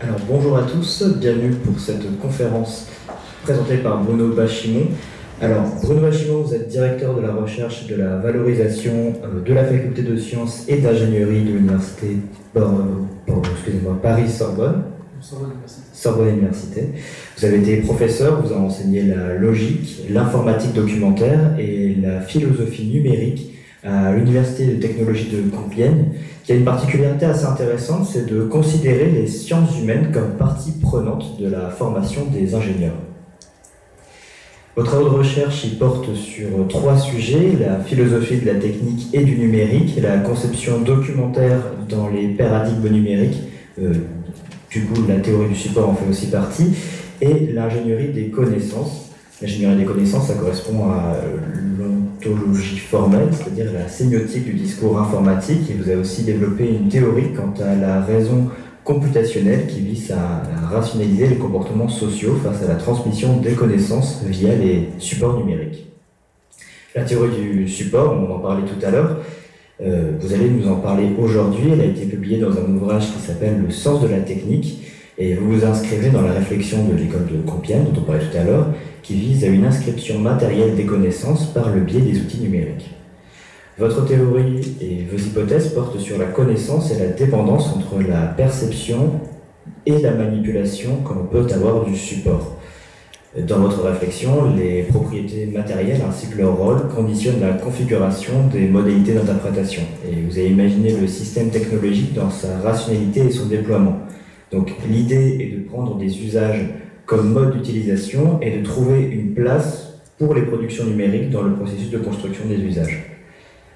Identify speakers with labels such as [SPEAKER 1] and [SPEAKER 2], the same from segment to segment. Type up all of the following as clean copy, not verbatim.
[SPEAKER 1] Alors bonjour à tous, bienvenue pour cette conférence présentée par Bruno Bachimon. Alors Bruno Bachimon, vous êtes directeur de la recherche et de la valorisation de la faculté de sciences et d'ingénierie de l'université Paris-Sorbonne. Sorbonne Université. Vous avez été professeur, vous avez enseigné la logique, l'informatique documentaire et la philosophie numérique à l'Université de technologie de Compiègne, qui a une particularité assez intéressante, c'est de considérer les sciences humaines comme partie prenante de la formation des ingénieurs. Vos travaux de recherche y portent sur 3 sujets, la philosophie de la technique et du numérique, la conception documentaire dans les paradigmes numériques, du coup la théorie du support en fait aussi partie, et l'ingénierie des connaissances. L'ingénierie des connaissances, ça correspond à l'ontologie formelle, c'est-à-dire la sémiotique du discours informatique, et vous avez aussi développé une théorie quant à la raison computationnelle qui vise à rationaliser les comportements sociaux face à la transmission des connaissances via les supports numériques. La théorie du support, on en parlait tout à l'heure, vous allez nous en parler aujourd'hui. Elle a été publiée dans un ouvrage qui s'appelle « Le sens de la technique », et vous vous inscrivez dans la réflexion de l'école de Compiègne, dont on parlait tout à l'heure, qui vise à une inscription matérielle des connaissances par le biais des outils numériques. Votre théorie et vos hypothèses portent sur la connaissance et la dépendance entre la perception et la manipulation que l'on peut avoir du support. Dans votre réflexion, les propriétés matérielles ainsi que leur rôle conditionnent la configuration des modalités d'interprétation. Et vous avez imaginé le système technologique dans sa rationalité et son déploiement. Donc l'idée est de prendre des usages comme mode d'utilisation et de trouver une place pour les productions numériques dans le processus de construction des usages.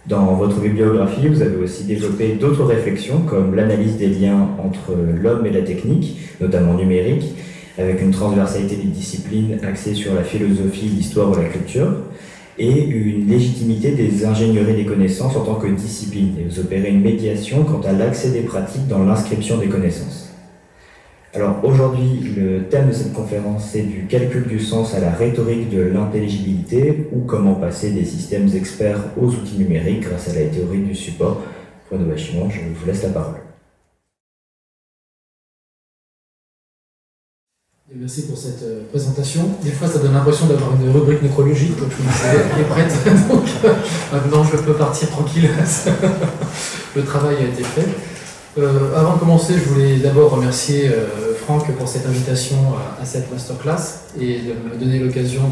[SPEAKER 1] Dans votre bibliographie, vous avez aussi développé d'autres réflexions comme l'analyse des liens entre l'homme et la technique, notamment numérique, avec une transversalité des disciplines axée sur la philosophie, l'histoire ou la culture, et une légitimité des ingénieries des connaissances en tant que discipline. Et vous opérez une médiation quant à l'accès des pratiques dans l'inscription des connaissances. Alors aujourd'hui, le thème de cette conférence est du calcul du sens à la rhétorique de l'intelligibilité, ou comment passer des systèmes experts aux outils numériques grâce à la théorie du support. Bruno Bachimon, je vous laisse la parole.
[SPEAKER 2] Merci pour cette présentation. Des fois, ça donne l'impression d'avoir une rubrique nécrologique, comme je vous disais, qui est prête. Donc, maintenant, je peux partir tranquille. Le travail a été fait. Avant de commencer, je voulais d'abord remercier Franck pour cette invitation à cette masterclass et de me donner l'occasion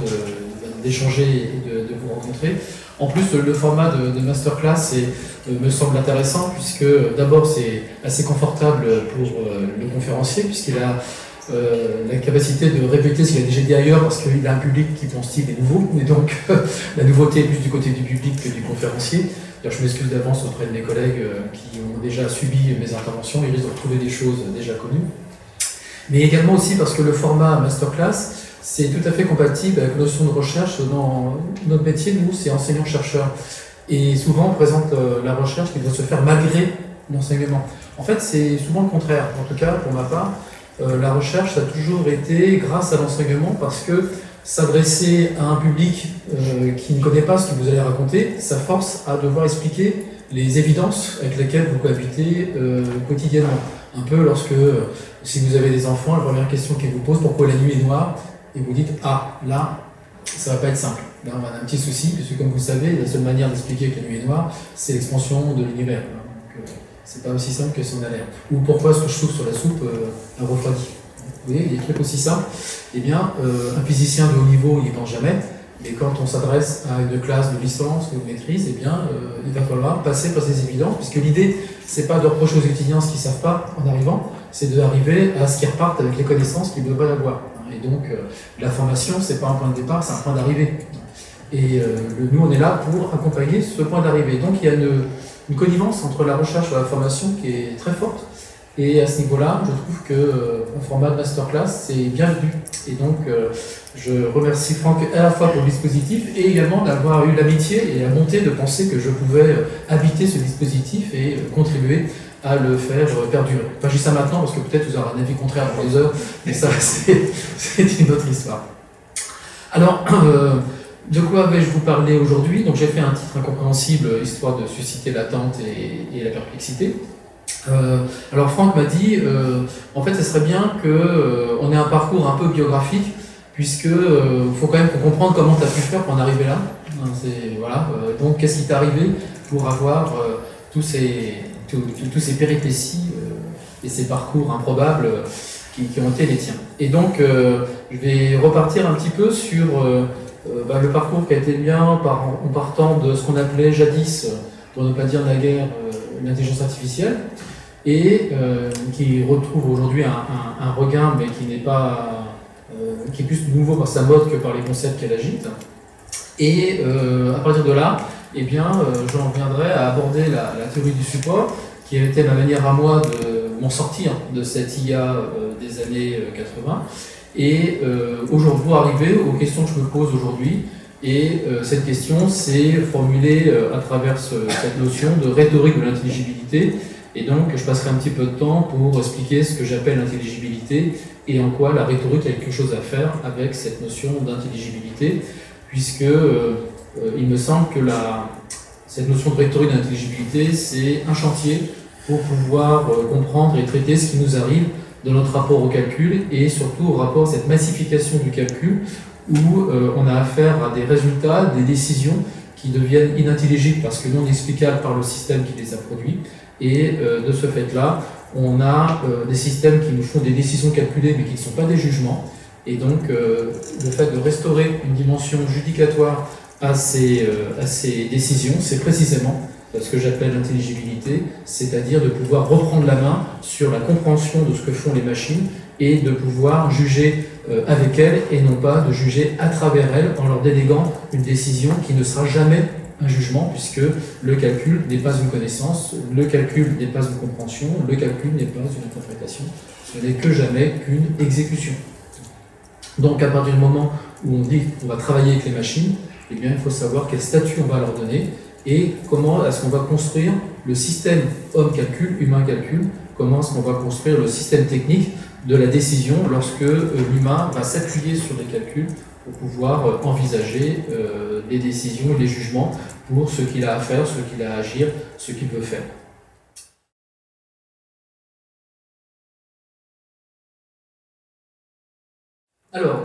[SPEAKER 2] d'échanger et de vous rencontrer. En plus, le format de masterclass me semble intéressant puisque d'abord c'est assez confortable pour le conférencier puisqu'il a la capacité de répéter ce qu'il a déjà dit ailleurs parce qu'il a un public qui, pour son style, est nouveau. Et donc, la nouveauté est plus du côté du public que du conférencier. Je m'excuse d'avance auprès de mes collègues qui ont déjà subi mes interventions, ils risquent de retrouver des choses déjà connues. Mais également aussi parce que le format masterclass, c'est tout à fait compatible avec la notion de recherche. Dans notre métier, nous, c'est enseignant-chercheur. Et souvent, on présente la recherche qui doit se faire malgré l'enseignement. En fait, c'est souvent le contraire. En tout cas, pour ma part, la recherche, ça a toujours été grâce à l'enseignement parce que s'adresser à un public qui ne connaît pas ce que vous allez raconter, ça force à devoir expliquer les évidences avec lesquelles vous cohabitez quotidiennement. Un peu lorsque, si vous avez des enfants, la première question qu'ils vous posent, pourquoi la nuit est noire? Et vous dites, ah, là, ça va pas être simple. Là, on a un petit souci, puisque comme vous savez, la seule manière d'expliquer que la nuit est noire, c'est l'expansion de l'univers. Donc, c'est pas aussi simple que son a l'air. Ou pourquoi est-ce que je souffle sur la soupe, elle refroidit? Vous voyez, il y a des trucs aussi simples. Eh bien, un physicien de haut niveau, il n'y pense jamais. Mais quand on s'adresse à une classe de licence ou de maîtrise, eh bien, il va falloir passer par ces évidences, puisque l'idée, c'est pas de reprocher aux étudiants ce qu'ils ne savent pas en arrivant, c'est d'arriver à ce qu'ils repartent avec les connaissances qu'ils devraient avoir. Et donc, la formation, c'est pas un point de départ, c'est un point d'arrivée. Et nous, on est là pour accompagner ce point d'arrivée. Donc, il y a une connivence entre la recherche et la formation qui est très forte. Et à ce niveau-là, je trouve qu'un format de masterclass, c'est bienvenu. Et donc, je remercie Franck à la fois pour le dispositif et également d'avoir eu l'amitié et la bonté de penser que je pouvais habiter ce dispositif et contribuer à le faire perdurer. Enfin, je dis ça maintenant parce que peut-être vous aurez un avis contraire dans 2 heures, mais ça, c'est une autre histoire. Alors, de quoi vais-je vous parler aujourd'hui? Donc, j'ai fait un titre incompréhensible, histoire de susciter l'attente et la perplexité. Alors Franck m'a dit, en fait, ce serait bien qu'on ait un parcours un peu biographique, puisque faut quand même comprendre comment tu as pu faire pour en arriver là. Voilà. Donc, qu'est-ce qui t'est arrivé pour avoir tous ces péripéties et ces parcours improbables qui ont été les tiens. Et donc, je vais repartir un petit peu sur le parcours qui a été le mien en partant de ce qu'on appelait jadis, pour ne pas dire naguère, l'intelligence artificielle, et qui retrouve aujourd'hui un regain, mais qui n'est pas, qui est plus nouveau par sa mode que par les concepts qu'elle agite. Et à partir de là, eh bien, j'en viendrai à aborder la théorie du support, qui a été ma manière à moi de m'en sortir de cette IA des années 80, et aujourd'hui, pour arriver aux questions que je me pose aujourd'hui. Et cette question, c'est formulée à travers cette notion de rhétorique de l'intelligibilité. Et donc, je passerai un petit peu de temps pour expliquer ce que j'appelle l'intelligibilité et en quoi la rhétorique a quelque chose à faire avec cette notion d'intelligibilité, puisque il me semble que cette notion de rhétorique d'intelligibilité, c'est un chantier pour pouvoir comprendre et traiter ce qui nous arrive dans notre rapport au calcul et surtout au rapport à cette massification du calcul où on a affaire à des résultats, des décisions qui deviennent inintelligibles parce que non explicables par le système qui les a produits. Et de ce fait-là, on a des systèmes qui nous font des décisions calculées mais qui ne sont pas des jugements. Et donc, le fait de restaurer une dimension judicatoire à ces décisions, c'est précisément ce que j'appelle l'intelligibilité, c'est-à-dire de pouvoir reprendre la main sur la compréhension de ce que font les machines et de pouvoir juger avec elles et non pas de juger à travers elles en leur déléguant une décision qui ne sera jamais un jugement, puisque le calcul n'est pas une connaissance, le calcul n'est pas une compréhension, le calcul n'est pas une interprétation, ce n'est que jamais qu'une exécution. Donc à partir du moment où on dit qu'on va travailler avec les machines, eh bien, il faut savoir quel statut on va leur donner et comment est-ce qu'on va construire le système homme-calcul, humain-calcul, comment est-ce qu'on va construire le système technique de la décision lorsque l'humain va s'appuyer sur les calculs pour pouvoir envisager les décisions et les jugements pour ce qu'il a à faire, ce qu'il a à agir, ce qu'il veut faire. Alors,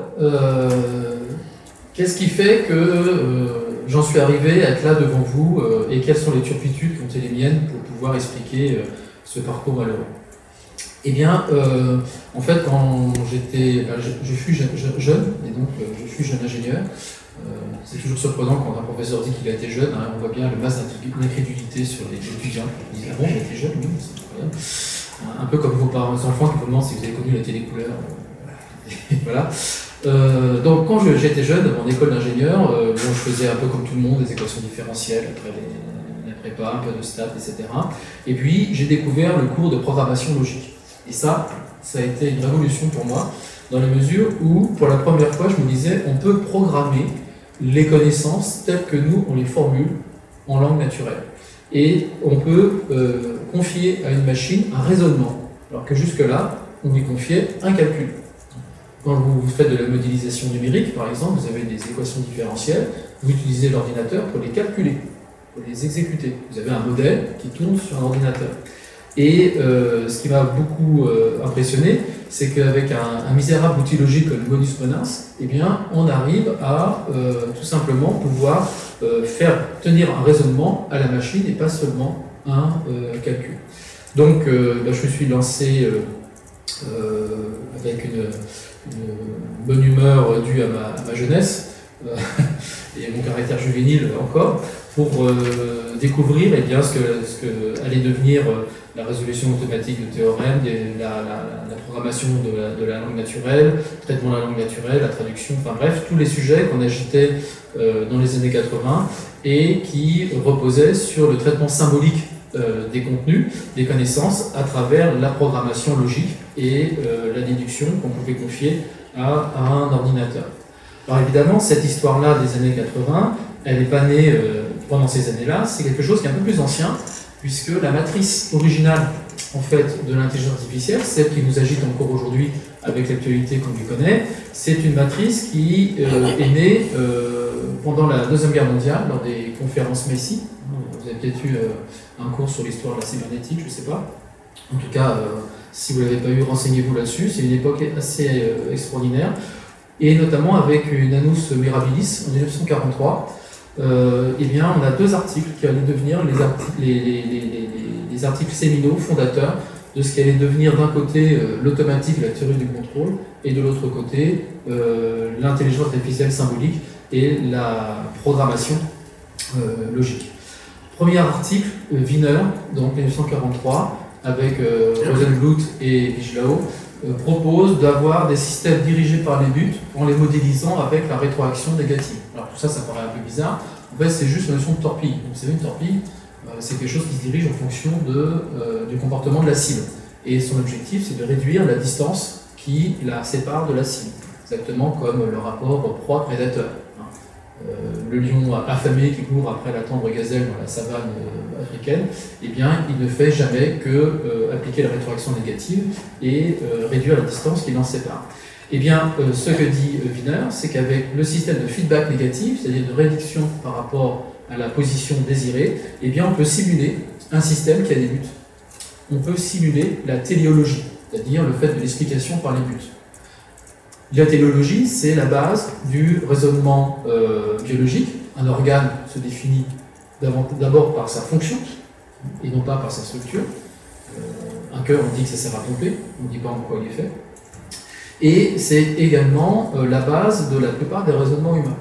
[SPEAKER 2] qu'est-ce qui fait que j'en suis arrivé à être là devant vous et quelles sont les turpitudes qui ont été les miennes pour pouvoir expliquer ce parcours malheureux? Eh bien, en fait, quand j'étais, je suis jeune, et donc je suis jeune ingénieur. C'est toujours surprenant quand un professeur dit qu'il a été jeune, hein, on voit bien le masse d'incrédulité sur les étudiants. Ils disent, ah bon, j'ai été jeune, oui, c'est incroyable. Un peu comme vos enfants qui vous demandent si vous avez connu la télécouleur. Voilà. Donc quand j'étais jeune, en école d'ingénieur, je faisais un peu comme tout le monde, des équations différentielles, après la prépa, un peu de stats, etc. Et puis j'ai découvert le cours de programmation logique. Et ça a été une révolution pour moi, dans la mesure où, pour la première fois, je me disais, on peut programmer les connaissances telles que nous, on les formule en langue naturelle. Et on peut confier à une machine un raisonnement, alors que jusque-là, on lui confiait un calcul. Quand vous faites de la modélisation numérique, par exemple, vous avez des équations différentielles, vous utilisez l'ordinateur pour les calculer, pour les exécuter. Vous avez un modèle qui tourne sur un ordinateur. Et ce qui m'a beaucoup impressionné, c'est qu'avec un misérable outil logique comme Modus Ponens, eh bien, on arrive à tout simplement pouvoir faire tenir un raisonnement à la machine et pas seulement un calcul. Donc, je me suis lancé avec une bonne humeur due à ma jeunesse et mon caractère juvénile encore, pour découvrir eh bien, ce que allait devenir la résolution automatique de théorèmes, la programmation de la langue naturelle, le traitement de la langue naturelle, la traduction, enfin bref, tous les sujets qu'on agitait dans les années 80 et qui reposaient sur le traitement symbolique des contenus, des connaissances, à travers la programmation logique et la déduction qu'on pouvait confier à un ordinateur. Alors évidemment, cette histoire-là des années 80, elle n'est pas née pendant ces années-là, c'est quelque chose qui est un peu plus ancien, puisque la matrice originale en fait, de l'intelligence artificielle, celle qui nous agite encore aujourd'hui avec l'actualité qu'on lui connaît, c'est une matrice qui est née pendant la Deuxième Guerre mondiale, lors des conférences Messi. Vous avez peut-être eu un cours sur l'histoire de la cybernétique, je ne sais pas. En tout cas, si vous ne l'avez pas eu, renseignez-vous là-dessus. C'est une époque assez extraordinaire. Et notamment avec une annus mirabilis en 1943, eh bien, on a deux articles qui allaient devenir les articles séminaux fondateurs de ce qui allait devenir d'un côté l'automatique, la théorie du contrôle, et de l'autre côté l'intelligence artificielle symbolique et la programmation logique. Premier article, Wiener, donc 1943, avec Rosenbluth et Wieslau, propose d'avoir des systèmes dirigés par les buts en les modélisant avec la rétroaction négative. Alors tout ça, ça paraît un peu bizarre. En fait, c'est juste la notion de torpille. Donc, vous savez, une torpille, c'est quelque chose qui se dirige en fonction du comportement de la cible. Et son objectif, c'est de réduire la distance qui la sépare de la cible. Exactement comme le rapport proie-prédateur. Le lion affamé qui court après la tendre gazelle dans la savane africaine, eh bien, il ne fait jamais que appliquer la rétroaction négative et réduire la distance qui l'en sépare. Eh bien, ce que dit Wiener, c'est qu'avec le système de feedback négatif, c'est-à-dire de réduction par rapport à la position désirée, eh bien, on peut simuler un système qui a des buts. On peut simuler la téléologie, c'est-à-dire le fait de l'explication par les buts. La téléologie, c'est la base du raisonnement biologique. Un organe se définit d'abord par sa fonction, et non pas par sa structure. Un cœur, on dit que ça sert à pomper, on ne dit pas en quoi il est fait. Et c'est également la base de la plupart des raisonnements humains.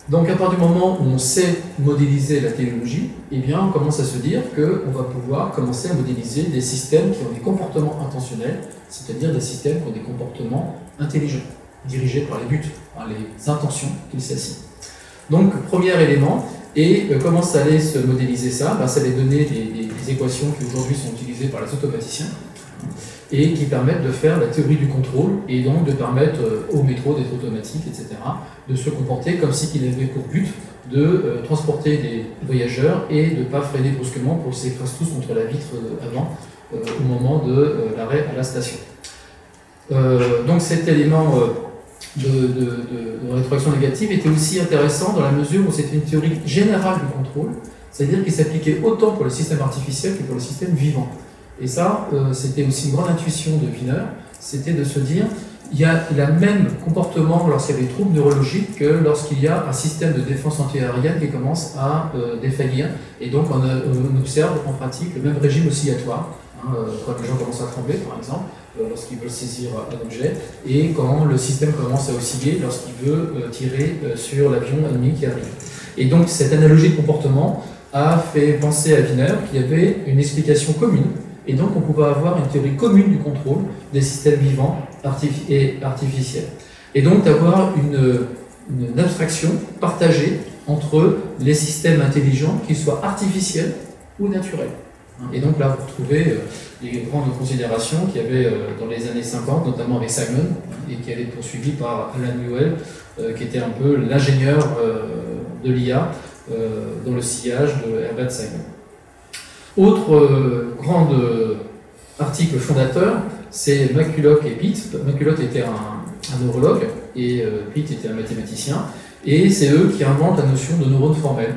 [SPEAKER 2] Donc à partir du moment où on sait modéliser la téléologie, eh bien on commence à se dire qu'on va pouvoir commencer à modéliser des systèmes qui ont des comportements intentionnels, c'est-à-dire des systèmes qui ont des comportements intelligents, dirigés par les buts, par les intentions qu'ils s'assignent. Donc premier élément, et comment ça allait se modéliser ça? Ça allait donner des équations qui aujourd'hui sont utilisées par les automaticiens, et qui permettent de faire la théorie du contrôle, et donc de permettre au métro d'être automatique, etc., de se comporter comme si il avait pour but de transporter des voyageurs et de ne pas freiner brusquement pour qu'ils s'écrasent tous contre la vitre avant, au moment de l'arrêt à la station. Donc cet élément de rétroaction négative était aussi intéressant dans la mesure où c'était une théorie générale du contrôle, c'est-à-dire qu'il s'appliquait autant pour le système artificiel que pour le système vivant. Et ça, c'était aussi une grande intuition de Wiener, c'était de se dire, il y a le même comportement lorsqu'il y a des troubles neurologiques que lorsqu'il y a un système de défense antiaérienne qui commence à défaillir. Et donc on observe en pratique le même régime oscillatoire, quand les gens commencent à trembler par exemple, lorsqu'ils veulent saisir un objet, et quand le système commence à osciller lorsqu'il veut tirer sur l'avion ennemi qui arrive. Et donc cette analogie de comportement a fait penser à Wiener qu'il y avait une explication commune. Et donc, on pouvait avoir une théorie commune du contrôle des systèmes vivants et artificiels. Et donc, d'avoir une abstraction partagée entre les systèmes intelligents, qu'ils soient artificiels ou naturels. Et donc, là, vous retrouvez les grandes considérations qu'il y avait dans les années 50, notamment avec Simon, et qui allaient être poursuivies par Alan Newell, qui était un peu l'ingénieur de l'IA dans le sillage de Herbert Simon. Autre grand article fondateur, c'est McCulloch et Pitt. McCulloch était un neurologue et Pitt était un mathématicien. Et c'est eux qui inventent la notion de neurone formel,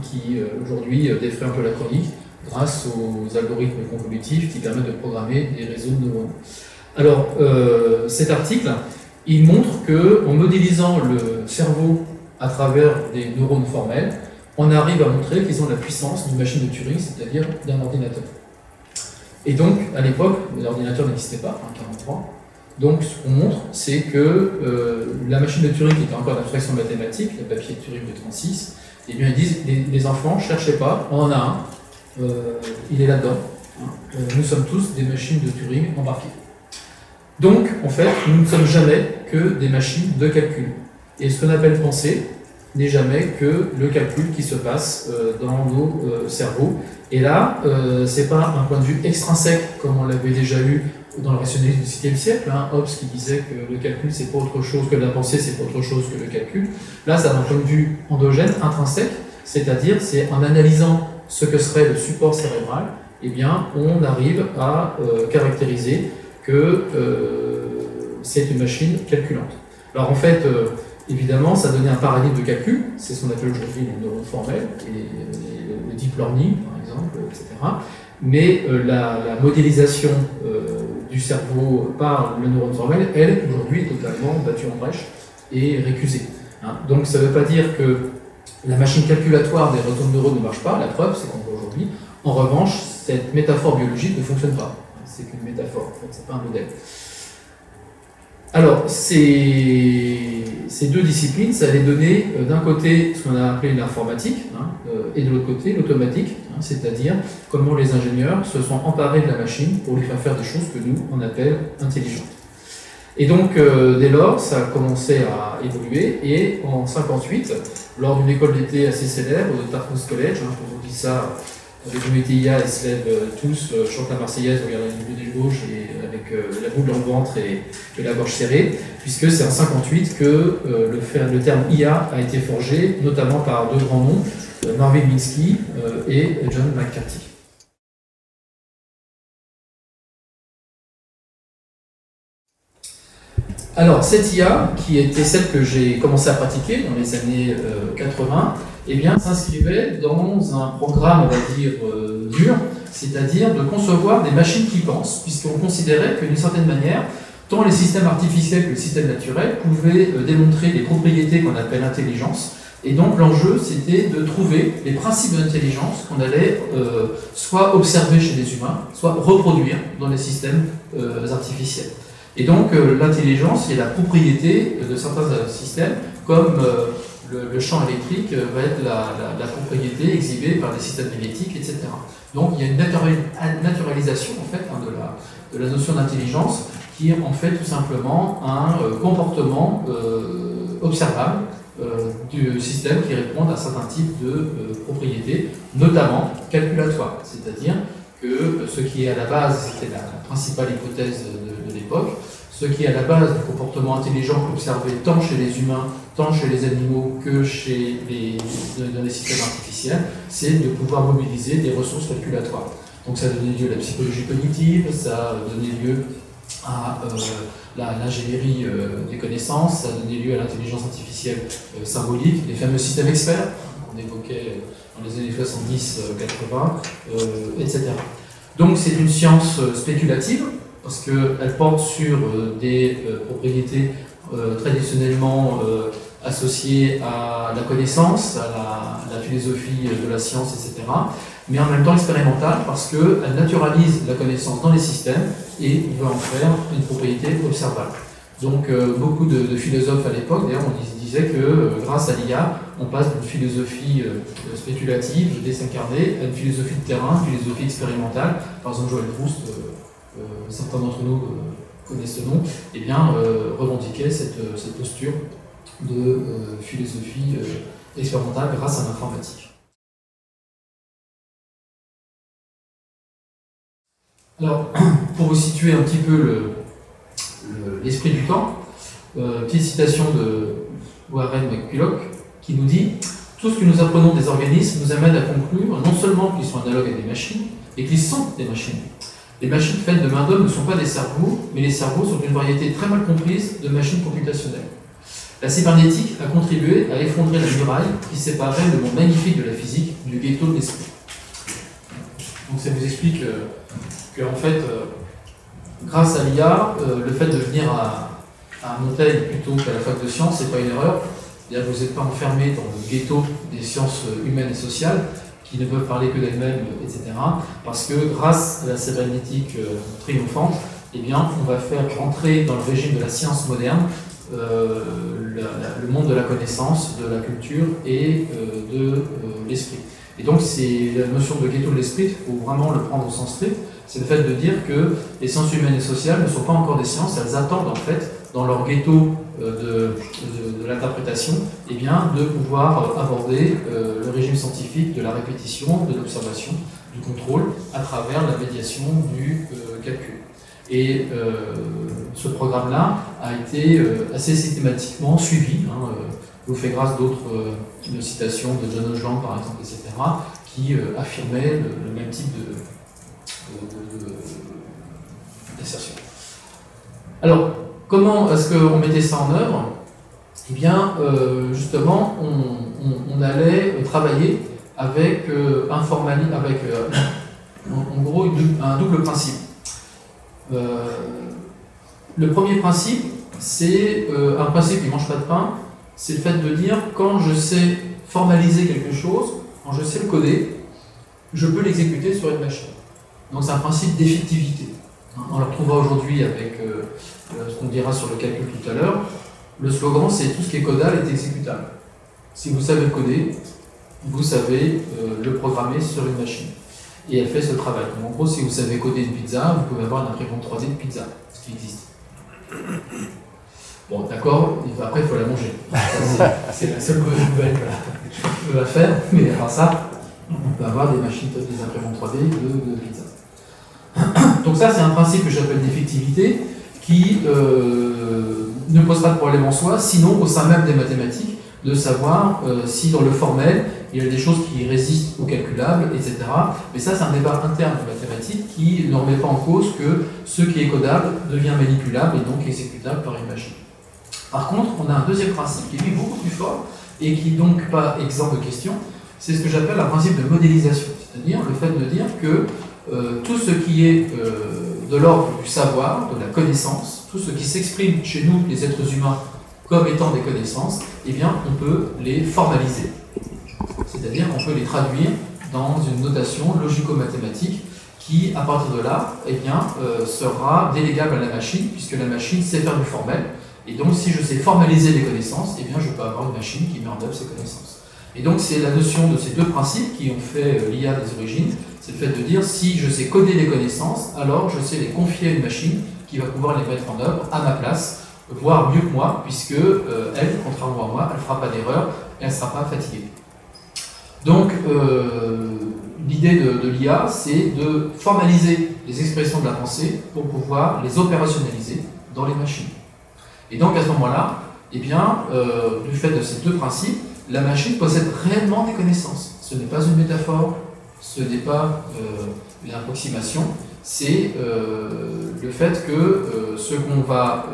[SPEAKER 2] qui aujourd'hui défraie un peu la chronique grâce aux algorithmes convolutifs qui permettent de programmer des réseaux de neurones. Alors, cet article, il montre qu'en modélisant le cerveau à travers des neurones formels, on arrive à montrer qu'ils ont la puissance d'une machine de Turing, c'est-à-dire d'un ordinateur. Et donc, à l'époque, l'ordinateur n'existait pas, en 1943. Donc, ce qu'on montre, c'est que la machine de Turing, qui était encore d'abstraction mathématique, le papier de Turing de 1936, eh bien, ils disent, les enfants, ne cherchez pas, on en a un, il est là-dedans. Nous sommes tous des machines de Turing embarquées. Donc, en fait, nous ne sommes jamais que des machines de calcul. Et ce qu'on appelle pensée n'est jamais que le calcul qui se passe dans nos cerveaux. Et là, c'est pas un point de vue extrinsèque, comme on l'avait déjà eu dans le rationalisme du XVIe siècle, Hobbes qui disait que le calcul c'est pas autre chose que la pensée, c'est pas autre chose que le calcul. Là, c'est un point de vue endogène, intrinsèque, c'est-à-dire c'est en analysant ce que serait le support cérébral, eh bien, on arrive à caractériser que c'est une machine calculante. Alors en fait, évidemment, ça donnait un paradigme de calcul, c'est ce qu'on appelle aujourd'hui les neurones formels, et le deep learning, par exemple, etc. mais la modélisation du cerveau par le neurone formel, elle, aujourd'hui, est totalement battue en brèche et récusée. Hein. Donc ça ne veut pas dire que la machine calculatoire des réseaux de neurones ne marche pas, la preuve, c'est qu'on voit aujourd'hui. En revanche, cette métaphore biologique ne fonctionne pas. C'est qu'une métaphore, en fait, c'est pas un modèle. Alors, ces deux disciplines, ça allait donner d'un côté ce qu'on a appelé l'informatique, hein, et de l'autre côté l'automatique, hein, c'est-à-dire comment les ingénieurs se sont emparés de la machine pour lui faire des choses que nous, on appelle intelligentes. Et donc, dès lors, ça a commencé à évoluer, et en 1958, lors d'une école d'été assez célèbre, au Dartmouth College, hein, je vous dis ça, avec le MTIA, ils se lèvent tous, chantent la Marseillaise, regardent la vidéo de gauche, et avec la boule dans le ventre et la gorge serrée, puisque c'est en 1958 que le terme IA a été forgé, notamment par deux grands noms, Marvin Minsky et John McCarthy. Alors, cette IA, qui était celle que j'ai commencé à pratiquer dans les années 80, eh bien, s'inscrivait dans un programme, on va dire, dur, c'est-à-dire de concevoir des machines qui pensent, puisqu'on considérait que, d'une certaine manière, tant les systèmes artificiels que les systèmes naturels pouvaient démontrer des propriétés qu'on appelle intelligence, et donc l'enjeu, c'était de trouver les principes de l'intelligence qu'on allait soit observer chez les humains, soit reproduire dans les systèmes artificiels. Et donc l'intelligence est la propriété de certains systèmes, comme le champ électrique va être la propriété exhibée par des systèmes magnétiques, etc. Donc il y a une naturalisation en fait, hein, de la notion d'intelligence qui est en fait tout simplement un comportement observable du système qui répond à certains types de propriétés, notamment calculatoires, c'est-à-dire que ce qui est à la base, c'était la principale hypothèse de l'époque, ce qui est à la base du comportement intelligent observé tant chez les humains, tant chez les animaux que dans les systèmes artificiels, c'est de pouvoir mobiliser des ressources calculatoires. Donc ça a donné lieu à la psychologie cognitive, ça a donné lieu à l'ingénierie des connaissances, ça a donné lieu à l'intelligence artificielle symbolique, les fameux systèmes experts qu'on évoquait dans les années 70-80, etc. Donc c'est une science spéculative, parce qu'elle porte sur des propriétés traditionnellement associées à la connaissance, à la philosophie de la science, etc., mais en même temps expérimentale, parce qu'elle naturalise la connaissance dans les systèmes et veut en faire une propriété observable. Donc beaucoup de philosophes à l'époque, d'ailleurs, on disait que grâce à l'IA, on passe d'une philosophie spéculative, désincarnée, à une philosophie de terrain, une philosophie expérimentale. Par exemple, Joël Proust, certains d'entre nous connaissent ce nom, eh bien, revendiquait cette posture de philosophie expérimentale grâce à l'informatique. Alors, pour vous situer un petit peu l'esprit du temps, petite citation de Warren McCulloch qui nous dit « Tout ce que nous apprenons des organismes nous amène à conclure non seulement qu'ils sont analogues à des machines, mais qu'ils sont des machines. Les machines faites de main d'homme ne sont pas des cerveaux, mais les cerveaux sont une variété très mal comprise de machines computationnelles. La cybernétique a contribué à effondrer la muraille qui séparait le monde magnifique de la physique du ghetto de l'esprit. » Donc ça vous explique que en fait, grâce à l'IA, le fait de venir à Montaigne plutôt qu'à la fac de sciences, c'est pas une erreur. C'est-à-dire que vous n'êtes pas enfermé dans le ghetto des sciences humaines et sociales, qui ne peuvent parler que d'elles-mêmes, etc. Parce que grâce à la cybernétique triomphante, eh bien, on va faire rentrer dans le régime de la science moderne le monde de la connaissance, de la culture et de l'esprit. Et donc, c'est la notion de ghetto de l'esprit, il faut vraiment le prendre au sens strict. C'est le fait de dire que les sciences humaines et sociales ne sont pas encore des sciences, elles attendent en fait, dans leur ghetto de l'interprétation, eh bien, de pouvoir aborder le régime scientifique de la répétition, de l'observation, du contrôle, à travers la médiation du calcul. Et ce programme-là a été assez systématiquement suivi. Hein, je vous fais grâce d'autres citations de John Hodgland, par exemple, etc., qui affirmaient le même type d'assertion. Alors, comment est-ce qu'on mettait ça en œuvre? Eh bien, justement, on allait travailler avec en gros, gros un double principe. Le premier principe, c'est un principe qui ne mange pas de pain, c'est le fait de dire quand je sais formaliser quelque chose, quand je sais le coder, je peux l'exécuter sur une machine. Donc c'est un principe d'effectivité. On le retrouvera aujourd'hui avec ce qu'on dira sur le calcul tout à l'heure. Le slogan, c'est tout ce qui est codable est exécutable. Si vous savez le coder, vous savez le programmer sur une machine. Et elle fait ce travail. Donc en gros, si vous savez coder une pizza, vous pouvez avoir une imprimante 3D de pizza, ce qui existe. Bon, d'accord, après il faut la manger. C'est la seule nouvelle qu'on va faire, mais à part ça, on peut avoir des machines, des imprimantes 3D de pizza. Donc ça, c'est un principe que j'appelle d'effectivité, qui ne pose pas de problème en soi, sinon au sein même des mathématiques, de savoir si dans le formel, il y a des choses qui résistent au calculable, etc. Mais ça, c'est un débat interne de mathématiques qui ne remet pas en cause que ce qui est codable devient manipulable et donc exécutable par une machine. Par contre, on a un deuxième principe qui est lui beaucoup plus fort et qui n'est donc pas exempt de question, c'est ce que j'appelle un principe de modélisation, c'est-à-dire le fait de dire que tout ce qui est de l'ordre du savoir, de la connaissance, tout ce qui s'exprime chez nous, les êtres humains, comme étant des connaissances, eh bien, on peut les formaliser. C'est-à-dire qu'on peut les traduire dans une notation logico-mathématique qui, à partir de là, eh bien, sera délégable à la machine, puisque la machine sait faire du formel. Et donc, si je sais formaliser les connaissances, eh bien, je peux avoir une machine qui met en œuvre ces connaissances. Et donc, c'est la notion de ces deux principes qui ont fait l'IA des origines. C'est le fait de dire, si je sais coder les connaissances, alors je sais les confier à une machine qui va pouvoir les mettre en œuvre à ma place, voire mieux que moi, puisque elle, contrairement à moi, elle ne fera pas d'erreur et elle ne sera pas fatiguée. Donc, l'idée de l'IA, c'est de formaliser les expressions de la pensée pour pouvoir les opérationnaliser dans les machines. Et donc, à ce moment-là, eh bien, du fait de ces deux principes, la machine possède réellement des connaissances. Ce n'est pas une métaphore, ce n'est pas une approximation, c'est le fait que ce qu'on va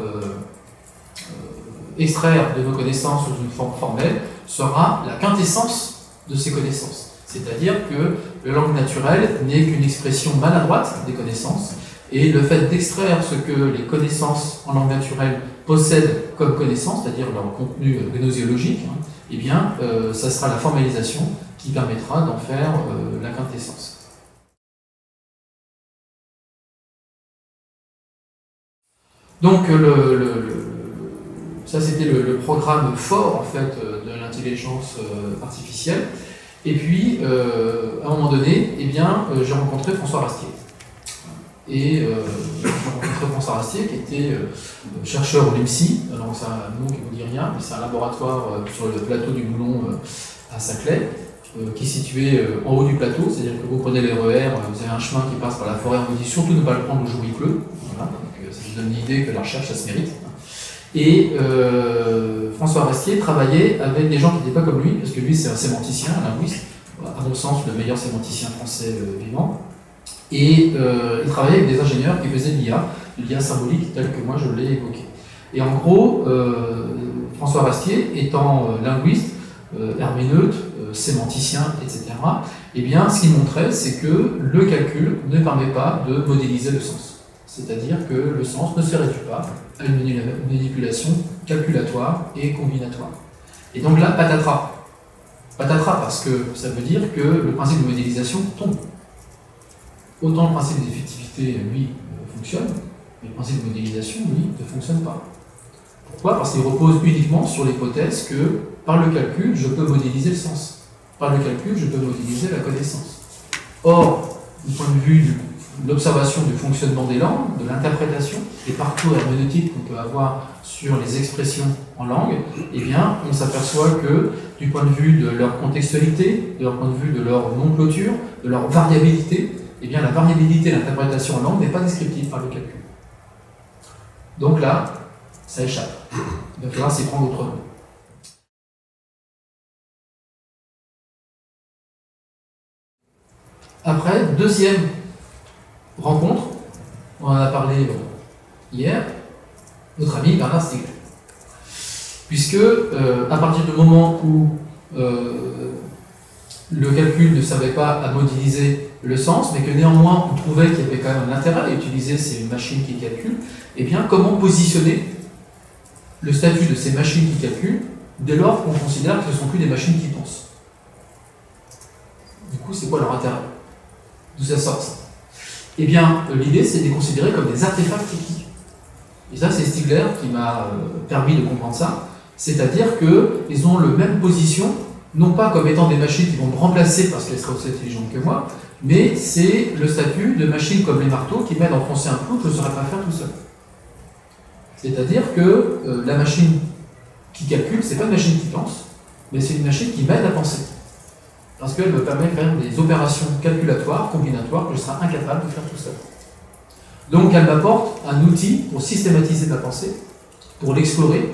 [SPEAKER 2] extraire de nos connaissances sous une forme formelle sera la quintessence de ces connaissances. C'est-à-dire que la langue naturelle n'est qu'une expression maladroite des connaissances, et le fait d'extraire ce que les connaissances en langue naturelle possèdent comme connaissances, c'est-à-dire leur contenu gnoséologique, eh bien, ça sera la formalisation qui permettra d'en faire la quintessence. Donc, ça c'était le programme fort en fait de l'intelligence artificielle. Et puis, à un moment donné, eh bien, j'ai rencontré François Rastier. Et j'ai rencontré François Rastier, qui était chercheur au LEMSI. Alors, c'est un nom qui ne vous dit rien, mais c'est un laboratoire sur le plateau du Moulon à Saclay, qui est situé en haut du plateau, c'est-à-dire que vous prenez les RER, vous avez un chemin qui passe par la forêt, on vous dit surtout ne pas le prendre le jour où il pleut. Voilà, donc ça vous donne l'idée que la recherche, ça se mérite. Et François Rastier travaillait avec des gens qui n'étaient pas comme lui, parce que lui c'est un sémanticien, un linguiste, à mon sens le meilleur sémanticien français vivant. Et il travaillait avec des ingénieurs qui faisaient de l'IA symbolique tel que moi je l'ai évoqué. Et en gros, François Rastier étant linguiste, herméneute, sémanticien, etc., eh bien, ce qu'il montrait, c'est que le calcul ne permet pas de modéliser le sens. C'est-à-dire que le sens ne se réduit pas à une manipulation calculatoire et combinatoire. Et donc là, patatras. Patatras parce que ça veut dire que le principe de modélisation tombe. Autant le principe d'effectivité, lui, fonctionne, mais le principe de modélisation, lui, ne fonctionne pas. Pourquoi? Parce qu'il repose uniquement sur l'hypothèse que, par le calcul, je peux modéliser le sens. Par le calcul, je peux modéliser la connaissance. Or, du point de vue de l'observation du fonctionnement des langues, de l'interprétation, des parcours herméneutiques qu'on peut avoir sur les expressions en langue, eh bien, on s'aperçoit que, du point de vue de leur contextualité, de leur point de vue de leur non-clôture, de leur variabilité, eh bien, la variabilité de l'interprétation en langue n'est pas descriptive par le calcul. Donc là, ça échappe. Il va falloir s'y prendre autrement. Après, deuxième rencontre, on en a parlé hier, notre ami Bernard Stiegler. Puisque, à partir du moment où le calcul ne servait pas à modéliser le sens, mais que néanmoins on trouvait qu'il y avait quand même un intérêt à utiliser ces machines qui calculent, et bien comment positionner le statut de ces machines qui calculent dès lors qu'on considère que ce ne sont plus des machines qui pensent. Du coup, c'est quoi leur intérêt? D'où ça sort ça? Eh bien, l'idée c'est de les considérer comme des artefacts techniques. Et ça, c'est Stigler qui m'a permis de comprendre ça, c'est-à-dire qu'ils ont la même position, non pas comme étant des machines qui vont me remplacer parce qu'elles seraient aussi intelligentes que moi, mais c'est le statut de machines comme les marteaux qui m'aident à enfoncer un clou que je ne saurais pas faire tout seul. C'est-à-dire que la machine qui calcule, c'est pas une machine qui pense, mais c'est une machine qui m'aide à penser. Parce qu'elle me permet de faire des opérations calculatoires, combinatoires, que je serai incapable de faire tout seul. Donc elle m'apporte un outil pour systématiser ma pensée, pour l'explorer,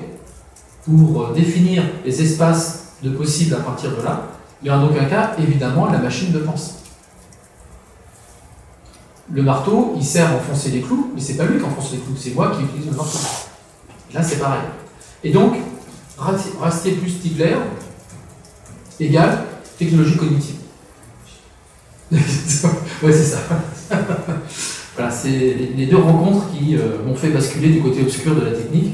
[SPEAKER 2] pour définir les espaces de possibles à partir de là, mais en aucun cas, évidemment, la machine de pense. Le marteau, il sert à enfoncer les clous, mais c'est pas lui qui enfonce les clous, c'est moi qui utilise le marteau. Et là, c'est pareil. Et donc, Rastier plus Stigler égale technologie cognitive. Oui, c'est ça. Voilà, c'est les deux rencontres qui m'ont fait basculer du côté obscur de la technique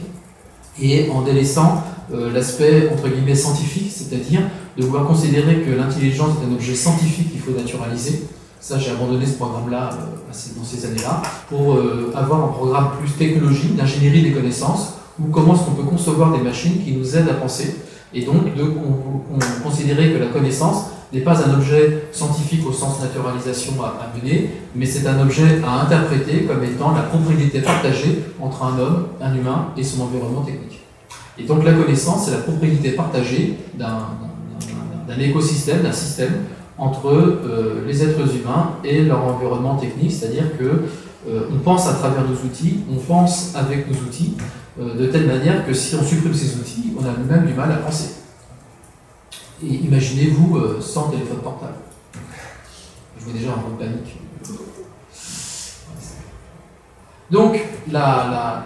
[SPEAKER 2] et en délaissant l'aspect entre guillemets scientifique, c'est-à-dire de vouloir considérer que l'intelligence est un objet scientifique qu'il faut naturaliser. Ça, j'ai abandonné ce programme-là dans ces années-là pour avoir un programme plus technologique, d'ingénierie des connaissances, ou comment est-ce qu'on peut concevoir des machines qui nous aident à penser, et donc de considérer que la connaissance n'est pas un objet scientifique au sens naturalisation à mener, mais c'est un objet à interpréter comme étant la propriété partagée entre un homme, un humain et son environnement technique. Et donc la connaissance, c'est la propriété partagée d'un écosystème, d'un système entre les êtres humains et leur environnement technique, c'est-à-dire qu'on pense à travers nos outils, on pense avec nos outils, de telle manière que si on supprime ces outils, on a même du mal à penser. Et imaginez-vous sans téléphone portable. Je vois déjà un peu de panique. Donc, la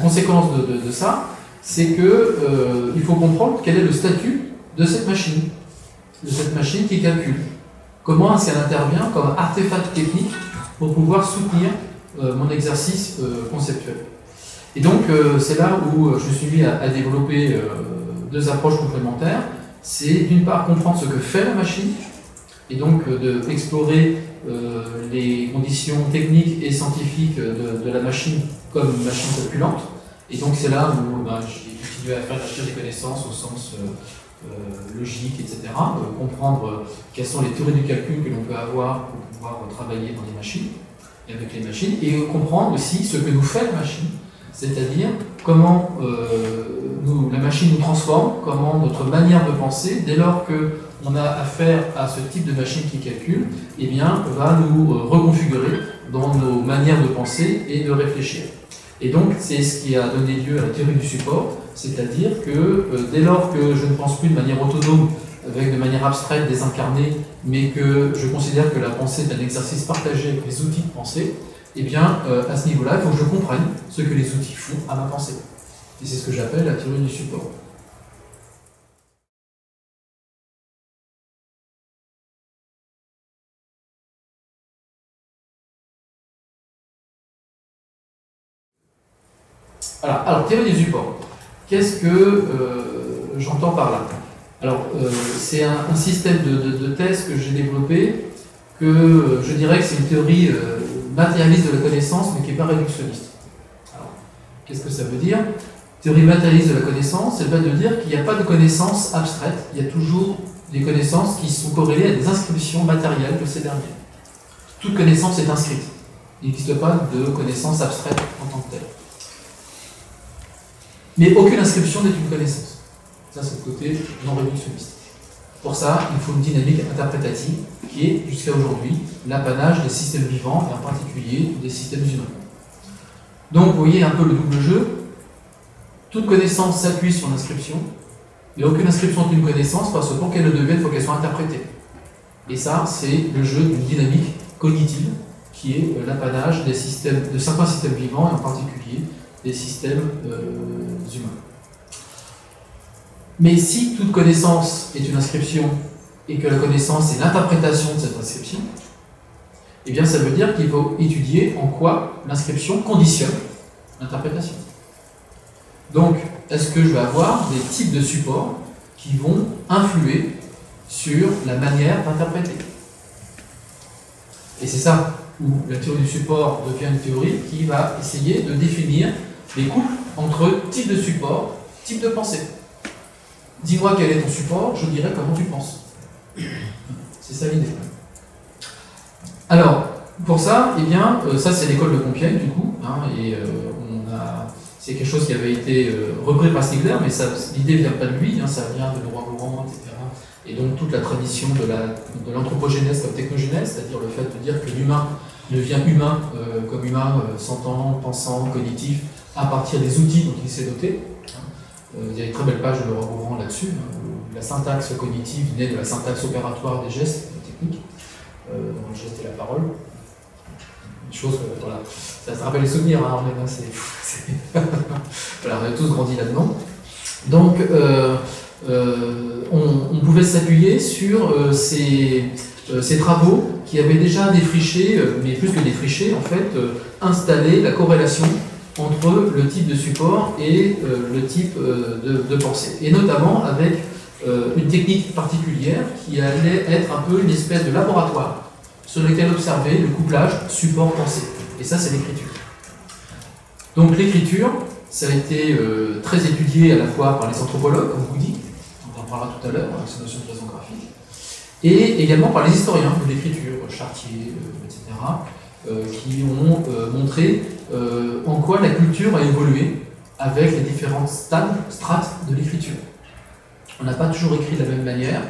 [SPEAKER 2] conséquence de ça, c'est qu'il faut comprendre quel est le statut de cette machine qui calcule. Comment est-ce qu'elle intervient comme artefact technique pour pouvoir soutenir mon exercice conceptuel. Et donc, c'est là où je me suis mis à développer deux approches complémentaires. C'est d'une part comprendre ce que fait la machine, et donc d'explorer les conditions techniques et scientifiques de la machine comme une machine calculante. Et donc c'est là où j'ai continué à faire la recherche des connaissances au sens logique, etc. Comprendre quelles sont les théories du calcul que l'on peut avoir pour pouvoir travailler dans les machines et avec les machines, et comprendre aussi ce que nous fait la machine, c'est-à-dire comment la machine nous transforme, comment notre manière de penser, dès lors qu'on a affaire à ce type de machine qui calcule, eh bien, va nous reconfigurer dans nos manières de penser et de réfléchir. Et donc, c'est ce qui a donné lieu à la théorie du support, c'est-à-dire que dès lors que je ne pense plus de manière autonome, de manière abstraite, désincarnée, mais que je considère que la pensée est un exercice partagé avec les outils de pensée, eh bien, à ce niveau-là, il faut que je comprenne ce que les outils font à ma pensée. Et c'est ce que j'appelle la théorie du support. Voilà. Alors, théorie du support. Qu'est-ce que j'entends par là? Alors, c'est un système de thèse que j'ai développé, que je dirais que c'est une théorie matérialiste de la connaissance, mais qui n'est pas réductionniste. Alors, qu'est-ce que ça veut dire? Théorie matérialiste de la connaissance, c'est le fait de dire qu'il n'y a pas de connaissances abstraites, il y a toujours des connaissances qui sont corrélées à des inscriptions matérielles de ces dernières. Toute connaissance est inscrite. Il n'existe pas de connaissance abstraite en tant que telle. Mais aucune inscription n'est une connaissance. Ça, c'est le côté non réductionniste. Pour ça, il faut une dynamique interprétative qui est, jusqu'à aujourd'hui, l'apanage des systèmes vivants, et en particulier des systèmes humains. Donc, vous voyez un peu le double jeu. Toute connaissance s'appuie sur l'inscription, mais aucune inscription n'est une connaissance, parce que pour qu'elle le devienne, il faut qu'elle soit interprétée. Et ça, c'est le jeu d'une dynamique cognitive, qui est l'apanage de certains systèmes vivants, et en particulier des systèmes humains. Mais si toute connaissance est une inscription, et que la connaissance est l'interprétation de cette inscription, eh bien ça veut dire qu'il faut étudier en quoi l'inscription conditionne l'interprétation. Donc, est-ce que je vais avoir des types de supports qui vont influer sur la manière d'interpréter? Et c'est ça où la théorie du support devient une théorie qui va essayer de définir les couples entre type de support, type de pensée. Dis-moi quel est ton support, je dirai comment tu penses. C'est ça l'idée. Alors, pour ça, eh bien, ça c'est l'école de Compiègne du coup, hein, et c'est quelque chose qui avait été repris par Stigler, mais l'idée ne vient pas de lui, hein, ça vient de Leroy-Gourand, etc. Et donc toute la tradition de l'anthropogénèse comme technogénèse, c'est-à-dire le fait de dire que l'humain devient humain comme humain, sentant, pensant, cognitif, à partir des outils dont il s'est doté. Il y a une très belle page de Leroy-Gourand là-dessus, hein, où la syntaxe cognitive naît de la syntaxe opératoire des gestes techniques, dans le geste et la parole. Une chose, voilà, ça se rappelle les souvenirs, hein, voilà, on a tous grandi là-dedans. Donc, on pouvait s'appuyer sur ces travaux qui avaient déjà défriché, mais plus que défriché, en fait, installé la corrélation entre le type de support et le type de pensée. Et notamment avec une technique particulière qui allait être un peu une espèce de laboratoire sur lequel observer le couplage support-pensée. Et ça, c'est l'écriture. Donc l'écriture, ça a été très étudié à la fois par les anthropologues, comme Goody, on en parlera tout à l'heure, avec sa notion de raison graphique, et également par les historiens de l'écriture, Chartier, etc., qui ont montré en quoi la culture a évolué avec les différentes strates de l'écriture. On n'a pas toujours écrit de la même manière,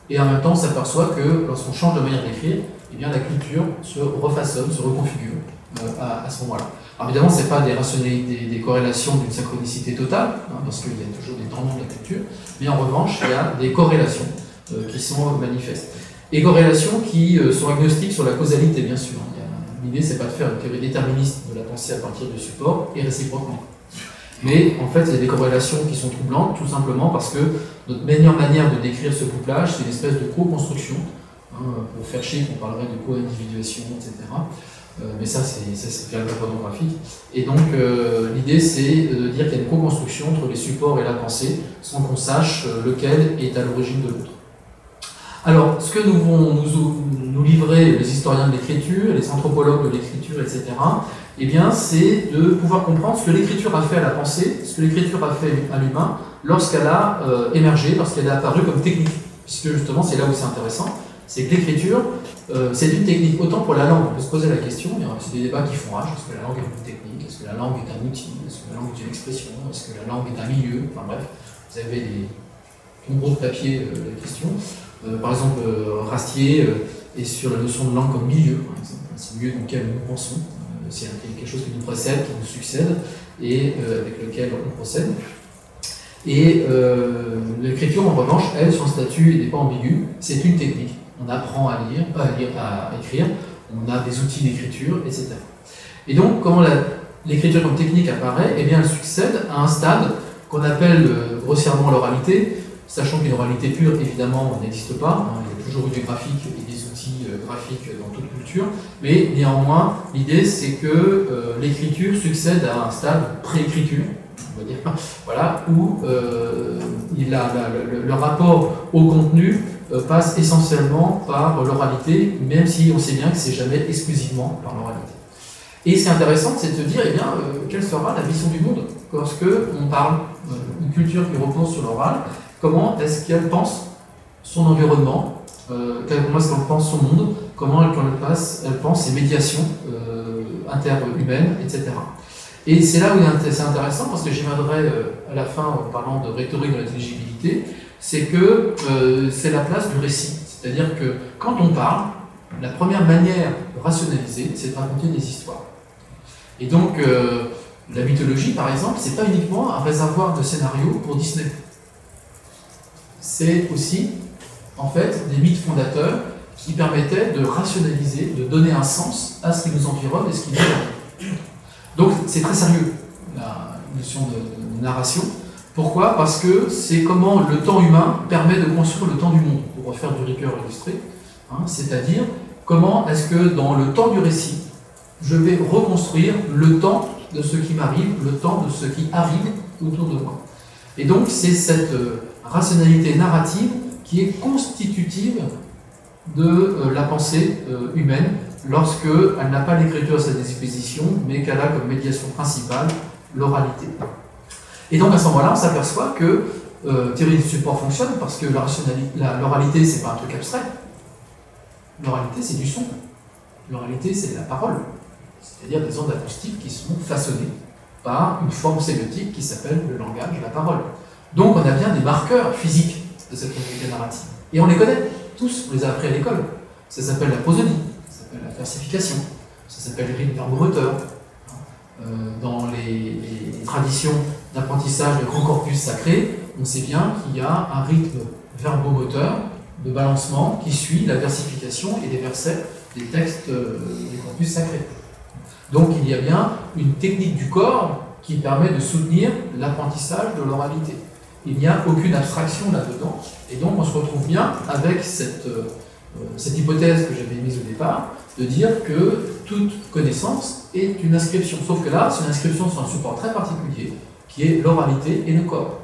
[SPEAKER 2] et en même temps on s'aperçoit que lorsqu'on change de manière d'écrire, eh bien la culture se refaçonne, se reconfigure à ce moment-là. Alors évidemment, ce n'est pas des rationalités, des corrélations d'une synchronicité totale, hein, parce qu'il y a toujours des tendances de la culture, mais en revanche, il y a des corrélations qui sont manifestes. Et corrélations qui sont agnostiques sur la causalité, bien sûr. L'idée, c'est pas de faire une théorie déterministe de la pensée à partir du support et réciproquement. Mais en fait, il y a des corrélations qui sont troublantes, tout simplement parce que notre meilleure manière de décrire ce couplage, c'est une espèce de co-construction. Hein, pour faire chier, on parlerait de co-individuation, etc. Mais ça, c'est bien la pornographique. Et donc, l'idée, c'est de dire qu'il y a une co-construction entre les supports et la pensée, sans qu'on sache lequel est à l'origine de l'autre. Alors, ce que vont nous livrer les historiens de l'écriture, les anthropologues de l'écriture, etc., eh bien, c'est de pouvoir comprendre ce que l'écriture a fait à la pensée, ce que l'écriture a fait à l'humain, lorsqu'elle a émergé, lorsqu'elle est apparue comme technique. Puisque justement, c'est là où c'est intéressant, c'est que l'écriture, c'est une technique autant pour la langue. On peut se poser la question, il y a des débats qui font rage, est-ce que la langue est une technique, est-ce que la langue est un outil, est-ce que la langue est une expression, est-ce que la langue est un milieu, enfin bref, vous avez des nombreux papiers de questions. Par exemple, Rastier est sur la notion de langue comme milieu, par exemple. C'est le milieu dans lequel nous pensons, c'est quelque chose qui nous précède, qui nous succède, et avec lequel on procède. Et l'écriture, en revanche, elle, son statut n'est pas ambigu, c'est une technique. On apprend à lire, à écrire, on a des outils d'écriture, etc. Et donc, comment l'écriture comme technique apparaît? Eh bien, elle succède à un stade qu'on appelle grossièrement l'oralité, sachant qu'une oralité pure, évidemment, n'existe pas. Hein, il y a toujours eu du graphique et des outils graphiques dans toute culture, mais néanmoins, l'idée, c'est que l'écriture succède à un stade pré-écriture, on va dire, voilà, où le rapport au contenu passe essentiellement par l'oralité, même si on sait bien que c'est jamais exclusivement par l'oralité. Et ce qui est intéressant, c'est de se dire, eh bien, quelle sera la vision du monde lorsque on parle d'une culture qui repose sur l'oral. Comment est-ce qu'elle pense son environnement, comment est-ce qu'elle pense son monde, comment elle pense ses médiations interhumaines, etc. Et c'est là où c'est intéressant, parce que j'y viendrai à la fin en parlant de rhétorique de l'intelligibilité, c'est que c'est la place du récit. C'est-à-dire que quand on parle, la première manière de rationaliser, c'est de raconter des histoires. Et donc, la mythologie, par exemple, c'est pas uniquement un réservoir de scénarios pour Disney. C'est aussi, en fait, des mythes fondateurs qui permettaient de rationaliser, de donner un sens à ce qui nous environne et ce qui nous environne. Donc, c'est très sérieux, la notion de narration. Pourquoi? Parce que c'est comment le temps humain permet de construire le temps du monde, pour refaire du Ricoeur illustré, hein, c'est-à-dire comment est-ce que dans le temps du récit, je vais reconstruire le temps de ce qui m'arrive, le temps de ce qui arrive autour de moi. Et donc c'est cette rationalité narrative qui est constitutive de la pensée humaine lorsqu'elle n'a pas l'écriture à sa disposition, mais qu'elle a comme médiation principale l'oralité. Et donc à ce moment-là, on s'aperçoit que théorie du support fonctionne parce que l'oralité, c'est pas un truc abstrait. L'oralité, c'est du son. L'oralité, c'est de la parole. C'est-à-dire des ondes acoustiques qui sont façonnées par une forme sémiotique qui s'appelle le langage, la parole. Donc on a bien des marqueurs physiques de cette réalité narrative. Et on les connaît tous, on les a appris à l'école. Ça s'appelle la prosodie, ça s'appelle la versification, ça s'appelle le rythme verbomoteur. Dans les traditions d'apprentissage de grand corpus sacré, on sait bien qu'il y a un rythme verbomoteur de balancement qui suit la versification et les versets des textes des corpus sacrés. Donc il y a bien une technique du corps qui permet de soutenir l'apprentissage de l'oralité. Il n'y a aucune abstraction là-dedans, et donc on se retrouve bien avec cette hypothèse que j'avais mise au départ, de dire que toute connaissance est une inscription. Sauf que là, c'est une inscription sur un support très particulier, qui est l'oralité et le corps.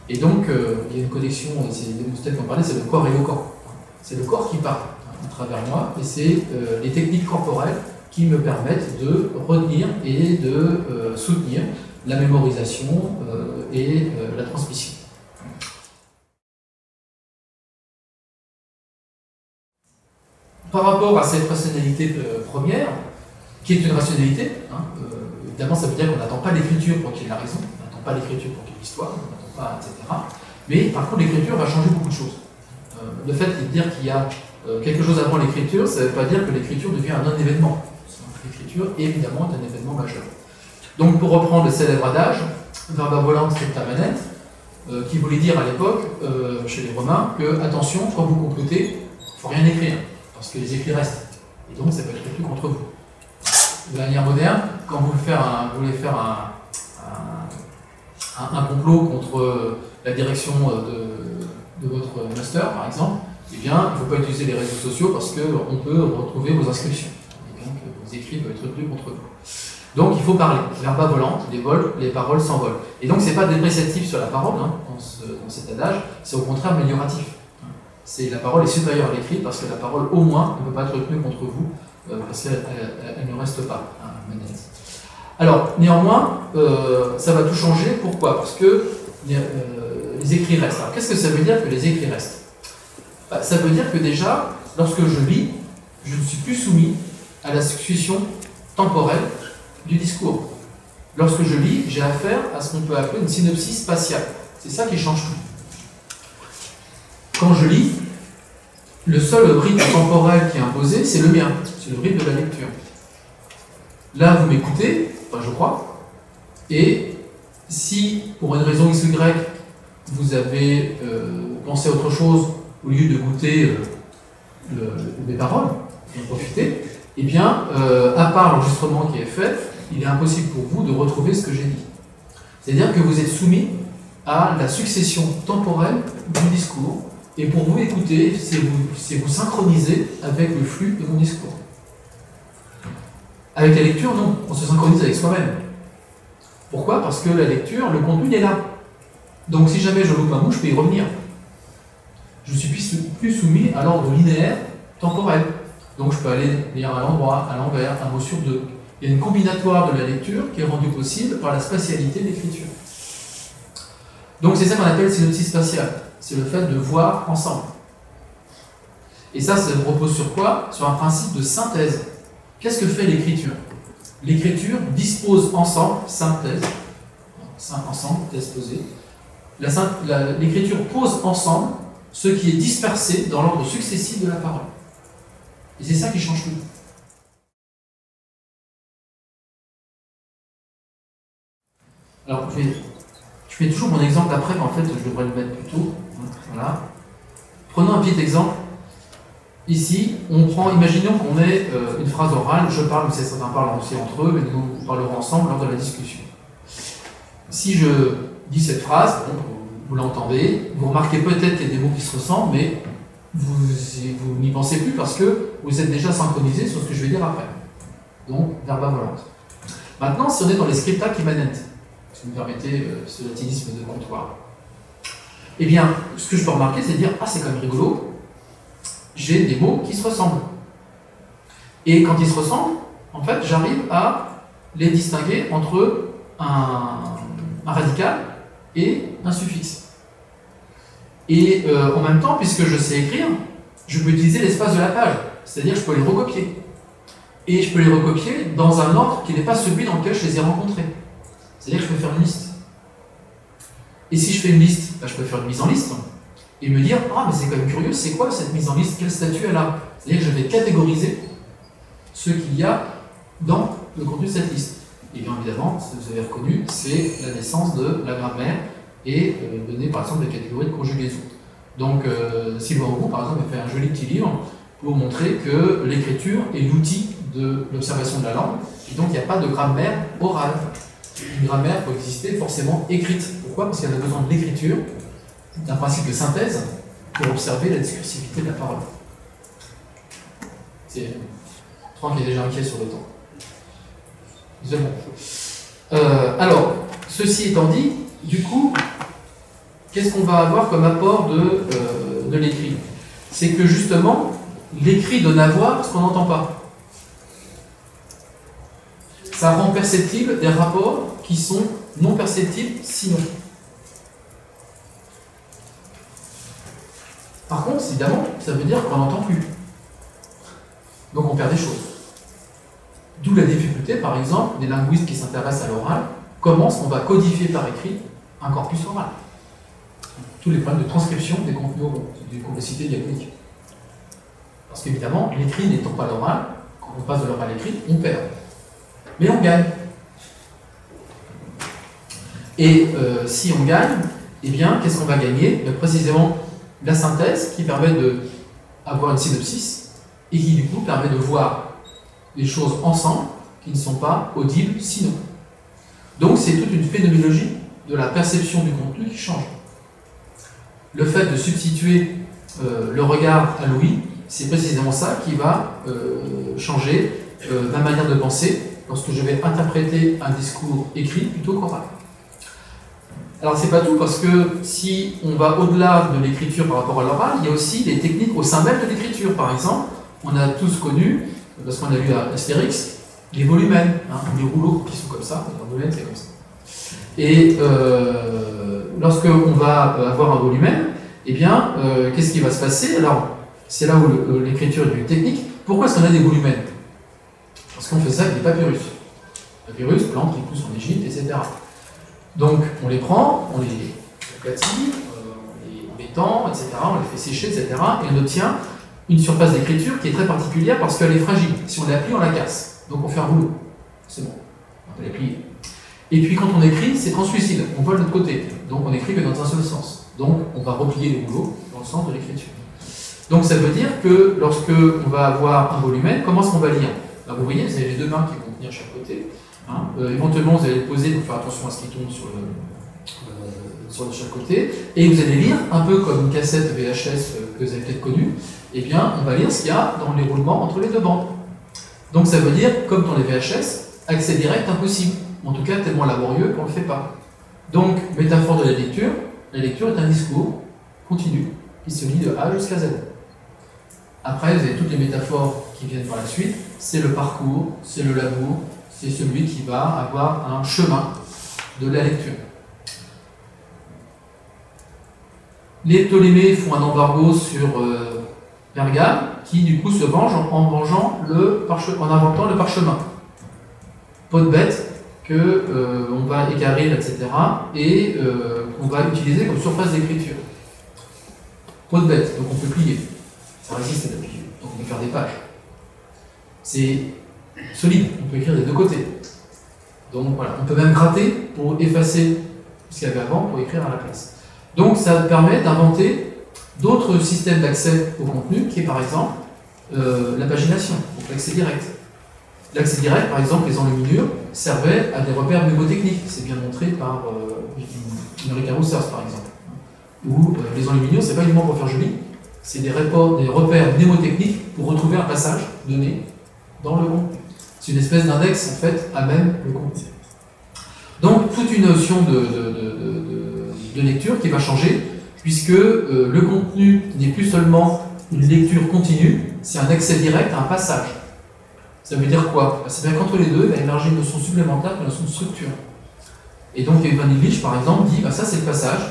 [SPEAKER 2] Et donc, il y a une connexion, c'est Démosthène qui en parlait, c'est le corps éloquent. C'est le corps qui parle à travers moi, et c'est les techniques corporelles qui me permettent de retenir et de soutenir la mémorisation et la transmission. Par rapport à cette rationalité première, qui est une rationalité, évidemment ça veut dire qu'on n'attend pas l'écriture pour qu'il y ait la raison, on n'attend pas l'écriture pour qu'il y ait l'histoire, on n'attend pas, etc. Mais par contre l'écriture va changer beaucoup de choses. Le fait de dire qu'il y a quelque chose avant l'écriture, ça ne veut pas dire que l'écriture devient un non-événement. L'écriture, évidemment, est un événement majeur. Donc, pour reprendre le célèbre adage, verba volant scripta manet, qui voulait dire à l'époque, chez les Romains, que, attention, quand vous complotez, il ne faut rien écrire, parce que les écrits restent. Et donc, ça peut être écrit contre vous. De manière moderne, quand vous voulez faire un complot contre la direction de votre master, par exemple, eh bien, il ne faut pas utiliser les réseaux sociaux parce qu'on peut retrouver vos inscriptions. Les écrits peuvent être tenus contre vous. Donc il faut parler. Verba volant, les paroles s'envolent. Et donc c'est pas dépréciatif sur la parole, dans cet adage, c'est au contraire amélioratif. La parole est supérieure à l'écrit parce que la parole au moins ne peut pas être tenue contre vous parce qu'elle ne reste pas. Alors néanmoins, ça va tout changer. Pourquoi? Parce que les écrits restent. Alors qu'est-ce que ça veut dire que les écrits restent? Ça veut dire que déjà, lorsque je lis, je ne suis plus soumis à la succession temporelle du discours. Lorsque je lis, j'ai affaire à ce qu'on peut appeler une synopsis spatiale. C'est ça qui change tout. Quand je lis, le seul rythme temporel qui est imposé, c'est le mien, c'est le rythme de la lecture. Là, vous m'écoutez, enfin je crois, et si, pour une raison X ou Y, vous avez pensé à autre chose, au lieu de goûter mes paroles, d'en profiter, eh bien, à part l'enregistrement qui est fait, il est impossible pour vous de retrouver ce que j'ai dit. C'est-à-dire que vous êtes soumis à la succession temporelle du discours, et pour vous écouter, c'est vous synchroniser avec le flux de mon discours. Avec la lecture, non, on se synchronise avec soi-même. Pourquoi? Parce que la lecture, le contenu, il est là. Donc si jamais je loupe un mot, je peux y revenir. Je ne suis plus soumis à l'ordre linéaire temporel. Donc je peux aller lire à l'endroit, à l'envers, un mot sur deux. Il y a une combinatoire de la lecture qui est rendue possible par la spatialité de l'écriture. Donc c'est ça qu'on appelle synopsis spatiale. C'est le fait de voir ensemble. Et ça repose sur quoi? Sur un principe de synthèse. Qu'est-ce que fait l'écriture? L'écriture dispose ensemble, synthèse, ensemble, thèse posée. L'écriture pose ensemble ce qui est dispersé dans l'ordre successif de la parole. Et c'est ça qui change tout. Alors, je fais toujours mon exemple après, mais en fait, je devrais le mettre plus tôt. Voilà. Prenons un petit exemple. Ici, imaginons qu'on ait une phrase orale, je parle, mais certains parlent aussi entre eux, mais nous parlerons ensemble lors de la discussion. Si je dit cette phrase, bon, vous l'entendez, vous remarquez peut-être qu'il y a des mots qui se ressemblent, mais vous n'y pensez plus parce que vous êtes déjà synchronisé sur ce que je vais dire après. Donc, verba volant. Maintenant, si on est dans les scripta qui manent, si vous me permettez ce latinisme de comptoir, eh bien, ce que je peux remarquer, c'est de dire, ah, c'est quand même rigolo, j'ai des mots qui se ressemblent. Et quand ils se ressemblent, en fait, j'arrive à les distinguer entre un radical et un suffixe. Et en même temps, puisque je sais écrire, je peux utiliser l'espace de la page, c'est-à-dire je peux les recopier. Et je peux les recopier dans un ordre qui n'est pas celui dans lequel je les ai rencontrés. C'est-à-dire que je peux faire une liste. Et si je fais une liste, ben, je peux faire une mise en liste et me dire, ah mais c'est quand même curieux, c'est quoi cette mise en liste, quel statut elle a? C'est-à-dire que je vais catégoriser ce qu'il y a dans le contenu de cette liste. Et bien évidemment, ce que vous avez reconnu, c'est la naissance de la grammaire et donner par exemple des catégories de conjugaison. Donc Sylvain Auroux, par exemple, a fait un joli petit livre pour montrer que l'écriture est l'outil de l'observation de la langue, et donc il n'y a pas de grammaire orale. Une grammaire peut exister forcément écrite. Pourquoi? Parce qu'elle a besoin de l'écriture, d'un principe de synthèse, pour observer la discursivité de la parole. C'est Franck est déjà inquiet sur le temps. Alors, ceci étant dit, du coup, qu'est-ce qu'on va avoir comme apport de l'écrit? C'est que justement, l'écrit donne à voir ce qu'on n'entend pas. Ça rend perceptible des rapports qui sont non perceptibles sinon. Par contre, évidemment, ça veut dire qu'on n'entend plus. Donc on perd des choses. D'où la difficulté, par exemple, des linguistes qui s'intéressent à l'oral, comment est-ce qu'on va codifier par écrit un corpus oral? Tous les problèmes de transcription des contenus oraux, des complexités diachroniques. Parce qu'évidemment, l'écrit n'étant pas l'oral, quand on passe de l'oral à l'écrit, on perd. Mais on gagne. Et si on gagne, eh bien, qu'est-ce qu'on va gagner? Précisément la synthèse qui permet d'avoir une synopsis et qui du coup permet de voir les choses ensemble qui ne sont pas audibles sinon. Donc c'est toute une phénoménologie de la perception du contenu qui change. Le fait de substituer le regard à l'ouïe, c'est précisément ça qui va changer ma manière de penser lorsque je vais interpréter un discours écrit plutôt qu'oral. Alors c'est pas tout, parce que si on va au-delà de l'écriture par rapport à l'oral, il y a aussi des techniques au sein même de l'écriture. Par exemple, on a tous connu, parce qu'on a lu à Astérix, les volumens, hein, les rouleaux qui sont comme ça, un volumen c'est comme ça. Et lorsque on va avoir un volumen, eh bien, qu'est-ce qui va se passer? Alors, c'est là où l'écriture est une technique. Pourquoi est-ce qu'on a des volumens? Parce qu'on fait ça avec des papyrus. Papyrus, plantes qui poussent en Égypte, etc. Donc, on les prend, on les aplatit, on les tend, etc., on les fait sécher, etc., et on obtient une surface d'écriture qui est très particulière parce qu'elle est fragile. Si on la plie, on la casse. Donc, on fait un rouleau. C'est bon. On peut la plier. Et puis, quand on écrit, c'est translucide. On voit de l'autre côté. Donc, on écrit que dans un seul sens. Donc, on va replier les rouleaux dans le sens de l'écriture. Donc, ça veut dire que lorsque on va avoir un volumen, comment est-ce qu'on va lire? Là, vous voyez, vous avez les deux mains qui vont tenir chaque côté. Hein. Éventuellement, vous allez les poser pour faire attention à ce qui tombe sur chaque côté. Et vous allez lire, un peu comme une cassette VHS que vous avez peut-être connue, eh bien, on va lire ce qu'il y a dans les roulements entre les deux bandes. Donc, ça veut dire, comme dans les VHS, accès direct impossible. En tout cas, tellement laborieux qu'on ne le fait pas. Donc, métaphore de la lecture est un discours continu qui se lit de A jusqu'à Z. Après, vous avez toutes les métaphores qui viennent par la suite. C'est le parcours, c'est le labour, c'est celui qui va avoir un chemin de la lecture. Les Ptolémées font un embargo sur Pergame, qui du coup se venge en inventant le parchemin. Pas de bête qu'on va égarer, etc. et qu'on va utiliser comme surface d'écriture. Pas de bête, donc on peut plier. Ça résiste à la pliure, donc on peut faire des pages. C'est solide, on peut écrire des deux côtés. Donc voilà, on peut même gratter pour effacer ce qu'il y avait avant pour écrire à la place. Donc ça permet d'inventer d'autres systèmes d'accès au contenu, qui est par exemple la pagination, donc l'accès direct. L'accès direct, par exemple, les enluminures, servaient à des repères mnémotechniques. C'est bien montré par Ulrika Roussers, par exemple. Où les enluminures, c'est pas uniquement pour faire joli, c'est des repères mnémotechniques pour retrouver un passage donné dans le contenu. C'est une espèce d'index, en fait, à même le contenu. Donc, toute une notion de lecture qui va changer, puisque le contenu n'est plus seulement une lecture continue, c'est un accès direct à un passage. Ça veut dire quoi? C'est bien qu'entre les deux, il va émerger une notion supplémentaire, une notion de structure. Et donc, Ivan Illich, par exemple, dit ça, c'est le passage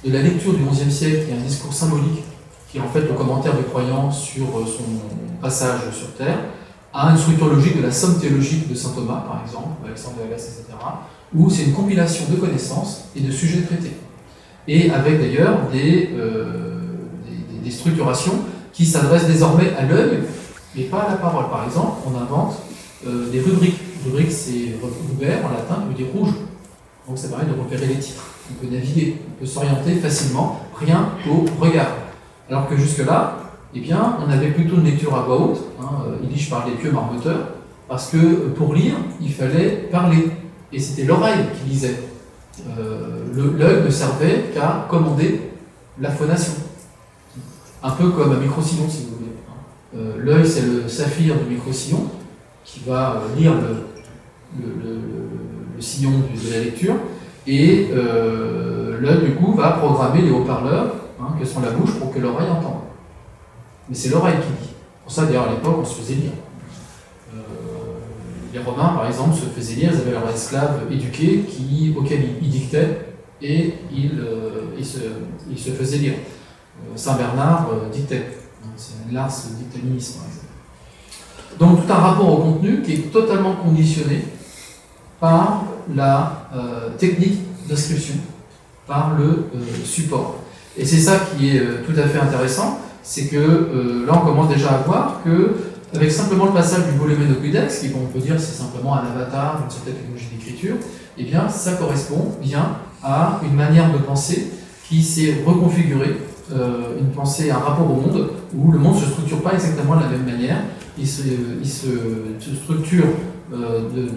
[SPEAKER 2] de la lecture du XIe siècle, qui est un discours symbolique, qui est en fait le commentaire du croyant sur son passage sur Terre, à une structure logique de la somme théologique de saint Thomas, par exemple, Alexandre de Havas, etc., où c'est une compilation de connaissances et de sujets traités. Et avec d'ailleurs des structurations qui s'adressent désormais à l'œil, mais pas à la parole. Par exemple, on invente des rubriques. Rubrique, c'est rubère en latin, qui veut dire rouge. Donc ça permet de repérer les titres. On peut naviguer, on peut s'orienter facilement, rien qu'au regard. Alors que jusque-là, eh bien, on avait plutôt une lecture à voix haute. Illich parlait pieux marmotteur, parce que pour lire, il fallait parler. Et c'était l'oreille qui lisait. L'œil ne servait qu'à commander la phonation. Un peu comme un micro-sillon, si vous voulez. L'œil, c'est le saphir du micro-sillon qui va lire le sillon de la lecture. Et l'œil, du coup, va programmer les haut-parleurs, que sont la bouche, pour que l'oreille entende. Mais c'est l'oreille qui lit. Pour ça, d'ailleurs, à l'époque, on se faisait lire. Les Romains, par exemple, se faisaient lire, ils avaient leurs esclaves éduqués auxquels ils dictaient et ils se faisaient lire. Saint Bernard dictait. C'est l'ars dictaminis, par exemple. Donc, tout un rapport au contenu qui est totalement conditionné par la technique d'inscription, par le support. Et c'est ça qui est tout à fait intéressant, c'est que là, on commence déjà à voir que avec simplement le passage du volumen de Quidex, qui on peut dire c'est simplement un avatar d'une certaine technologie d'écriture, eh bien ça correspond bien à une manière de penser qui s'est reconfigurée, une pensée, un rapport au monde, où le monde ne se structure pas exactement de la même manière, il se structure de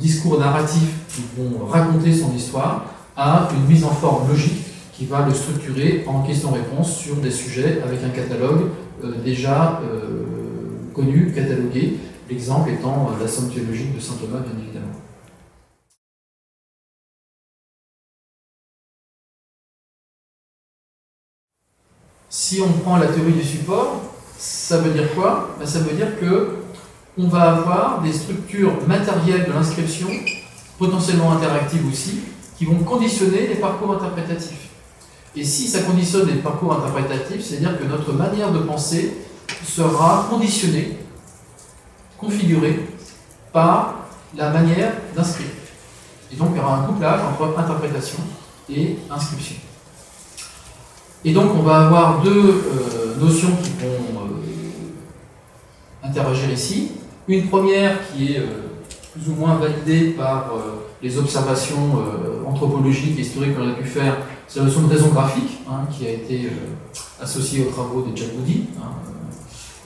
[SPEAKER 2] discours narratifs qui vont raconter son histoire à une mise en forme logique qui va le structurer en questions-réponses sur des sujets avec un catalogue déjà connu, catalogué, l'exemple étant la somme théologique de saint Thomas, bien évidemment. Si on prend la théorie du support, ça veut dire quoi? Ça veut dire qu'on va avoir des structures matérielles de l'inscription, potentiellement interactives aussi, qui vont conditionner les parcours interprétatifs. Et si ça conditionne les parcours interprétatifs, c'est-à-dire que notre manière de penser sera conditionnée, configurée par la manière d'inscrire. Et donc il y aura un couplage entre interprétation et inscription. Et donc on va avoir deux notions qui vont interagir ici. Une première qui est plus ou moins validée par les observations anthropologiques et historiques qu'on a pu faire, c'est la notion de raison graphique, qui a été associée aux travaux de Jack Moody.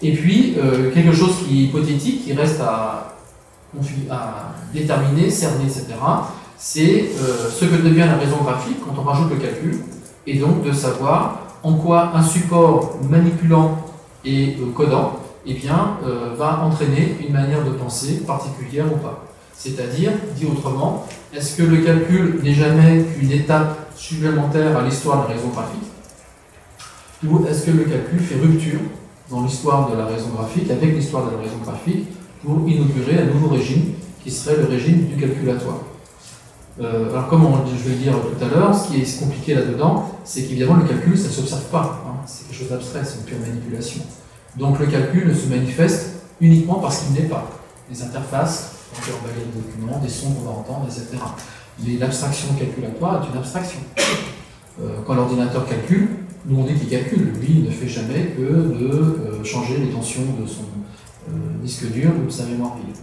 [SPEAKER 2] Et puis, quelque chose qui est hypothétique, qui reste à déterminer, cerner, etc., c'est ce que devient la raison graphique quand on rajoute le calcul, et donc de savoir en quoi un support manipulant et codant va entraîner une manière de penser particulière ou pas. C'est-à-dire, dit autrement, est-ce que le calcul n'est jamais qu'une étape supplémentaire à l'histoire de la raison graphique, ou est-ce que le calcul fait rupture dans l'histoire de la raison graphique, avec l'histoire de la raison graphique, pour inaugurer un nouveau régime, qui serait le régime du calculatoire. Alors comme je vais le dire tout à l'heure, ce qui est compliqué là-dedans, c'est qu'évidemment le calcul, ça ne s'observe pas, c'est quelque chose d'abstrait, c'est une pure manipulation. Donc le calcul ne se manifeste uniquement parce qu'il n'est pas. Les interfaces, on peut emballer des documents, des sons qu'on va entendre, etc. Mais l'abstraction calculatoire est une abstraction. Quand l'ordinateur calcule, nous on dit qu'il calcule, lui il ne fait jamais que de changer les tensions de son disque dur ou de sa mémoire vive.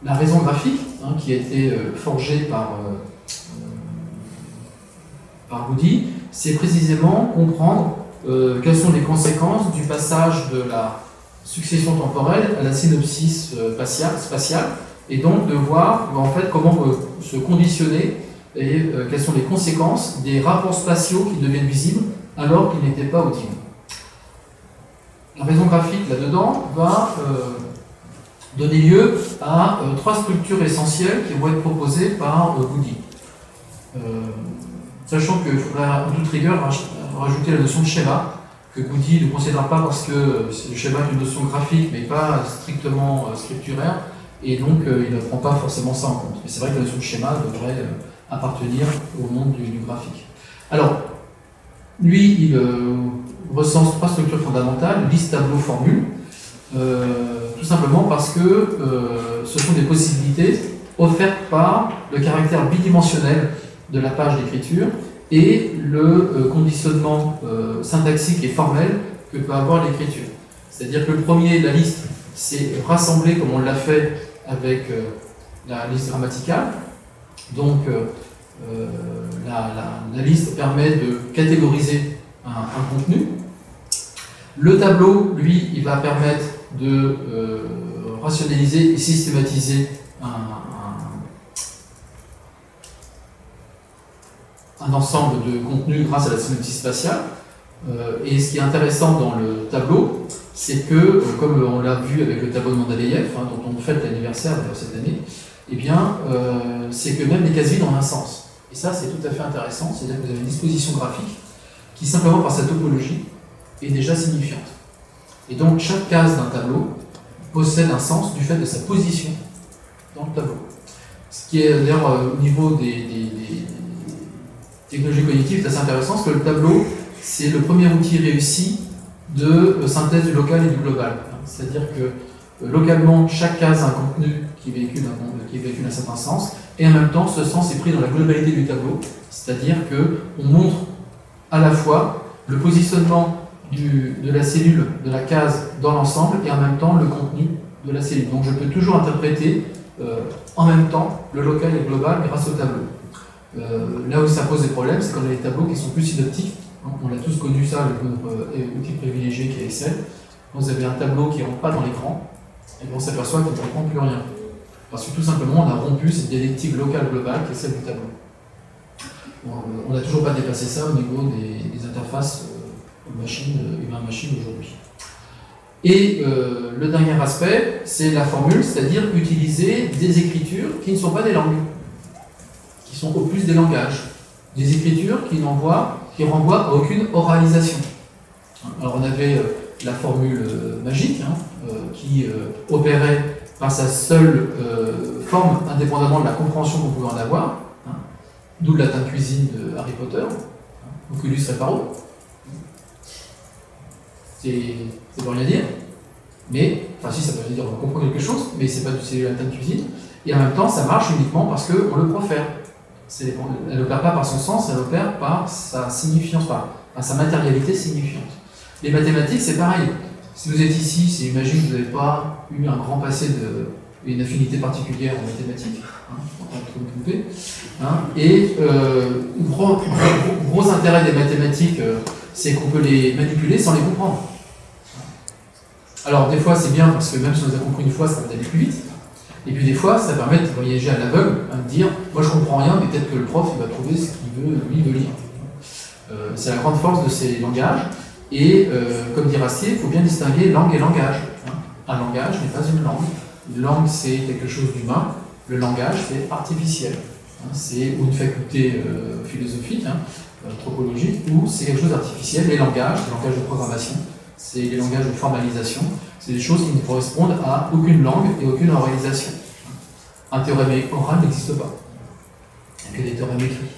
[SPEAKER 2] La raison graphique, qui a été forgée par par Goody, c'est précisément comprendre quelles sont les conséquences du passage de la succession temporelle à la synopsis spatiale, et donc de voir en fait comment se conditionner et quelles sont les conséquences des rapports spatiaux qui deviennent visibles alors qu'ils n'étaient pas audibles. La raison graphique là-dedans va donner lieu à 3 structures essentielles qui vont être proposées par Goody. Sachant qu'il faudrait en toute rigueur rajouter la notion de schéma, que Goody ne considère pas parce que le schéma est une notion graphique mais pas strictement scripturaire, et donc il ne prend pas forcément ça en compte. Mais c'est vrai que la notion de schéma devrait appartenir au monde du graphique. Alors, lui, il recense 3 structures fondamentales, liste, tableau, formule, tout simplement parce que ce sont des possibilités offertes par le caractère bidimensionnel de la page d'écriture et le conditionnement syntaxique et formel que peut avoir l'écriture. C'est-à-dire que le premier, la liste, c'est rassembler comme on l'a fait avec la liste grammaticale. Donc la liste permet de catégoriser un contenu. Le tableau, lui, il va permettre de rationaliser et systématiser un ensemble de contenus grâce à la synopsis spatiale. Et ce qui est intéressant dans le tableau, c'est que, comme on l'a vu avec le tableau de Mendeleïev, dont on fête l'anniversaire cette année, eh bien, c'est que même les cases vides ont un sens. Et ça, c'est tout à fait intéressant, c'est-à-dire que vous avez une disposition graphique qui, simplement par sa topologie, est déjà signifiante. Et donc, chaque case d'un tableau possède un sens du fait de sa position dans le tableau. Ce qui est d'ailleurs au niveau des technologies cognitives assez intéressant, parce que le tableau, c'est le premier outil réussi de synthèse du local et du global. C'est-à-dire que localement, chaque case a un contenu qui véhicule un certain sens, et en même temps, ce sens est pris dans la globalité du tableau, c'est-à-dire qu'on montre à la fois le positionnement de la cellule, de la case dans l'ensemble, et en même temps le contenu de la cellule. Donc je peux toujours interpréter en même temps le local et le global grâce au tableau. Là où ça pose des problèmes, c'est quand on a des tableaux qui sont plus synoptiques. On a tous connu ça avec notre outil privilégié qui est Excel. Quand vous avez un tableau qui ne rentre pas dans l'écran, et on s'aperçoit qu'il ne comprend plus rien. Parce que tout simplement, on a rompu cette dialectique locale-globale qui est celle du tableau. On n'a toujours pas dépassé ça au niveau des interfaces humain-machine aujourd'hui. Et le dernier aspect, c'est la formule, c'est-à-dire utiliser des écritures qui ne sont pas des langues, qui sont au plus des langages. Des écritures qui renvoient à aucune oralisation. Alors on avait la formule magique, qui opérait par sa seule forme, indépendamment de la compréhension qu'on pouvait en avoir, d'où le latin cuisine de Harry Potter, Oculus Reparo. Ça veut rien dire, mais, enfin si, ça veut dire on comprend quelque chose, mais c'est le latin de cuisine, et en même temps ça marche uniquement parce qu'on le profère. Elle n'opère pas par son sens, elle opère par sa signifiance, par sa matérialité signifiante. Les mathématiques, c'est pareil. Si vous êtes ici, c'est imagine que vous n'avez pas eu un grand passé une affinité particulière en mathématiques, et gros intérêt des mathématiques, c'est qu'on peut les manipuler sans les comprendre. Alors des fois c'est bien parce que même si on les a compris une fois, ça va aller plus vite. Et puis des fois, ça permet de voyager à l'aveugle, à me dire, moi je comprends rien, mais peut-être que le prof il va trouver ce qu'il veut, lui, veut lire. C'est la grande force de ces langages. Et comme dit Rastier, il faut bien distinguer langue et langage. Un langage n'est pas une langue. Une langue, c'est quelque chose d'humain. Le langage, c'est artificiel. C'est une faculté philosophique, anthropologique, ou c'est quelque chose d'artificiel. Les langages de programmation, c'est les langages de formalisation. C'est des choses qui ne correspondent à aucune langue et aucune oralisation. Un théorème oral n'existe pas. Il n'y a que des théorèmes écrits.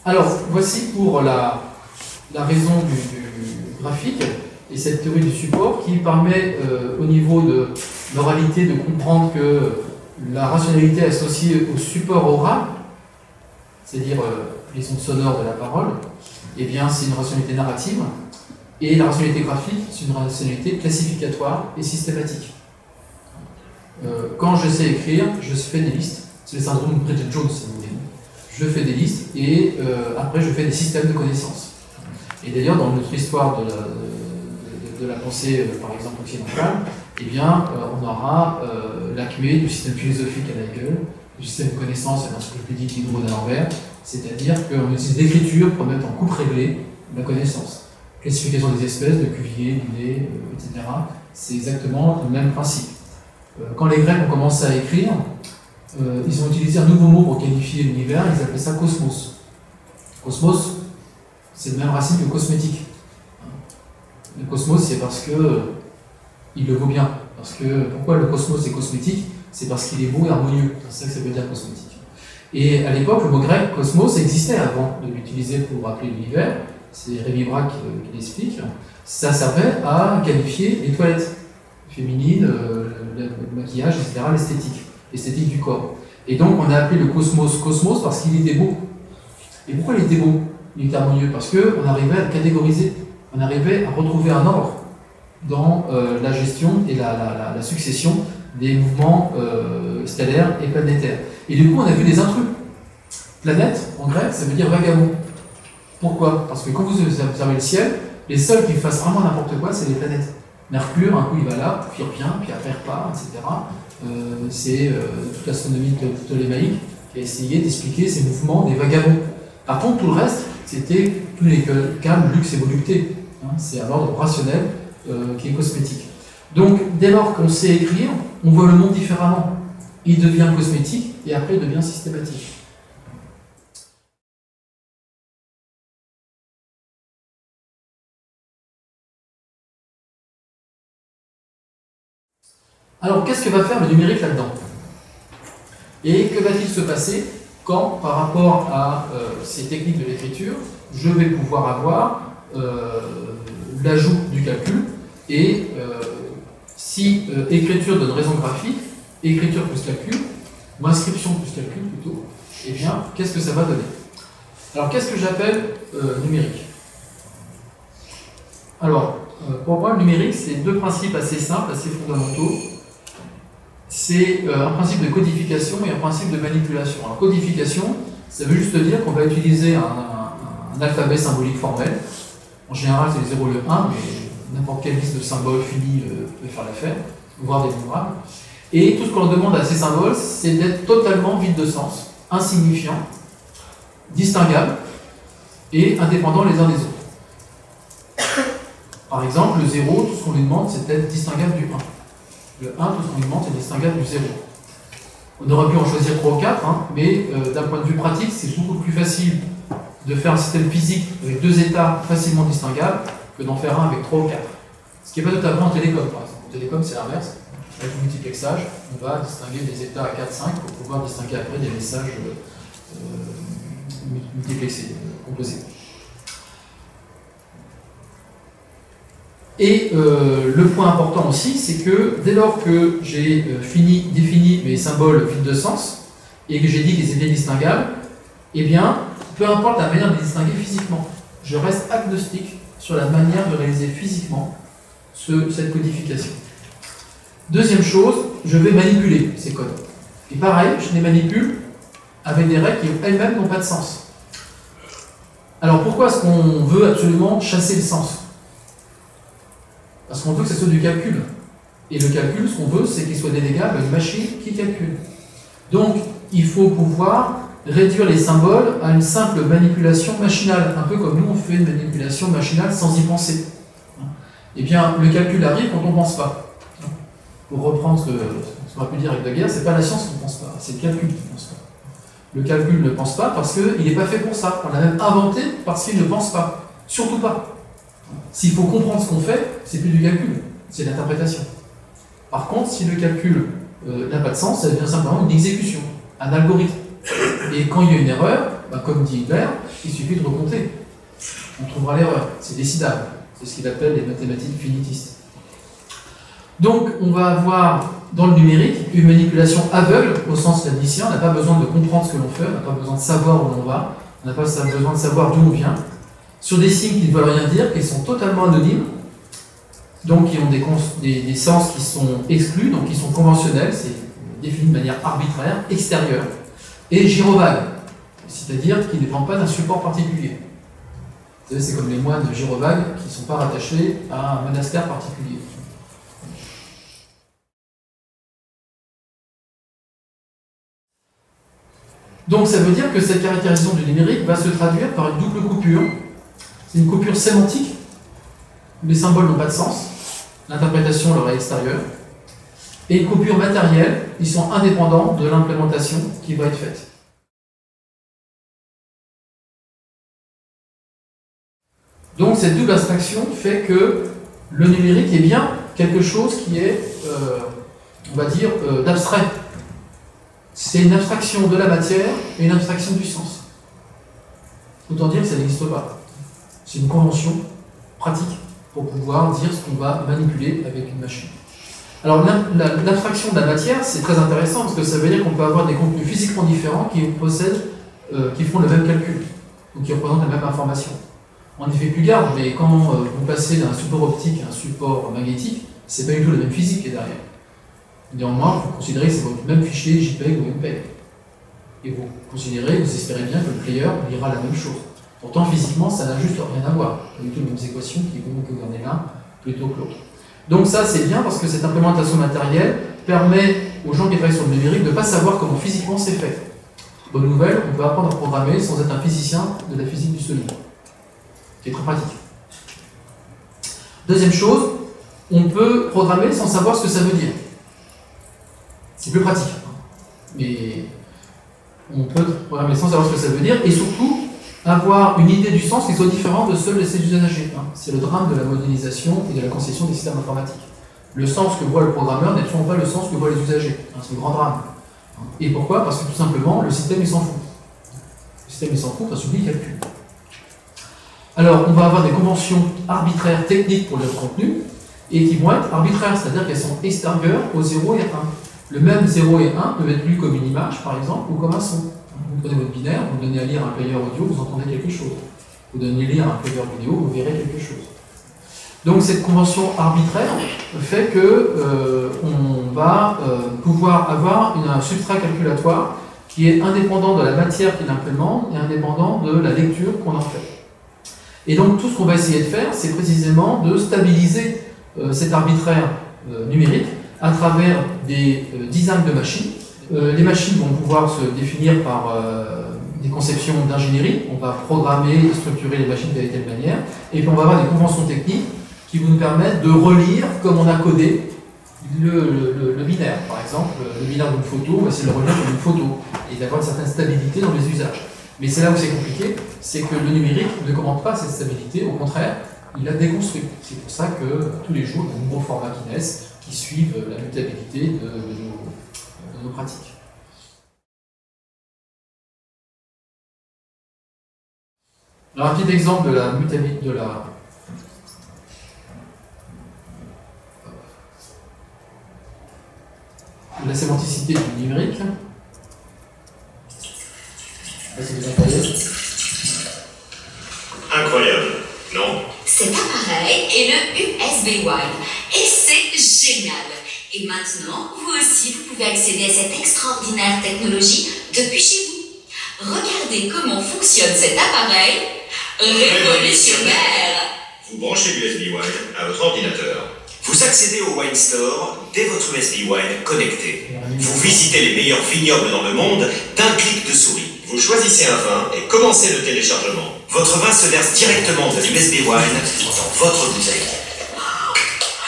[SPEAKER 2] Alors, voici pour la raison du graphique et cette théorie du support qui permet, au niveau de l'oralité, de comprendre que la rationalité associée au support oral, c'est-à-dire les ondes sonores de la parole, eh bien c'est une rationalité narrative, et la rationalité graphique, c'est une rationalité classificatoire et systématique. Quand je sais écrire, je fais des listes. C'est le syndrome de Bridget-Jones, si vous voulez. Je fais des listes et après je fais des systèmes de connaissances. Et d'ailleurs, dans notre histoire de la pensée, par exemple occidentale, eh bien, on aura l'acmé du système philosophique à Hegel, du système de connaissances et l'encyclopédie de Diderot d'Alembert, c'est-à-dire qu'on utilise l'écriture pour mettre en coupe réglée la connaissance. Classification des espèces, de Cuvier, Linné, etc. C'est exactement le même principe. Quand les Grecs ont commencé à écrire, ils ont utilisé un nouveau mot pour qualifier l'univers, ils appelaient ça cosmos. Cosmos, c'est le même racine que cosmétique. Le cosmos, c'est parce que il le vaut bien. Parce que, pourquoi le cosmos est cosmétique? C'est parce qu'il est beau et harmonieux. C'est ça que ça veut dire cosmétique. Et à l'époque, le mot grec cosmos existait avant de l'utiliser pour appeler l'univers. C'est Rémi Braque qui l'explique. Ça servait à qualifier les toilettes féminines, le maquillage, etc., l'esthétique du corps. Et donc, on a appelé le cosmos cosmos parce qu'il était beau. Et pourquoi il était beau? Il était harmonieux parce qu'on arrivait à le catégoriser, on arrivait à retrouver un ordre dans la gestion et la succession des mouvements stellaires et planétaires. Et du coup, on a vu des intrus. Planète, en grec, ça veut dire vagabond. Pourquoi? Parce que quand vous observez le ciel, les seuls qui fassent vraiment n'importe quoi, c'est les planètes. Mercure, un coup il va là, puis il revient, puis après il repart, etc. C'est toute l'astronomie ptolémaïque qui a essayé d'expliquer ces mouvements des vagabonds. Par contre, tout le reste, c'était tous les calmes, luxe et volupté. C'est un ordre rationnel qui est cosmétique. Donc, dès lors qu'on sait écrire, on voit le monde différemment. Il devient cosmétique et après il devient systématique. Alors, qu'est-ce que va faire le numérique là-dedans? Et que va-t-il se passer quand, par rapport à ces techniques de l'écriture, je vais pouvoir avoir l'ajout du calcul et si écriture donne raison graphique, écriture plus calcul, ou inscription plus calcul plutôt, eh bien, qu'est-ce que ça va donner? Alors, qu'est-ce que j'appelle numérique? Alors, pour moi, le numérique, c'est deux principes assez simples, assez fondamentaux. C'est un principe de codification et un principe de manipulation. Alors, codification, ça veut juste dire qu'on va utiliser un alphabet symbolique formel. En général, c'est le 0 et le 1, mais n'importe quelle liste de symboles finie peut faire l'affaire, voire des nombrables. Et tout ce qu'on leur demande à ces symboles, c'est d'être totalement vide de sens, insignifiant, distinguable et indépendant les uns des autres. Par exemple, le 0, tout ce qu'on lui demande, c'est d'être distinguable du 1. Le 1, tout ce qu'on lui demande, c'est distinguable du 0. On aurait pu en choisir 3 ou 4, mais d'un point de vue pratique, c'est beaucoup plus facile de faire un système physique avec 2 états facilement distinguables que d'en faire un avec 3 ou 4. Ce qui n'est pas totalement en télécom, par exemple. En télécom, c'est l'inverse. Avec le multiplexage, on va distinguer des états à 4, 5 pour pouvoir distinguer après des messages multiplexés, composés. Et le point important aussi, c'est que dès lors que j'ai défini mes symboles vides de sens, et que j'ai dit qu'ils étaient distinguables, eh bien, peu importe la manière de les distinguer physiquement, je reste agnostique sur la manière de réaliser physiquement cette codification. Deuxième chose, je vais manipuler ces codes. Et pareil, je les manipule avec des règles qui elles-mêmes n'ont pas de sens. Alors pourquoi est-ce qu'on veut absolument chasser le sens? Parce qu'on veut que ce soit du calcul. Et le calcul, ce qu'on veut, c'est qu'il soit délégable à une machine qui calcule. Donc, il faut pouvoir réduire les symboles à une simple manipulation machinale, un peu comme nous on fait une manipulation machinale sans y penser. Eh bien, le calcul arrive quand on ne pense pas. Pour reprendre ce qu'on a pu dire avec Daguerre, c'est pas la science qui ne pense pas, c'est le calcul qui ne pense pas. Le calcul ne pense pas parce qu'il n'est pas fait pour ça. On l'a même inventé parce qu'il ne pense pas. Surtout pas. S'il faut comprendre ce qu'on fait, c'est plus du calcul, c'est l'interprétation. Par contre, si le calcul n'a pas de sens, ça devient simplement une exécution, un algorithme. Et quand il y a une erreur, comme dit Hitler, il suffit de recompter. On trouvera l'erreur, c'est décidable. C'est ce qu'il appelle les mathématiques finitistes. Donc, on va avoir dans le numérique une manipulation aveugle au sens lanicien. On n'a pas besoin de comprendre ce que l'on fait, on n'a pas besoin de savoir où l'on va, on n'a pas besoin de savoir d'où on vient. Sur des signes qui ne veulent rien dire, qui sont totalement anonymes, donc qui ont des sens qui sont exclus, donc qui sont conventionnels, c'est défini de manière arbitraire, extérieure, et gyrovague, c'est-à-dire qui ne dépendent pas d'un support particulier. Vous savez, c'est comme les moines gyrovagues qui ne sont pas rattachés à un monastère particulier. Donc ça veut dire que cette caractérisation du numérique va se traduire par une double coupure. C'est une coupure sémantique. Les symboles n'ont pas de sens. L'interprétation leur est extérieure. Et une coupure matérielle, ils sont indépendants de l'implémentation qui va être faite. Donc cette double abstraction fait que le numérique est bien quelque chose qui est, on va dire, d'abstrait. C'est une abstraction de la matière et une abstraction du sens. Autant dire que ça n'existe pas. C'est une convention pratique pour pouvoir dire ce qu'on va manipuler avec une machine. Alors l'abstraction de la matière, c'est très intéressant parce que ça veut dire qu'on peut avoir des contenus physiquement différents qui font le même calcul, ou qui représentent la même information. On y fait plus garde, mais quand vous passez d'un support optique à un support magnétique, c'est pas du tout la même physique qui est derrière. Néanmoins, vous considérez que c'est votre même fichier JPEG ou MPEG. Et vous considérez, vous espérez bien que le player lira la même chose. Pourtant, physiquement, ça n'a juste rien à voir. Pas du tout les mêmes équations qui vont gouverner l'un plutôt que l'autre. Donc ça, c'est bien parce que cette implémentation matérielle permet aux gens qui travaillent sur le numérique de ne pas savoir comment physiquement c'est fait. Bonne nouvelle, on peut apprendre à programmer sans être un physicien de la physique du solide. C'est très pratique. Deuxième chose, on peut programmer sans savoir ce que ça veut dire. C'est plus pratique. Mais on peut programmer sans savoir ce que ça veut dire et surtout avoir une idée du sens qui soit différente de celle de ses usagers. C'est le drame de la modélisation et de la conception des systèmes informatiques. Le sens que voit le programmeur n'est toujours pas le sens que voient les usagers. C'est le grand drame. Et pourquoi? Parce que tout simplement, le système il s'en fout. Le système il s'en fout parce qu'il calcule. Alors, on va avoir des conventions arbitraires techniques pour le contenu et qui vont être arbitraires, c'est-à-dire qu'elles sont extérieures aux 0 et 1. Le même 0 et 1 peuvent être lus comme une image, par exemple, ou comme un son. Vous prenez votre binaire, vous donnez à lire un player audio, vous entendez quelque chose. Vous donnez à lire un player vidéo, vous verrez quelque chose. Donc cette convention arbitraire fait que on va pouvoir avoir un substrat calculatoire qui est indépendant de la matière qu'il implémente et indépendant de la lecture qu'on en fait. Et donc tout ce qu'on va essayer de faire, c'est précisément de stabiliser cet arbitraire numérique à travers des designs de machines. Les machines vont pouvoir se définir par des conceptions d'ingénierie. On va programmer et structurer les machines de telle manière. Et puis on va avoir des conventions techniques qui vont nous permettre de relire comme on a codé le binaire. Par exemple, le binaire d'une photo, on va essayer de le relire comme une photo et d'avoir une certaine stabilité dans les usages. Mais c'est là où c'est compliqué, c'est que le numérique ne commande pas cette stabilité, au contraire, il la déconstruit. C'est pour ça que tous les jours, il y a de nouveaux formats qui naissent, qui suivent la mutabilité de nos pratiques. Alors un petit exemple de la mutabilité, de la sémanticité du numérique.
[SPEAKER 3] Incroyable, non?
[SPEAKER 4] Cet appareil est le USB Wine et c'est génial. Et maintenant, vous aussi, vous pouvez accéder à cette extraordinaire technologie depuis chez vous. Regardez comment fonctionne cet appareil révolutionnaire.
[SPEAKER 3] Vous branchez l'USB Wine à votre ordinateur. Vous accédez au Wine Store dès votre USB Wine connecté. Vous visitez les meilleurs vignobles dans le monde d'un clic de souris. Vous choisissez un vin et commencez le téléchargement. Votre vin se verse directement de l'USB Wine dans votre bouteille.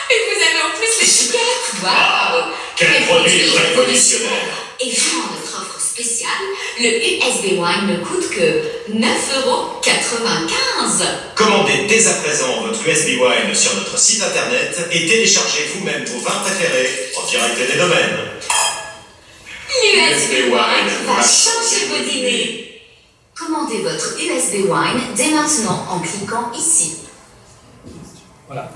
[SPEAKER 4] Et vous avez en plus l'étiquette. Waouh!
[SPEAKER 3] Quel produit révolutionnaire!
[SPEAKER 4] Et durant notre offre spéciale, le USB Wine ne coûte que 9,95 €.
[SPEAKER 3] Commandez dès à présent votre USB Wine sur notre site internet et téléchargez vous-même vos vins préférés en direct des domaines.
[SPEAKER 4] L'USB Wine va changer vos dîners. Commandez votre USB Wine dès maintenant en cliquant ici.
[SPEAKER 2] Voilà.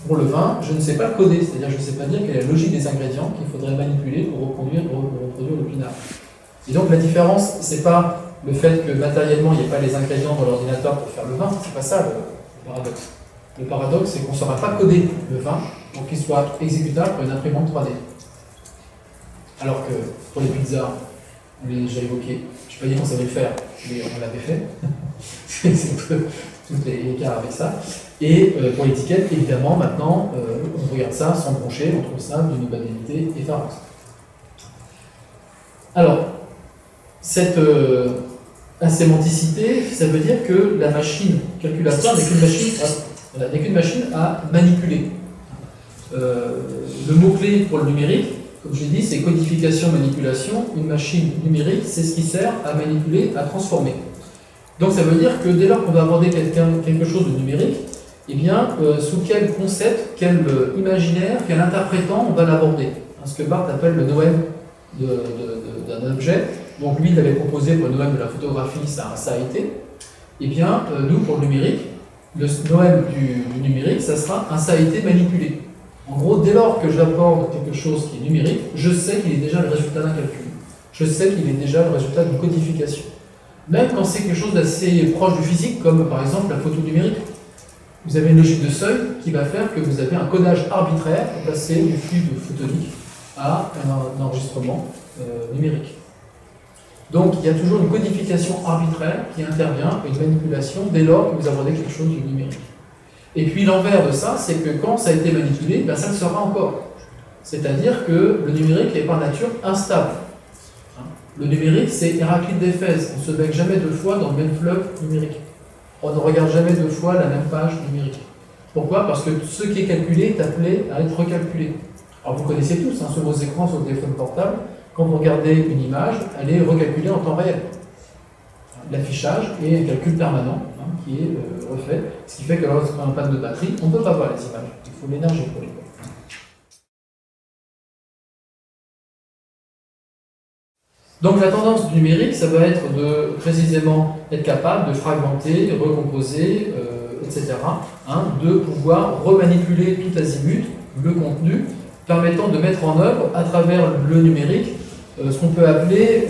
[SPEAKER 2] Pour le vin, je ne sais pas coder, c'est-à-dire je ne sais pas dire quelle est la logique des ingrédients qu'il faudrait manipuler pour reproduire le pinard. Et donc la différence, c'est pas le fait que matériellement il n'y ait pas les ingrédients dans l'ordinateur pour faire le vin, c'est pas ça le paradoxe. Le paradoxe, c'est qu'on ne saura pas coder le vin pour qu'il soit exécutable pour une imprimante 3D. Alors que pour les pizzas, on l'a déjà évoqué, je ne vais pas dire qu'on savait le faire, mais on l'avait fait. C'est tout l'écart avec ça. Et pour l'étiquette, évidemment, maintenant, on regarde ça sans broncher, on trouve ça d'une banalité effarante. Alors, cette asémanticité, ça veut dire que la machine calculatoire n'est qu'une machine à manipuler. Le mot-clé pour le numérique, comme je l'ai dit, c'est codification-manipulation. Une machine numérique, c'est ce qui sert à manipuler, à transformer. Donc ça veut dire que dès lors qu'on va aborder quelque chose de numérique, eh bien, sous quel concept, quel imaginaire, quel interprétant on va l'aborder. Ce que Barthes appelle le noème d'un objet. Donc lui, il avait proposé pour le noème de la photographie, ça a été. Eh bien, nous, pour le numérique, le noème du numérique, ça sera un ça a été manipulé. En gros, dès lors que j'aborde quelque chose qui est numérique, je sais qu'il est déjà le résultat d'un calcul. Je sais qu'il est déjà le résultat d'une codification. Même quand c'est quelque chose d'assez proche du physique, comme par exemple la photo numérique. Vous avez une logique de seuil qui va faire que vous avez un codage arbitraire pour passer du flux photonique à un enregistrement numérique. Donc il y a toujours une codification arbitraire qui intervient, une manipulation, dès lors que vous abordez quelque chose du numérique. Et puis l'envers de ça, c'est que quand ça a été manipulé, ben, ça le sera encore. C'est-à-dire que le numérique est par nature instable. Le numérique, c'est Héraclite d'Éphèse. On ne se baigne jamais deux fois dans le même fleuve numérique. On ne regarde jamais deux fois la même page numérique. Pourquoi? Parce que ce qui est calculé est appelé à être recalculé. Alors vous connaissez tous ce mot écran sur le téléphone portable. Quand vous regardez une image, elle est recalculée en temps réel. L'affichage est un calcul permanent qui est refait, ce qui fait que lorsqu'on a un panne de batterie, on ne peut pas voir les images. Il faut l'énergie pour les voir. Donc la tendance du numérique, ça va être de précisément être capable de fragmenter, de recomposer, etc. De pouvoir remanipuler tout azimut le contenu, permettant de mettre en œuvre à travers le numérique ce qu'on peut appeler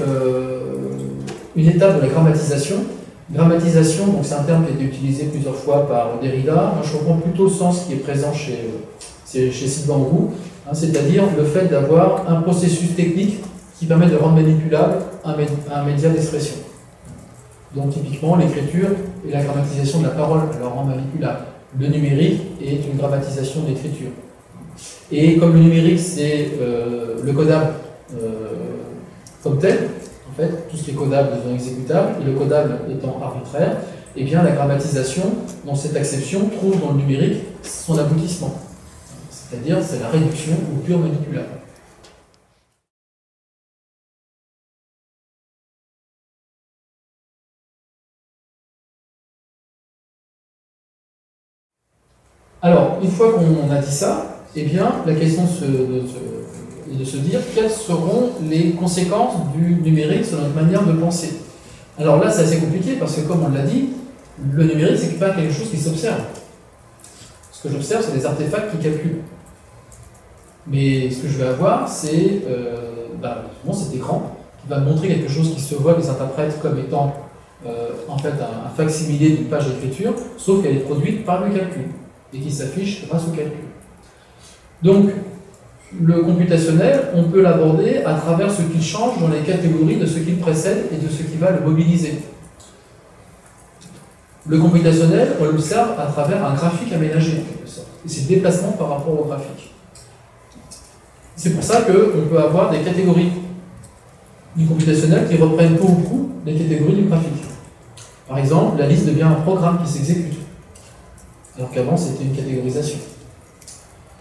[SPEAKER 2] une étape de la grammatisation. Grammatisation, donc c'est un terme qui a été utilisé plusieurs fois par Derrida. Moi, je comprends plutôt le sens qui est présent chez Sylvain Auroux, c'est-à-dire le fait d'avoir un processus technique qui permet de rendre manipulable un média d'expression. Donc typiquement, l'écriture et la grammatisation de la parole le rend manipulable. Le numérique est une grammatisation de l'écriture. Et comme le numérique, c'est le codable comme tel, en fait, tout ce qui est codable devient exécutable, et le codable étant arbitraire, eh bien la grammatisation, dans cette acception, trouve dans le numérique son aboutissement. C'est-à-dire, c'est la réduction au pur manipulable. Alors, une fois qu'on a dit ça, eh bien, la question est de se dire quelles seront les conséquences du numérique sur notre manière de penser. Alors là, c'est assez compliqué parce que, comme on l'a dit, le numérique, c'est pas quelque chose qui s'observe. Ce que j'observe, c'est des artefacts qui calculent. Mais ce que je vais avoir, c'est cet écran qui va me montrer quelque chose qui se voit, qui s'interprète comme étant en fait un facsimilé d'une page d'écriture, sauf qu'elle est produite par le calcul et qui s'affiche grâce au calcul. Donc, le computationnel, on peut l'aborder à travers ce qu'il change dans les catégories de ce qu'il précède et de ce qui va le mobiliser. Le computationnel, on l'observe à travers un graphique aménagé, en quelque sorte. Et c'est le déplacement par rapport au graphique. C'est pour ça qu'on peut avoir des catégories du computationnel qui reprennent peu ou prou les catégories du graphique. Par exemple, la liste devient un programme qui s'exécute, alors qu'avant c'était une catégorisation.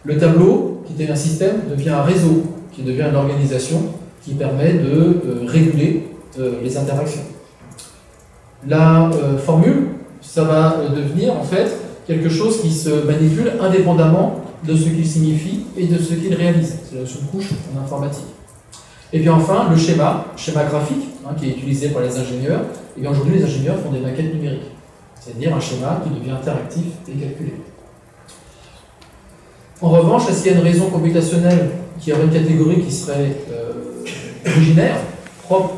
[SPEAKER 2] Le tableau, qui était un système, devient un réseau, qui devient une organisation qui permet de réguler les interactions. La formule, ça va devenir en fait quelque chose qui se manipule indépendamment de ce qu'il signifie et de ce qu'il réalise. C'est la notion de couche en informatique. Et puis enfin, le schéma graphique, qui est utilisé par les ingénieurs. Et bien aujourd'hui, les ingénieurs font des maquettes numériques, c'est-à-dire un schéma qui devient interactif et calculé. En revanche, est-ce qu'il y a une raison computationnelle qui aurait une catégorie qui serait originaire, propre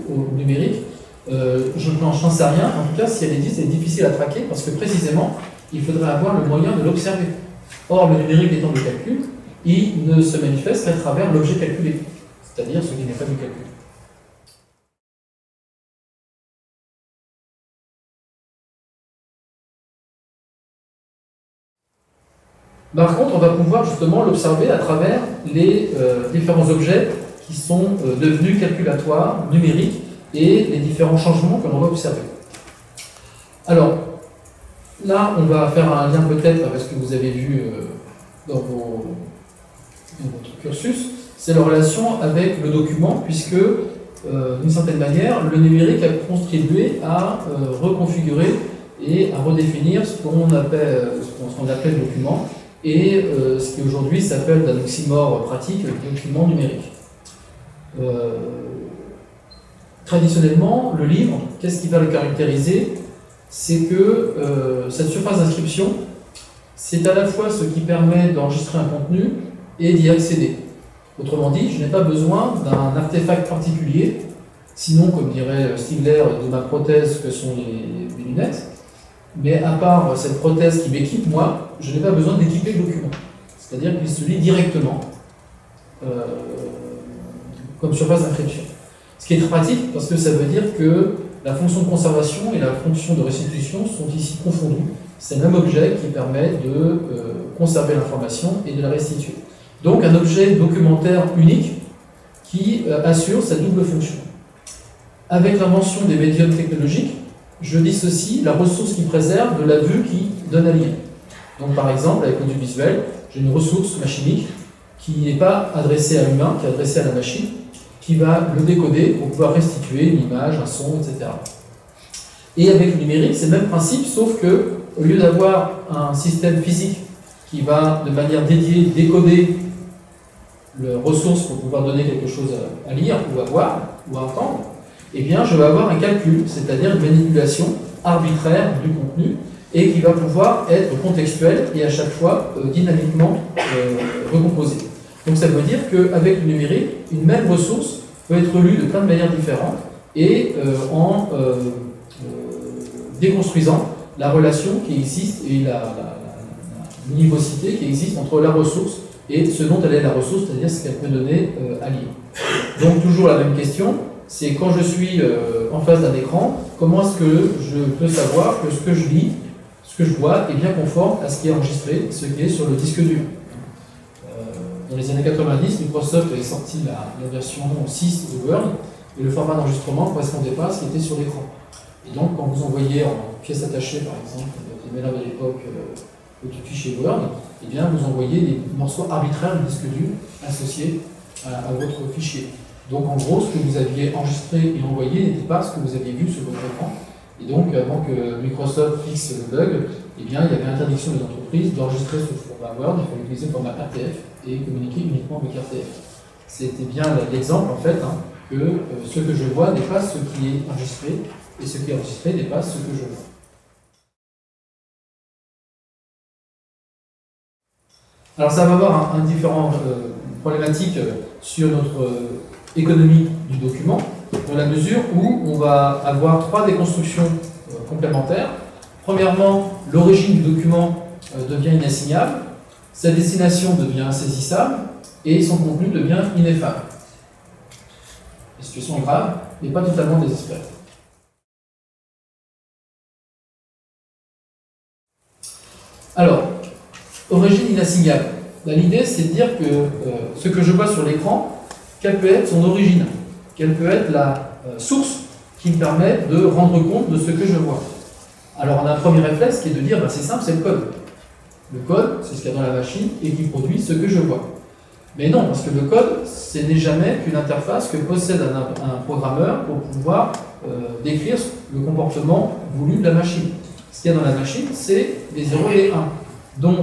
[SPEAKER 2] au numérique? Je n'en sais rien. En tout cas, si elle existe, elle est difficile à traquer parce que précisément, il faudrait avoir le moyen de l'observer. Or, le numérique étant du calcul, il ne se manifeste qu'à travers l'objet calculé, c'est-à-dire ce qui n'est pas du calcul. Par contre, on va pouvoir justement l'observer à travers les différents objets qui sont devenus calculatoires, numériques, et les différents changements que l'on va observer. Alors, là, on va faire un lien peut-être avec ce que vous avez vu dans votre cursus, c'est la relation avec le document, puisque, d'une certaine manière, le numérique a contribué à reconfigurer et à redéfinir ce qu'on appelle le document, et ce qui aujourd'hui s'appelle d'un oxymore pratique, le document numérique. Traditionnellement, le livre, qu'est-ce qui va le caractériser? C'est que cette surface d'inscription, c'est à la fois ce qui permet d'enregistrer un contenu et d'y accéder. Autrement dit, je n'ai pas besoin d'un artefact particulier, sinon, comme dirait Stigler, de ma prothèse que sont les lunettes, mais à part cette prothèse qui m'équipe, moi, je n'ai pas besoin d'équiper le document. C'est-à-dire qu'il se lit directement comme surface d'inscription. Ce qui est très pratique, parce que ça veut dire que la fonction de conservation et la fonction de restitution sont ici confondues. C'est le même objet qui permet de conserver l'information et de la restituer. Donc un objet documentaire unique qui assure cette double fonction. Avec l'invention des médiums technologiques, je dissocie la ressource qui préserve de la vue qui donne à lire. Donc par exemple, avec l'audiovisuel, j'ai une ressource machinique qui n'est pas adressée à l'humain, qui est adressée à la machine, qui va le décoder pour pouvoir restituer une image, un son, etc. Et avec le numérique, c'est le même principe, sauf que, au lieu d'avoir un système physique qui va de manière dédiée décoder les ressources pour pouvoir donner quelque chose à lire, ou à voir, ou à entendre, eh bien je vais avoir un calcul, c'est-à-dire une manipulation arbitraire du contenu, et qui va pouvoir être contextuel et à chaque fois dynamiquement recomposé. Donc ça veut dire qu'avec le numérique, une même ressource peut être lue de plein de manières différentes et en déconstruisant la relation qui existe et la nivocité qui existe entre la ressource et ce dont elle est la ressource, c'est-à-dire ce qu'elle peut donner à lire. Donc toujours la même question, c'est quand je suis en face d'un écran, comment est-ce que je peux savoir que ce que je lis, ce que je vois est bien conforme à ce qui est enregistré, ce qui est sur le disque dur. Dans les années 90, Microsoft avait sorti la version 6 de Word, et le format d'enregistrement ne correspondait pas à ce qui était sur l'écran. Et donc, quand vous envoyez en pièce attachée, par exemple, des mails de l'époque, votre fichier Word, eh bien, vous envoyez des morceaux arbitraires du disque dur associés à votre fichier. Donc, en gros, ce que vous aviez enregistré et envoyé n'était pas ce que vous aviez vu sur votre écran. Et donc, avant que Microsoft fixe le bug, eh bien, il y avait interdiction des entreprises d'enregistrer ce format Word, il fallait utiliser le format RTF et communiquer uniquement avec RTF. C'était bien l'exemple, en fait, que ce que je vois n'est pas ce qui est enregistré, et ce qui est enregistré n'est pas ce que je vois. Alors ça va avoir un différent problématique sur notre économie du document, dans la mesure où on va avoir trois déconstructions complémentaires. Premièrement, l'origine du document devient inassignable, sa destination devient insaisissable, et son contenu devient ineffable. La situation est grave, mais pas totalement désespérée. Alors, origine inassignable. L'idée, c'est de dire que ce que je vois sur l'écran, quelle peut être son origine, quelle peut être la source qui me permet de rendre compte de ce que je vois. Alors, on a un premier réflexe qui est de dire, c'est simple, c'est le code. Le code, c'est ce qu'il y a dans la machine et qui produit ce que je vois. Mais non, parce que le code, ce n'est jamais qu'une interface que possède un programmeur pour pouvoir décrire le comportement voulu de la machine. Ce qu'il y a dans la machine, c'est les 0 et les 1. Donc,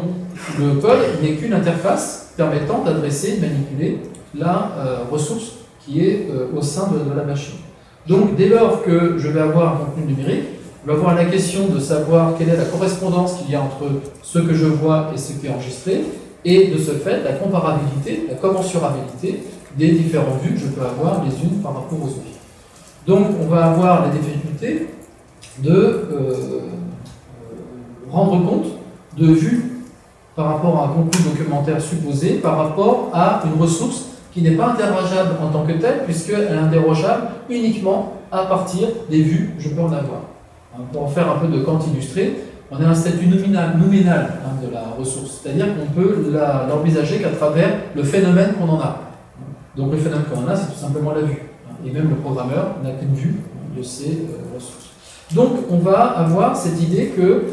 [SPEAKER 2] le code n'est qu'une interface permettant d'adresser, de manipuler la ressource qui est au sein de la machine. Donc, dès lors que je vais avoir un contenu numérique, on va avoir la question de savoir quelle est la correspondance qu'il y a entre ce que je vois et ce qui est enregistré, et de ce fait, la comparabilité, la commensurabilité des différentes vues que je peux avoir les unes par rapport aux autres. Donc, on va avoir la difficulté de rendre compte de vues par rapport à un contenu documentaire supposé, par rapport à une ressource qui n'est pas interrogeable en tant que telle, puisqu'elle est interrogeable uniquement à partir des vues que je peux en avoir. Pour en faire un peu de Kant illustré, on a un statut nominal de la ressource, c'est-à-dire qu'on peut l'envisager qu'à travers le phénomène qu'on en a. Donc le phénomène qu'on en a, c'est tout simplement la vue. Et même le programmeur n'a qu'une vue de ces ressources. Donc on va avoir cette idée que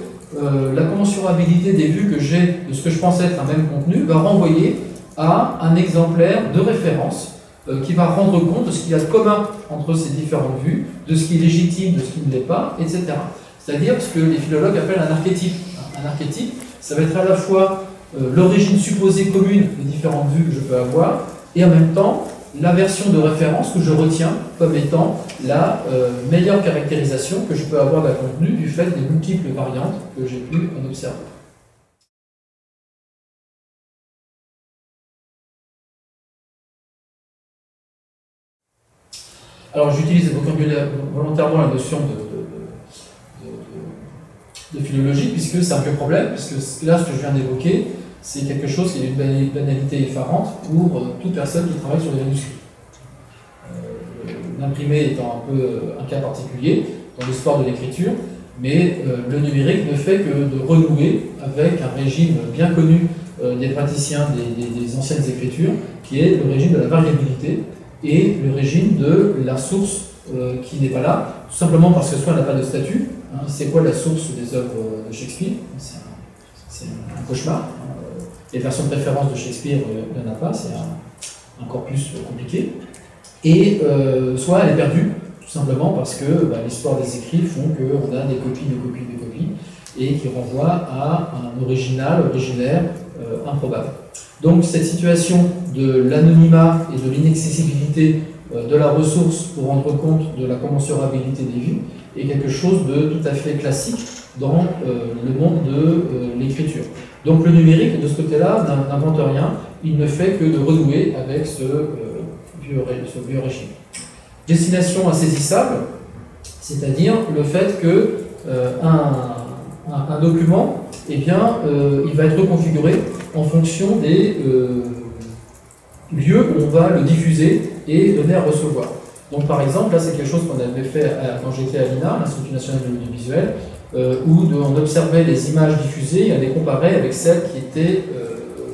[SPEAKER 2] la commensurabilité des vues que j'ai de ce que je pense être un même contenu va renvoyer à un exemplaire de référence qui va rendre compte de ce qu'il y a de commun entre ces différentes vues, de ce qui est légitime, de ce qui ne l'est pas, etc. C'est-à-dire ce que les philologues appellent un archétype. Un archétype, ça va être à la fois l'origine supposée commune des différentes vues que je peux avoir, et en même temps la version de référence que je retiens comme étant la meilleure caractérisation que je peux avoir d'un contenu du fait des multiples variantes que j'ai pu en observer. Alors j'utilise volontairement la notion de philologie, puisque c'est un peu problème, puisque là ce que je viens d'évoquer, c'est quelque chose qui est d'une banalité effarante pour toute personne qui travaille sur les manuscrits. L'imprimé étant un peu un cas particulier dans l'histoire de l'écriture, mais le numérique ne fait que de renouer avec un régime bien connu des praticiens des anciennes écritures, qui est le régime de la variabilité et le régime de la source qui n'est pas là, tout simplement parce que soit elle n'a pas de statut. C'est quoi la source des œuvres de Shakespeare? C'est un cauchemar. Les versions de référence de Shakespeare, il n'y en a pas, c'est un corpus compliqué. Et soit elle est perdue, tout simplement parce que l'histoire des écrits font qu'on a des copies, et qui renvoient à un originaire, improbable. Donc cette situation de l'anonymat et de l'inaccessibilité de la ressource pour rendre compte de la commensurabilité des vues est quelque chose de tout à fait classique dans le monde de l'écriture. Donc le numérique, de ce côté-là, n'invente rien, il ne fait que de renouer avec ce vieux régime. Destination insaisissable, c'est-à-dire le fait que un document, eh bien, il va être configuré en fonction des lieux où on va le diffuser et donner à recevoir. Donc par exemple, là c'est quelque chose qu'on avait fait quand j'étais à l'INA, l'Institut national de l'audiovisuel, où on observait les images diffusées et on les comparait avec celles qui étaient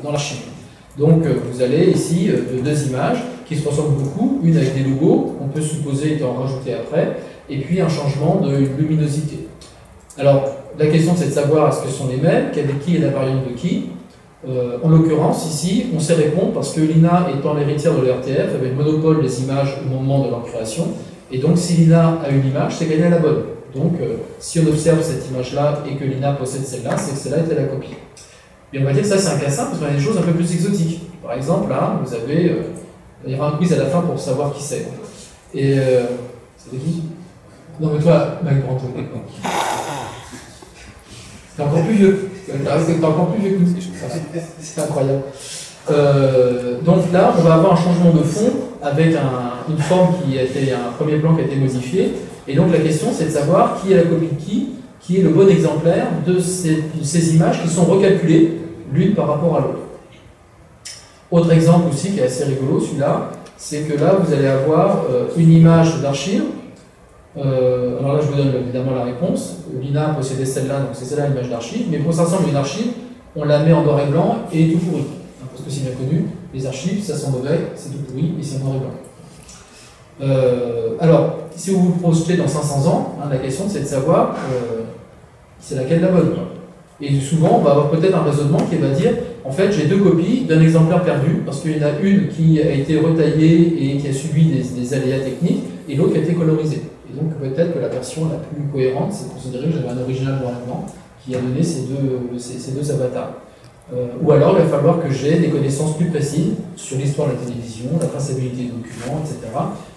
[SPEAKER 2] dans l'archive. Donc vous avez ici deux images qui se ressemblent beaucoup, une avec des logos, on peut supposer étant rajouté après, et puis un changement de luminosité. Alors la question c'est de savoir est-ce que ce sont les mêmes, qui est la variante de qui. En l'occurrence, ici, on sait répondre parce que l'INA étant l'héritière de l'RTF avait le monopole des images au moment de leur création, et donc si l'INA a une image, c'est qu'elle est la bonne. Donc si on observe cette image-là et que l'INA possède celle-là, c'est que celle-là était la copie. Et on va dire que ça c'est un cas simple parce qu'on a des choses un peu plus exotiques. Par exemple, là, vous avez... il y aura un quiz à la fin pour savoir qui c'est. Et... c'était qui? Non mais toi, Mike Branton. T'es encore plus vieux. T'es encore plus vieux que nous. C'est incroyable. Donc là, on va avoir un changement de fond avec une forme qui a été un premier plan qui a été modifié. Et donc la question, c'est de savoir qui est la copie de qui est le bon exemplaire de ces images qui sont recalculées l'une par rapport à l'autre. Autre exemple aussi qui est assez rigolo, celui-là, c'est que là, vous allez avoir une image d'archive. Alors là, je vous donne évidemment la réponse. L'INA possédait celle-là, donc c'est celle-là l'image d'archive. Mais pour ça ressemble à une archive, on la met en noir et blanc et tout pourri. Parce que c'est bien connu, les archives, ça sent mauvais, c'est tout pourri et c'est en noir et blanc. Alors, si vous vous projetez dans 500 ans, la question c'est de savoir c'est laquelle la bonne. Et souvent, on va avoir peut-être un raisonnement qui va dire en fait, j'ai deux copies d'un exemplaire perdu, parce qu'il y en a une qui a été retaillée et qui a subi des aléas techniques, et l'autre qui a été colorisée. Et donc peut-être que la version la plus cohérente, c'est de considérer que j'avais un original noir et blanc qui a donné ces deux avatars. Ou alors il va falloir que j'ai des connaissances plus précises sur l'histoire de la télévision, la traçabilité des documents, etc.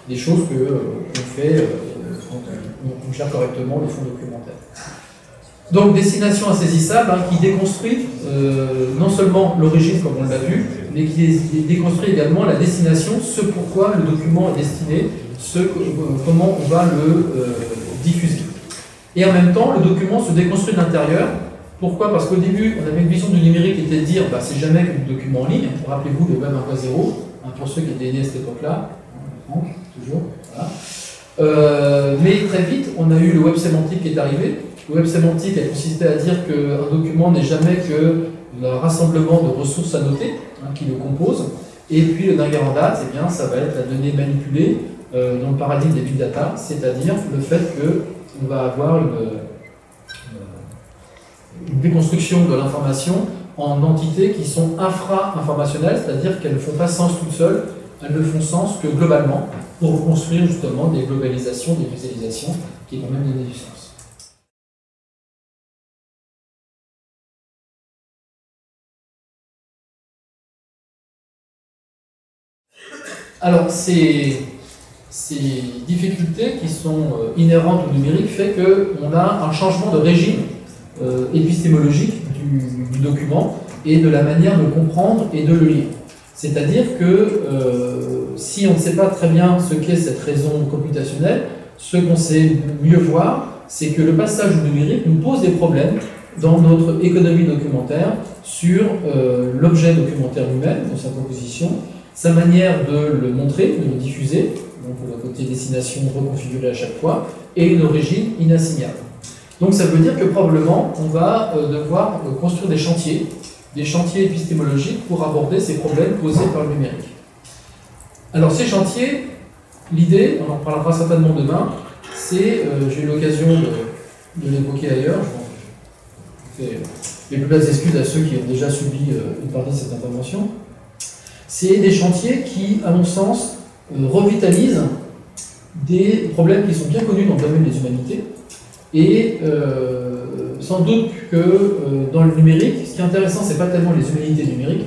[SPEAKER 2] Des choses qu'on fait quand on gère correctement le fonds documentaire. Donc destination insaisissable qui déconstruit non seulement l'origine comme on l'a vu, mais qui déconstruit également la destination, ce pourquoi le document est destiné, comment on va le diffuser. Et en même temps, le document se déconstruit de l'intérieur Pourquoi? Parce qu'au début, on avait une vision du numérique qui était de dire bah, c'est jamais que du document en ligne. Rappelez-vous le Web 1.0, pour ceux qui étaient nés à cette époque-là, Franck, toujours. Voilà. Mais très vite, on a eu le web sémantique qui est arrivé. Le web sémantique a consisté à dire qu'un document n'est jamais que le rassemblement de ressources à noter qui le composent. Et puis le dernier en date, eh bien, ça va être la donnée manipulée dans le paradigme des big data, c'est-à-dire le fait qu'on va avoir une déconstruction de l'information en entités qui sont infra-informationnelles, c'est-à-dire qu'elles ne font pas sens toutes seules, elles ne font sens que globalement, pour construire justement des globalisations, des visualisations qui vont même donner du sens. Alors, ces difficultés qui sont inhérentes au numérique fait qu'on a un changement de régime épistémologique du document et de la manière de comprendre et de le lire. C'est-à-dire que si on ne sait pas très bien ce qu'est cette raison computationnelle, ce qu'on sait mieux voir, c'est que le passage au numérique nous pose des problèmes dans notre économie documentaire sur l'objet documentaire lui-même, dans sa composition, sa manière de le montrer, de le diffuser, donc le côté destination reconfiguré à chaque fois, et une origine inassignable. Donc ça veut dire que probablement on va devoir construire des chantiers épistémologiques pour aborder ces problèmes posés par le numérique. Alors ces chantiers, l'idée, on en parlera certainement demain, c'est, j'ai eu l'occasion de l'évoquer ailleurs, je fais les plus belles excuses à ceux qui ont déjà subi une partie de cette intervention, c'est des chantiers qui, à mon sens, revitalisent des problèmes qui sont bien connus dans le domaine des humanités. Et sans doute que dans le numérique, ce qui est intéressant, ce n'est pas tellement les humanités numériques,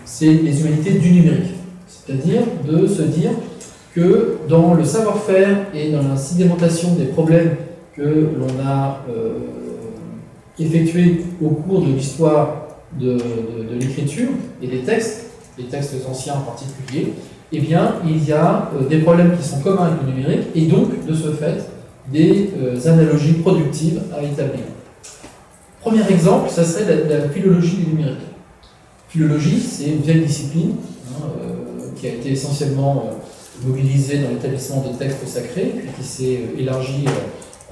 [SPEAKER 2] c'est les humanités du numérique. C'est-à-dire de se dire que dans le savoir-faire et dans la sédimentation des problèmes que l'on a effectués au cours de l'histoire de l'écriture et des textes anciens en particulier, eh bien, il y a des problèmes qui sont communs avec le numérique et donc, de ce fait, des analogies productives à établir. Premier exemple, ça serait la philologie du numérique. Philologie, c'est une vieille discipline qui a été essentiellement mobilisée dans l'établissement des textes sacrés, puis qui s'est élargie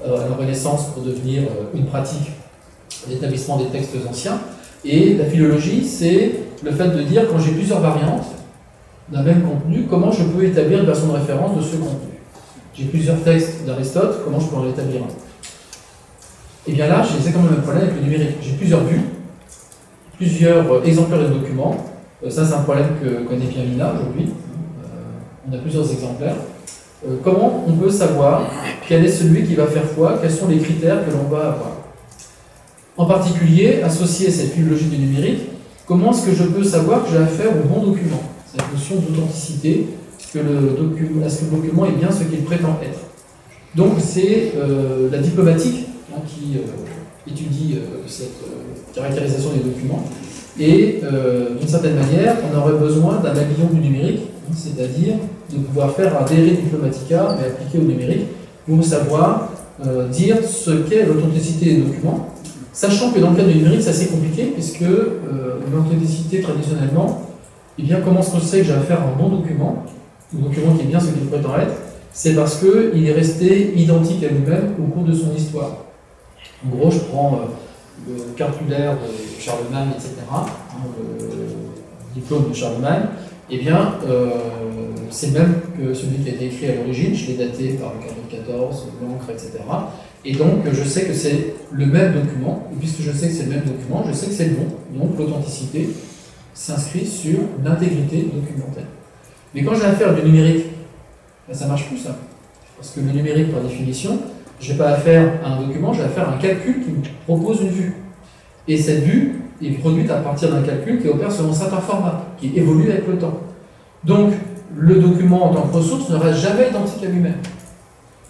[SPEAKER 2] à la Renaissance pour devenir une pratique d'établissement des textes anciens. Et la philologie, c'est le fait de dire, quand j'ai plusieurs variantes d'un même contenu, comment je peux établir une version de référence de ce contenu. J'ai plusieurs textes d'Aristote, comment je peux en établir un? Et bien là, j'ai quand même un problème avec le numérique. J'ai plusieurs vues, plusieurs exemplaires de documents. Ça, c'est un problème que connaît bien Mina aujourd'hui. On a plusieurs exemplaires. Comment on peut savoir quel est celui qui va faire foi, quels sont les critères que l'on va avoir? En particulier, associé à cette philologie du numérique, comment est-ce que je peux savoir que j'ai affaire au bon document? Cette notion d'authenticité, est-ce que le document est bien ce qu'il prétend être? Donc c'est la diplomatique qui étudie cette caractérisation des documents. Et d'une certaine manière, on aurait besoin d'un habillon du numérique, c'est-à-dire de pouvoir faire un dere diplomatica, mais appliqué au numérique, pour savoir dire ce qu'est l'authenticité des documents, sachant que dans le cas du numérique, c'est assez compliqué, puisque l'authenticité, traditionnellement, eh bien, comment est-ce qu'on sait que j'ai affaire à un bon document, un document qui est bien ce qu'il prétend être? C'est parce qu'il est resté identique à lui-même au cours de son histoire. En gros, je prends le cartulaire de Charlemagne, etc., le diplôme de Charlemagne, eh bien, c'est le même que celui qui a été écrit à l'origine, je l'ai daté par le carnet de 14, l'encre, etc. Et donc, je sais que c'est le même document, et puisque je sais que c'est le même document, je sais que c'est le bon. Donc, l'authenticité s'inscrit sur l'intégrité documentaire. Mais quand j'ai affaire du numérique, ben, ça ne marche plus, ça. Parce que le numérique, par définition, je n'ai pas affaire à un document, j'ai affaire à un calcul qui me propose une vue. Et cette vue est produite à partir d'un calcul qui opère selon un certain format, qui évolue avec le temps. Donc, le document en tant que ressource ne reste jamais identique à lui-même.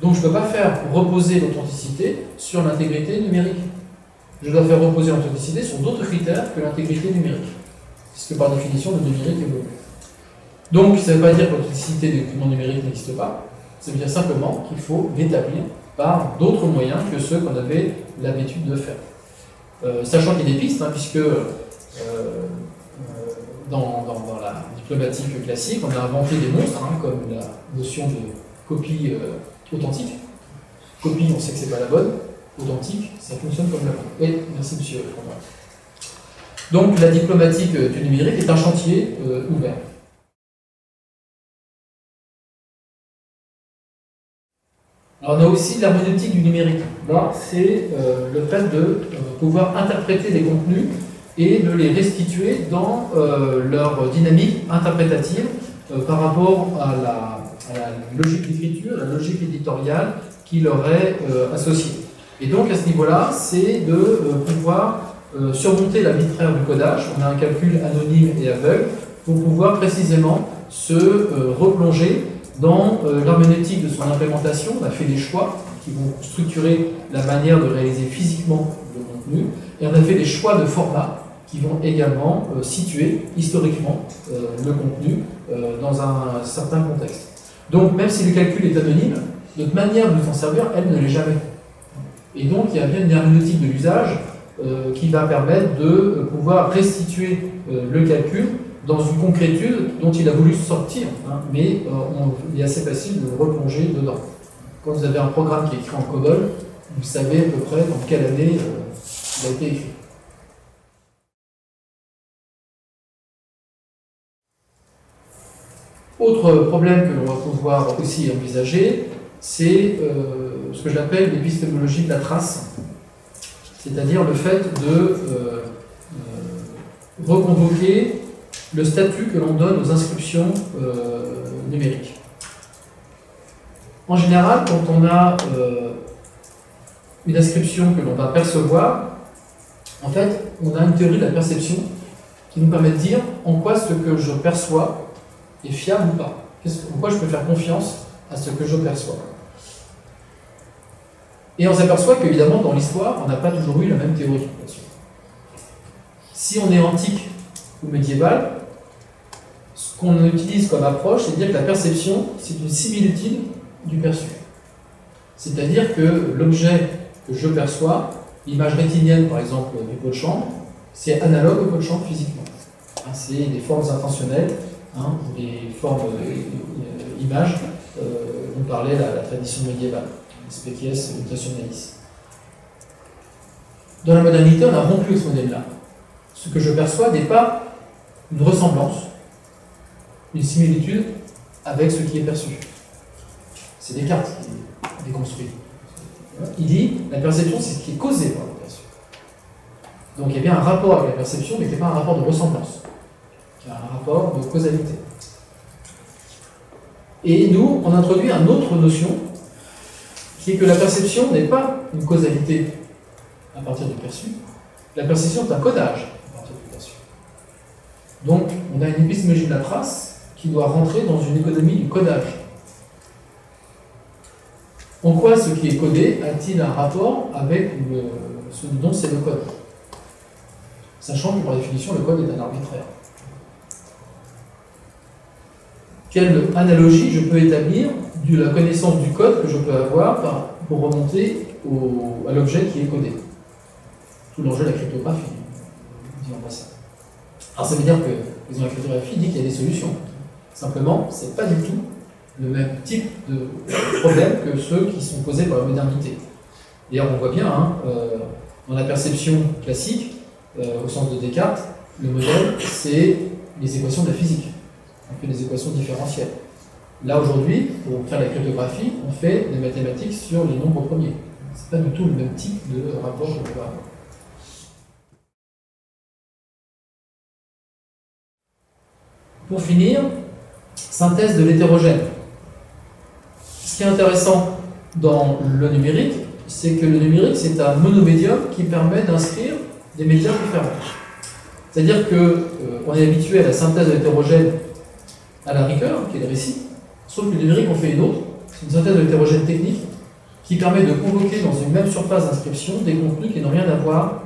[SPEAKER 2] Donc, je ne peux pas faire reposer l'authenticité sur l'intégrité numérique. Je dois faire reposer l'authenticité sur d'autres critères que l'intégrité numérique, puisque par définition, le numérique évolue. Donc, ça ne veut pas dire que l'authenticité des documents numériques n'existe pas, ça veut dire simplement qu'il faut l'établir par d'autres moyens que ceux qu'on avait l'habitude de faire. Sachant qu'il y a des pistes, hein, puisque dans la diplomatique classique, on a inventé des monstres, hein, comme la notion de copie authentique. Copie, on sait que c'est pas la bonne. Authentique, ça fonctionne comme la bonne. Oui, merci monsieur. Donc la diplomatique du numérique est un chantier ouvert. Alors on a aussi l'herméneutique du numérique. Là, c'est le fait de pouvoir interpréter les contenus et de les restituer dans leur dynamique interprétative par rapport à la logique d'écriture, la logique éditoriale qui leur est associée. Et donc à ce niveau-là, c'est de pouvoir surmonter l'arbitraire du codage. On a un calcul anonyme et aveugle pour pouvoir précisément se replonger dans l'herméneutique de son implémentation. On a fait des choix qui vont structurer la manière de réaliser physiquement le contenu, et on a fait des choix de format qui vont également situer historiquement le contenu dans un certain contexte. Donc même si le calcul est anonyme, notre manière de s'en servir, elle ne l'est jamais. Et donc il y a bien une herméneutique de l'usage qui va permettre de pouvoir restituer le calcul dans une concrétude dont il a voulu sortir, hein, mais il est assez facile de le replonger dedans. Quand vous avez un programme qui est écrit en COBOL, vous savez à peu près dans quelle année il a été écrit. Autre problème que l'on va pouvoir aussi envisager, c'est ce que j'appelle l'épistémologie de la trace, c'est-à-dire le fait de reconvoquer le statut que l'on donne aux inscriptions numériques. En général, quand on a une inscription que l'on va percevoir, en fait, on a une théorie de la perception qui nous permet de dire en quoi ce que je perçois est fiable ou pas. En quoi je peux faire confiance à ce que je perçois. Et on s'aperçoit qu'évidemment, dans l'histoire, on n'a pas toujours eu la même théorie là-dessus. Si on est antique ou médiéval, ce qu'on utilise comme approche, c'est de dire que la perception, c'est une similitude du perçu. C'est-à-dire que l'objet que je perçois, l'image rétinienne par exemple du pot de chambre, c'est analogue au pot de chambre physiquement. C'est des formes intentionnelles, des formes images dont parlait la tradition médiévale, species mutationalis. Dans la modernité, on a rompu ce modèle-là. Ce que je perçois n'est pas une ressemblance, une similitude avec ce qui est perçu. C'est Descartes qui déconstruit. Il dit la perception, c'est ce qui est causé par le perçu. Donc il y a bien un rapport avec la perception, mais qui n'est pas un rapport de ressemblance, qui est un rapport de causalité. Et nous, on introduit une autre notion, qui est que la perception n'est pas une causalité à partir du perçu. La perception est un codage à partir du perçu. Donc on a une épistémologie de la trace qui doit rentrer dans une économie du codage. En quoi ce qui est codé a-t-il un rapport avec ce dont c'est le code? Sachant que par définition, le code est un arbitraire. Quelle analogie je peux établir de la connaissance du code que je peux avoir pour remonter à l'objet qui est codé? Tout l'enjeu de la cryptographie, disons pas ça. Alors ça veut dire que la cryptographie dit qu'il y a des solutions. Simplement, ce n'est pas du tout le même type de problème que ceux qui sont posés par la modernité. D'ailleurs, on voit bien, dans la perception classique, au sens de Descartes, le modèle, c'est les équations de la physique. On fait des équations différentielles. Là, aujourd'hui, pour faire la cryptographie, on fait des mathématiques sur les nombres premiers. Ce n'est pas du tout le même type de rapport que l'on va avoir. Pour finir, synthèse de l'hétérogène. Ce qui est intéressant dans le numérique, c'est que le numérique, c'est un monomédium qui permet d'inscrire des médias différents. C'est-à-dire qu'on est habitué à la synthèse de l'hétérogène à la rigueur, qui est le récit, sauf que le numérique, on fait une autre. C'est une synthèse de l'hétérogène technique qui permet de convoquer dans une même surface d'inscription des contenus qui n'ont rien à voir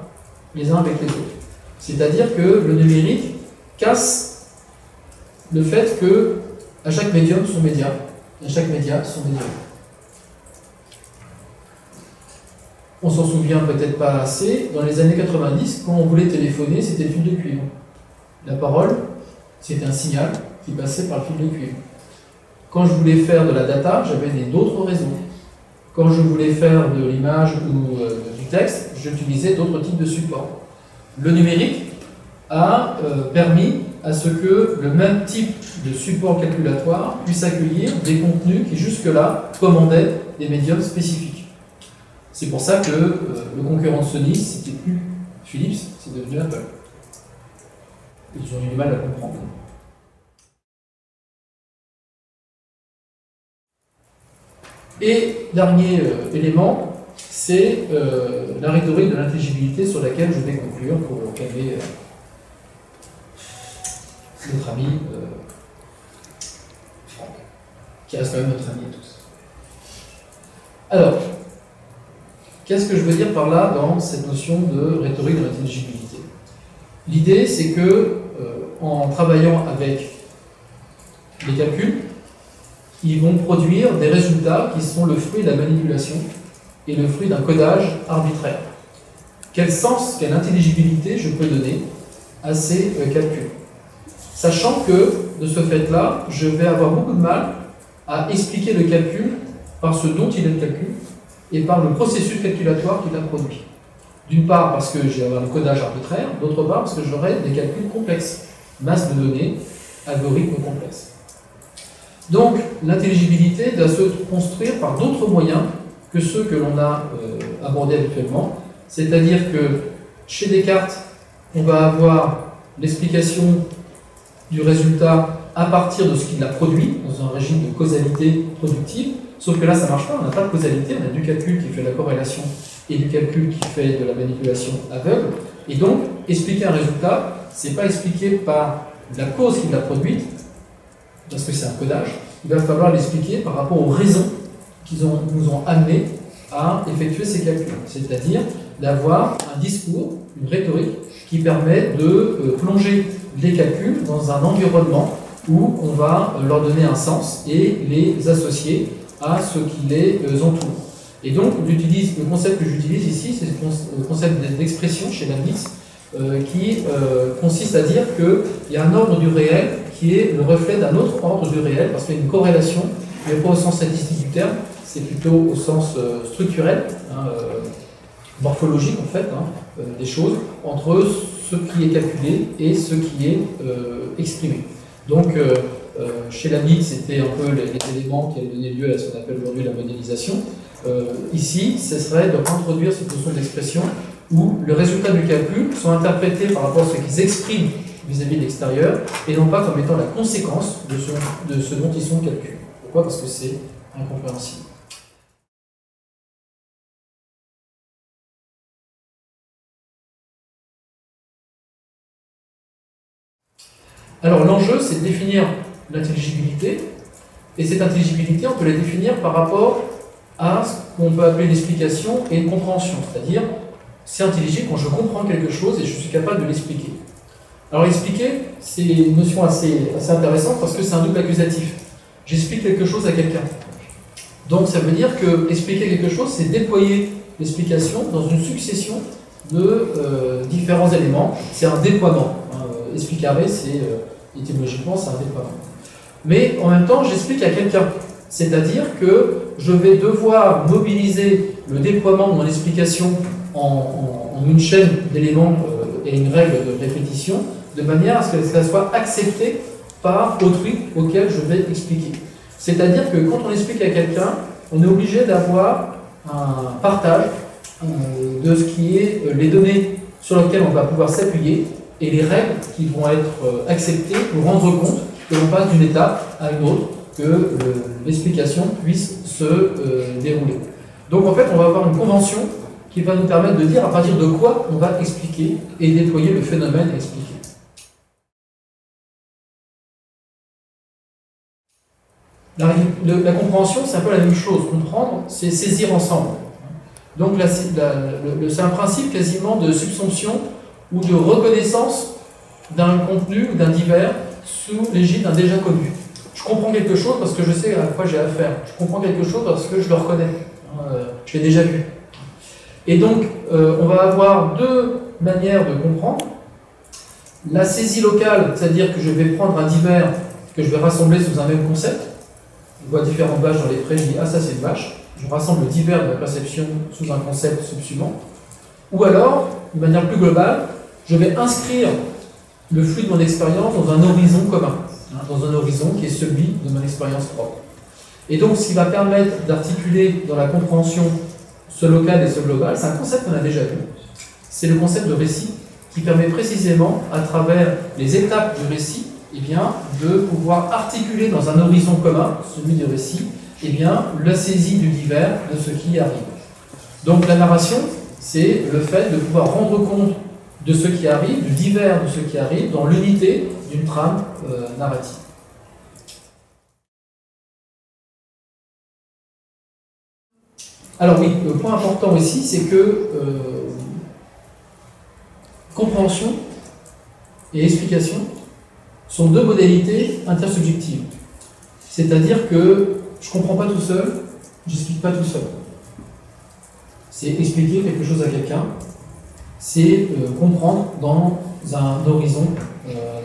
[SPEAKER 2] les uns avec les autres. C'est-à-dire que le numérique casse le fait que à chaque médium son média, à chaque média son médium. On s'en souvient peut-être pas assez, dans les années 90, quand on voulait téléphoner, c'était le fil de cuivre. La parole, c'était un signal qui passait par le fil de cuivre. Quand je voulais faire de la data, j'avais d'autres réseaux. Quand je voulais faire de l'image ou du texte, j'utilisais d'autres types de supports. Le numérique a permis à ce que le même type de support calculatoire puisse accueillir des contenus qui jusque-là commandaient des médiums spécifiques. C'est pour ça que le concurrent de Sony, c'était plus Philips, c'est devenu Apple. Ils ont eu du mal à comprendre. Et dernier élément, c'est la rhétorique de l'intelligibilité sur laquelle je vais conclure pour calmer notre ami Franck, qui reste quand même notre ami à tous. Alors, qu'est-ce que je veux dire par là dans cette notion de rhétorique de l'intelligibilité? L'idée, c'est que en travaillant avec les calculs, ils vont produire des résultats qui sont le fruit de la manipulation et le fruit d'un codage arbitraire. Quel sens, quelle intelligibilité je peux donner à ces calculs? Sachant que, de ce fait-là, je vais avoir beaucoup de mal à expliquer le calcul par ce dont il est le calcul et par le processus calculatoire qu'il a produit. D'une part parce que j'ai un codage arbitraire, d'autre part parce que j'aurai des calculs complexes, masse de données, algorithmes complexes. Donc, l'intelligibilité doit se construire par d'autres moyens que ceux que l'on a abordés habituellement. C'est-à-dire que chez Descartes, on va avoir l'explication du résultat à partir de ce qu'il a produit, dans un régime de causalité productive, sauf que là, ça ne marche pas, on n'a pas de causalité, on a du calcul qui fait la corrélation et du calcul qui fait de la manipulation aveugle. Et donc, expliquer un résultat, ce n'est pas expliquer par la cause qui l'a produite, parce que c'est un codage, il va falloir l'expliquer par rapport aux raisons qui nous ont amenés à effectuer ces calculs. C'est-à-dire d'avoir un discours, une rhétorique, qui permet de plonger les calculs dans un environnement où on va leur donner un sens et les associer à ce qui les entoure. Et donc, le concept que j'utilise ici, c'est le concept d'expression chez Leibniz, qui consiste à dire qu'il y a un ordre du réel qui est le reflet d'un autre ordre du réel, parce qu'il y a une corrélation, mais pas au sens statistique du terme, c'est plutôt au sens structurel, morphologique en fait, des choses, entre ce qui est calculé et ce qui est exprimé. Donc, chez Leibniz, c'était un peu les éléments qui avaient donné lieu à ce qu'on appelle aujourd'hui la modélisation. Ici, ce serait de réintroduire cette notion d'expression où le résultat du calcul sont interprétés par rapport à ce qu'ils expriment vis-à-vis de l'extérieur et non pas comme étant la conséquence de ce dont ils sont calculés. Pourquoi? Parce que c'est incompréhensible. Alors l'enjeu, c'est de définir l'intelligibilité, et cette intelligibilité, on peut la définir par rapport à ce qu'on peut appeler l'explication et une compréhension, c'est-à-dire c'est intelligible quand je comprends quelque chose et je suis capable de l'expliquer. Alors expliquer, c'est une notion assez intéressante parce que c'est un double accusatif. J'explique quelque chose à quelqu'un. Donc ça veut dire que expliquer quelque chose, c'est déployer l'explication dans une succession de différents éléments. C'est un déploiement. Explicaré, c'est étymologiquement, c'est un déploiement. Mais en même temps, j'explique à quelqu'un. C'est-à-dire que je vais devoir mobiliser le déploiement de mon explication en une chaîne d'éléments et une règle de répétition, de manière à ce que ça soit accepté par autrui auquel je vais expliquer. C'est-à-dire que quand on explique à quelqu'un, on est obligé d'avoir un partage de ce qui est les données sur lesquelles on va pouvoir s'appuyer et les règles qui vont être acceptées pour rendre compte que l'on passe d'une étape à une autre, que l'explication puisse se dérouler. Donc en fait, on va avoir une convention qui va nous permettre de dire à partir de quoi on va expliquer et déployer le phénomène expliqué. La compréhension, c'est un peu la même chose. Comprendre, c'est saisir ensemble. Donc c'est un principe quasiment de subsumption ou de reconnaissance d'un contenu ou d'un divers sous l'égide d'un déjà connu. Je comprends quelque chose parce que je sais à quoi j'ai affaire. Je comprends quelque chose parce que je le reconnais. Je l'ai déjà vu. Et donc, on va avoir deux manières de comprendre. La saisie locale, c'est-à-dire que je vais prendre un divers que je vais rassembler sous un même concept. Je vois différentes vaches dans les prés, je dis « Ah, ça c'est une vache ». Je rassemble le divers de la perception sous un concept subsumant. Ou alors, de manière plus globale, je vais inscrire le flux de mon expérience dans un horizon commun, dans un horizon qui est celui de mon expérience propre. Et donc, ce qui va permettre d'articuler dans la compréhension ce local et ce global, c'est un concept qu'on a déjà vu. C'est le concept de récit, qui permet précisément, à travers les étapes du récit, eh bien, de pouvoir articuler dans un horizon commun, celui du récit, eh bien, la saisie du divers de ce qui arrive. Donc la narration, c'est le fait de pouvoir rendre compte de ce qui arrive, du divers de ce qui arrive, dans l'unité d'une trame narrative. Alors oui, le point important aussi, c'est que compréhension et explication sont deux modalités intersubjectives. C'est-à-dire que je ne comprends pas tout seul, je n'explique pas tout seul. C'est expliquer quelque chose à quelqu'un, c'est comprendre dans un horizon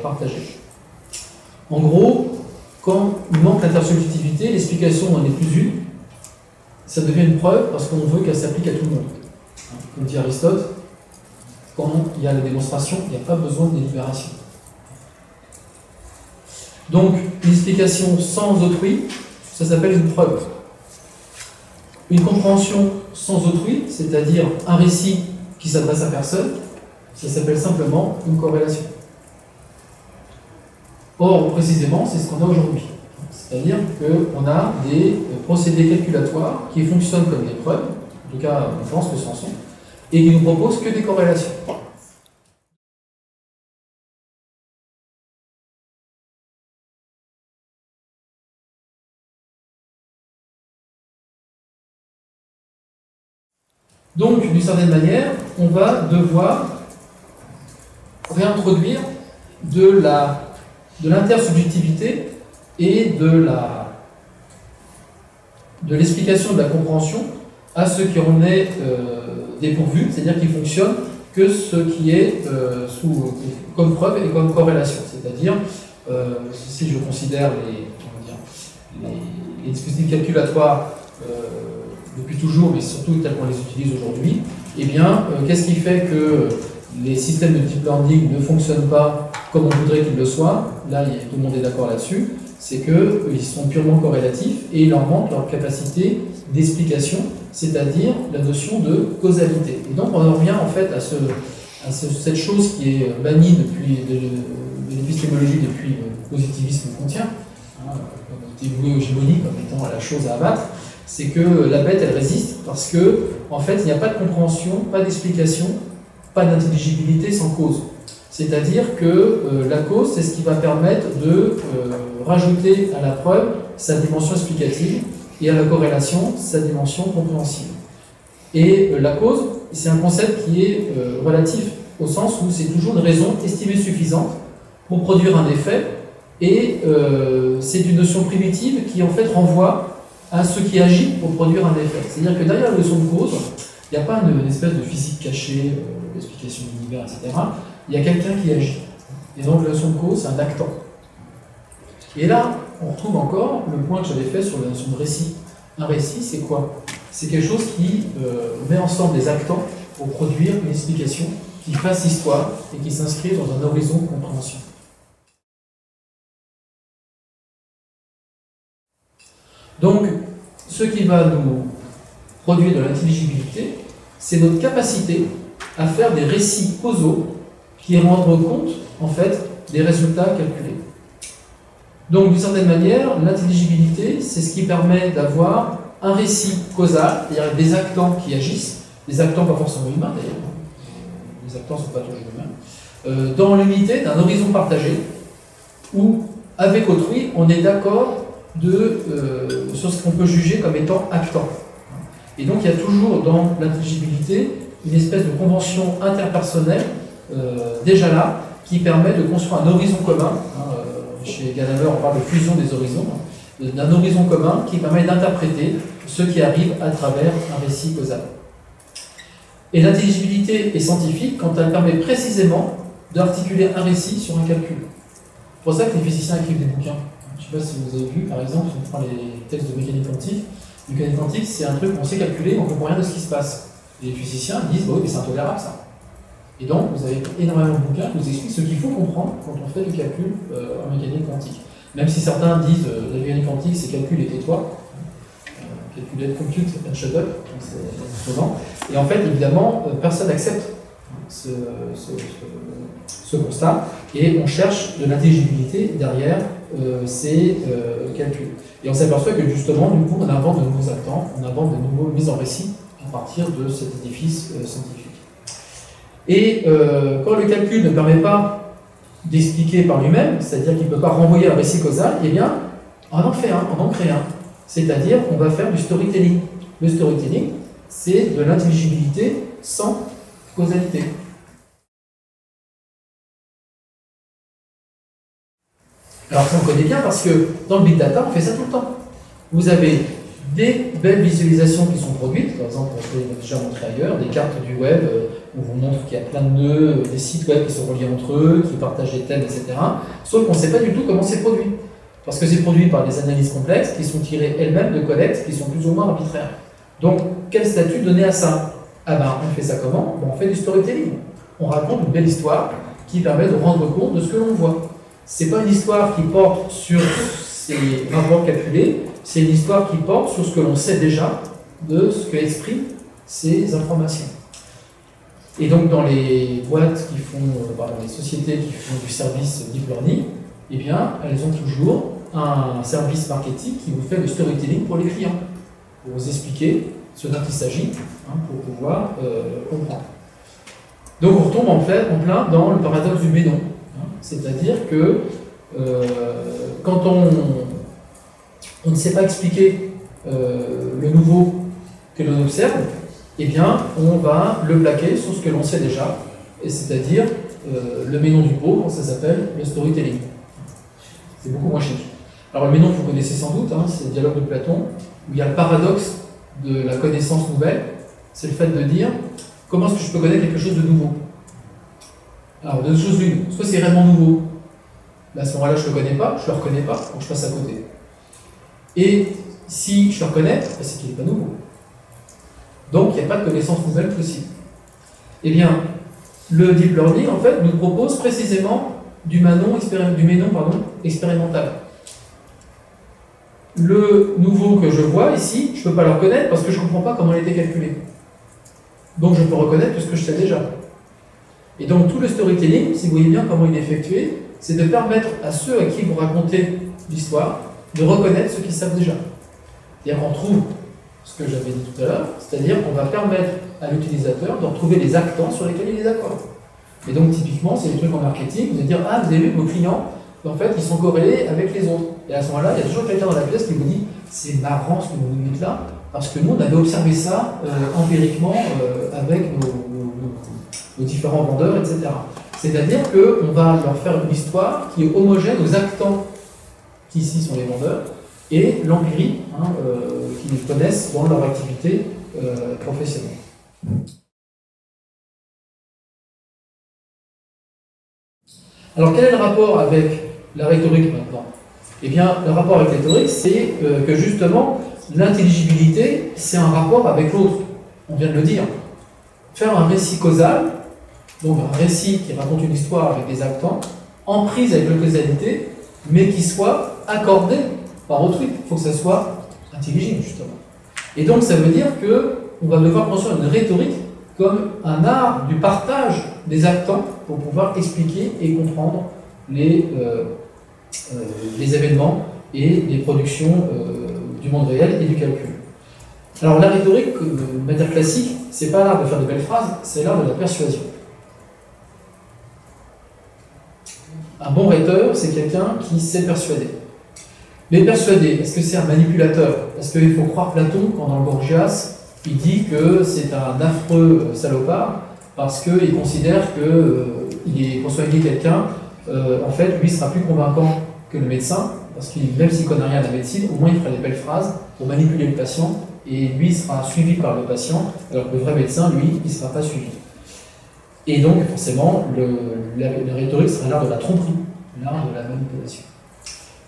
[SPEAKER 2] partagé. En gros, quand il manque l'intersubjectivité, l'explication n'en est plus une, ça devient une preuve parce qu'on veut qu'elle s'applique à tout le monde. Comme dit Aristote, quand il y a la démonstration, il n'y a pas besoin de délibération. Donc, une explication sans autrui, ça s'appelle une preuve. Une compréhension sans autrui, c'est-à-dire un récit qui s'adresse à personne, ça s'appelle simplement une corrélation. Or, précisément, c'est ce qu'on a aujourd'hui. C'est-à-dire qu'on a des procédés calculatoires qui fonctionnent comme des preuves, en tout cas, on pense que ce en sont, et qui nous proposent que des corrélations. Donc, d'une certaine manière, on va devoir réintroduire de l'intersubjectivité et de l'explication de la compréhension à ce qui en est dépourvu, c'est-à-dire qui fonctionne que ce qui est comme preuve et comme corrélation. C'est-à-dire, si je considère les dispositifs calculatoires depuis toujours, mais surtout tels qu'on les utilise aujourd'hui, eh bien, qu'est-ce qui fait que les systèmes de deep learning ne fonctionnent pas comme on voudrait qu'ils le soient? Là, tout le monde est d'accord là-dessus. C'est qu'ils sont purement corrélatifs et il leur manque leur capacité d'explication, c'est-à-dire la notion de causalité. Et donc, on en revient en fait à cette chose qui est bannie depuis de l'épistémologie depuis le positivisme kantiens, qui est voué aux hégémonies comme étant la chose à abattre. C'est que la bête, elle résiste parce que, en fait, il n'y a pas de compréhension, pas d'explication, pas d'intelligibilité sans cause. C'est-à-dire que la cause, c'est ce qui va permettre de rajouter à la preuve sa dimension explicative et à la corrélation sa dimension compréhensive. Et la cause, c'est un concept qui est relatif au sens où c'est toujours une raison estimée suffisante pour produire un effet et c'est une notion primitive qui en fait renvoie à ce qui agit pour produire un effet. C'est-à-dire que derrière la notion de cause, il n'y a pas une espèce de physique cachée, d'explication de l'univers, etc. Il y a quelqu'un qui agit. Et donc la notion de cause, c'est un actant. Et là, on retrouve encore le point que j'avais fait sur la notion de récit. Un récit, c'est quoi? C'est quelque chose qui met ensemble des actants pour produire une explication qui fasse histoire et qui s'inscrit dans un horizon de compréhension. Donc, ce qui va nous produire de l'intelligibilité, c'est notre capacité à faire des récits causaux qui rendent compte, en fait, des résultats calculés. Donc, d'une certaine manière, l'intelligibilité, c'est ce qui permet d'avoir un récit causal, c'est-à-dire des actants qui agissent, des actants pas forcément humains d'ailleurs, les actants ne sont pas toujours humains, dans l'unité d'un horizon partagé, où, avec autrui, on est d'accord sur ce qu'on peut juger comme étant actant. Et donc, il y a toujours dans l'intelligibilité une espèce de convention interpersonnelle, déjà là, qui permet de construire un horizon commun. Chez Gadamer, on parle de fusion des horizons, d'un horizon commun qui permet d'interpréter ce qui arrive à travers un récit causal. Et l'intelligibilité est scientifique quand elle permet précisément d'articuler un récit sur un calcul. C'est pour ça que les physiciens écrivent des bouquins. Je ne sais pas si vous avez vu, par exemple, si on prend les textes de mécanique quantique. La mécanique quantique, c'est un truc qu'on sait calculer, mais on ne comprend rien de ce qui se passe. Et les physiciens disent, bah oui, mais c'est intolérable ça. Et donc, vous avez énormément de bouquins qui vous expliquent ce qu'il faut comprendre quand on fait du calcul en mécanique quantique. Même si certains disent, la mécanique quantique, c'est calcul et tais-toi. Calculate, compute and shut up, c'est souvent. Et en fait, évidemment, personne n'accepte ce constat, et on cherche de l'intelligibilité derrière ces calculs. Et on s'aperçoit que justement, du coup, on invente de nouveaux actants, on invente de nouveaux mises en récit à partir de cet édifice scientifique. Et quand le calcul ne permet pas d'expliquer par lui-même, c'est-à-dire qu'il ne peut pas renvoyer un récit causal, eh bien, on en fait un, on en crée un. C'est-à-dire qu'on va faire du storytelling. Le storytelling, c'est de l'intelligibilité sans causalité. Alors ça on connaît bien parce que dans le big data, on fait ça tout le temps. Vous avez des belles visualisations qui sont produites, par exemple, on peut déjà montrer ailleurs, des cartes du web où on vous montre qu'il y a plein de nœuds, des sites web qui sont reliés entre eux, qui partagent des thèmes, etc. Sauf qu'on ne sait pas du tout comment c'est produit. Parce que c'est produit par des analyses complexes qui sont tirées elles-mêmes de collectes qui sont plus ou moins arbitraires. Donc, quel statut donner à ça? Ah ben, on fait ça comment? Ben, on fait du storytelling. On raconte une belle histoire qui permet de rendre compte de ce que l'on voit. C'est pas une histoire qui porte sur ces rapports calculés, c'est une histoire qui porte sur ce que l'on sait déjà de ce que expriment ces informations. Et donc, dans les boîtes qui font, dans les sociétés qui font du service deep learning, eh bien, elles ont toujours un service marketing qui vous fait le storytelling pour les clients, pour vous expliquer ce dont il s'agit, pour pouvoir comprendre. Donc on retombe en plein dans le paradoxe du mais-non. C'est-à-dire que quand on ne sait pas expliquer le nouveau que l'on observe, eh bien, on va le plaquer sur ce que l'on sait déjà, et c'est-à-dire le mais-non du pauvre, ça s'appelle le storytelling. C'est beaucoup moins chic. Alors le mais-non, vous connaissez sans doute, c'est le dialogue de Platon, où il y a le paradoxe de la connaissance nouvelle, c'est le fait de dire comment est-ce que je peux connaître quelque chose de nouveau. Alors deux choses l'une, soit c'est réellement nouveau, là, à ce moment-là je ne le connais pas, je ne le reconnais pas, donc je passe à côté. Et si je le reconnais, c'est qu'il n'est pas nouveau. Donc il n'y a pas de connaissance nouvelle possible. Eh bien, le deep learning en fait nous propose précisément du mais-non expérimental. Le nouveau que je vois ici, je ne peux pas le reconnaître parce que je ne comprends pas comment il a été calculé. Donc je peux reconnaître tout ce que je sais déjà. Et donc tout le storytelling, si vous voyez bien comment il est effectué, c'est de permettre à ceux à qui vous racontez l'histoire de reconnaître ce qu'ils savent déjà. C'est-à-dire qu'on trouve ce que j'avais dit tout à l'heure, c'est-à-dire qu'on va permettre à l'utilisateur de retrouver les actants sur lesquels il est d'accord. Et donc typiquement, c'est des trucs en marketing, vous allez dire, ah vous avez vu que vos clients, en fait, ils sont corrélés avec les autres. Et à ce moment-là, il y a toujours quelqu'un dans la pièce qui vous dit, c'est marrant ce que vous nous dites là, parce que nous, on avait observé ça empiriquement avec nos différents vendeurs, etc. C'est-à-dire qu'on va leur faire une histoire qui est homogène aux actants qui ici sont les vendeurs, et l'empirie qu'ils connaissent dans leur activité professionnelle. Alors quel est le rapport avec la rhétorique maintenant? Eh bien, le rapport avec la rhétorique, c'est que justement, l'intelligibilité, c'est un rapport avec l'autre. On vient de le dire. Faire un récit causal, donc un récit qui raconte une histoire avec des actants, en prise avec la causalité, mais qui soit accordé par autrui. Il faut que ça soit intelligible, justement. Et donc, ça veut dire qu'on va devoir construire une rhétorique comme un art du partage des actants pour pouvoir expliquer et comprendre les événements et les productions du monde réel et du calcul. Alors la rhétorique, de manière classique, c'est pas l'art de faire de belles phrases, c'est l'art de la persuasion. Un bon rhéteur, c'est quelqu'un qui sait persuader. Mais persuader, est-ce que c'est un manipulateur? Est-ce qu'il faut croire Platon quand dans le Gorgias, il dit que c'est un affreux salopard parce qu'il considère que pour soigner quelqu'un, en fait, lui sera plus convaincant que le médecin, parce que même s'il ne connaît rien à la médecine, au moins il fera des belles phrases pour manipuler le patient et lui sera suivi par le patient, alors que le vrai médecin, lui, il ne sera pas suivi. Et donc, forcément, la rhétorique sera l'art de la tromperie, l'art de la manipulation.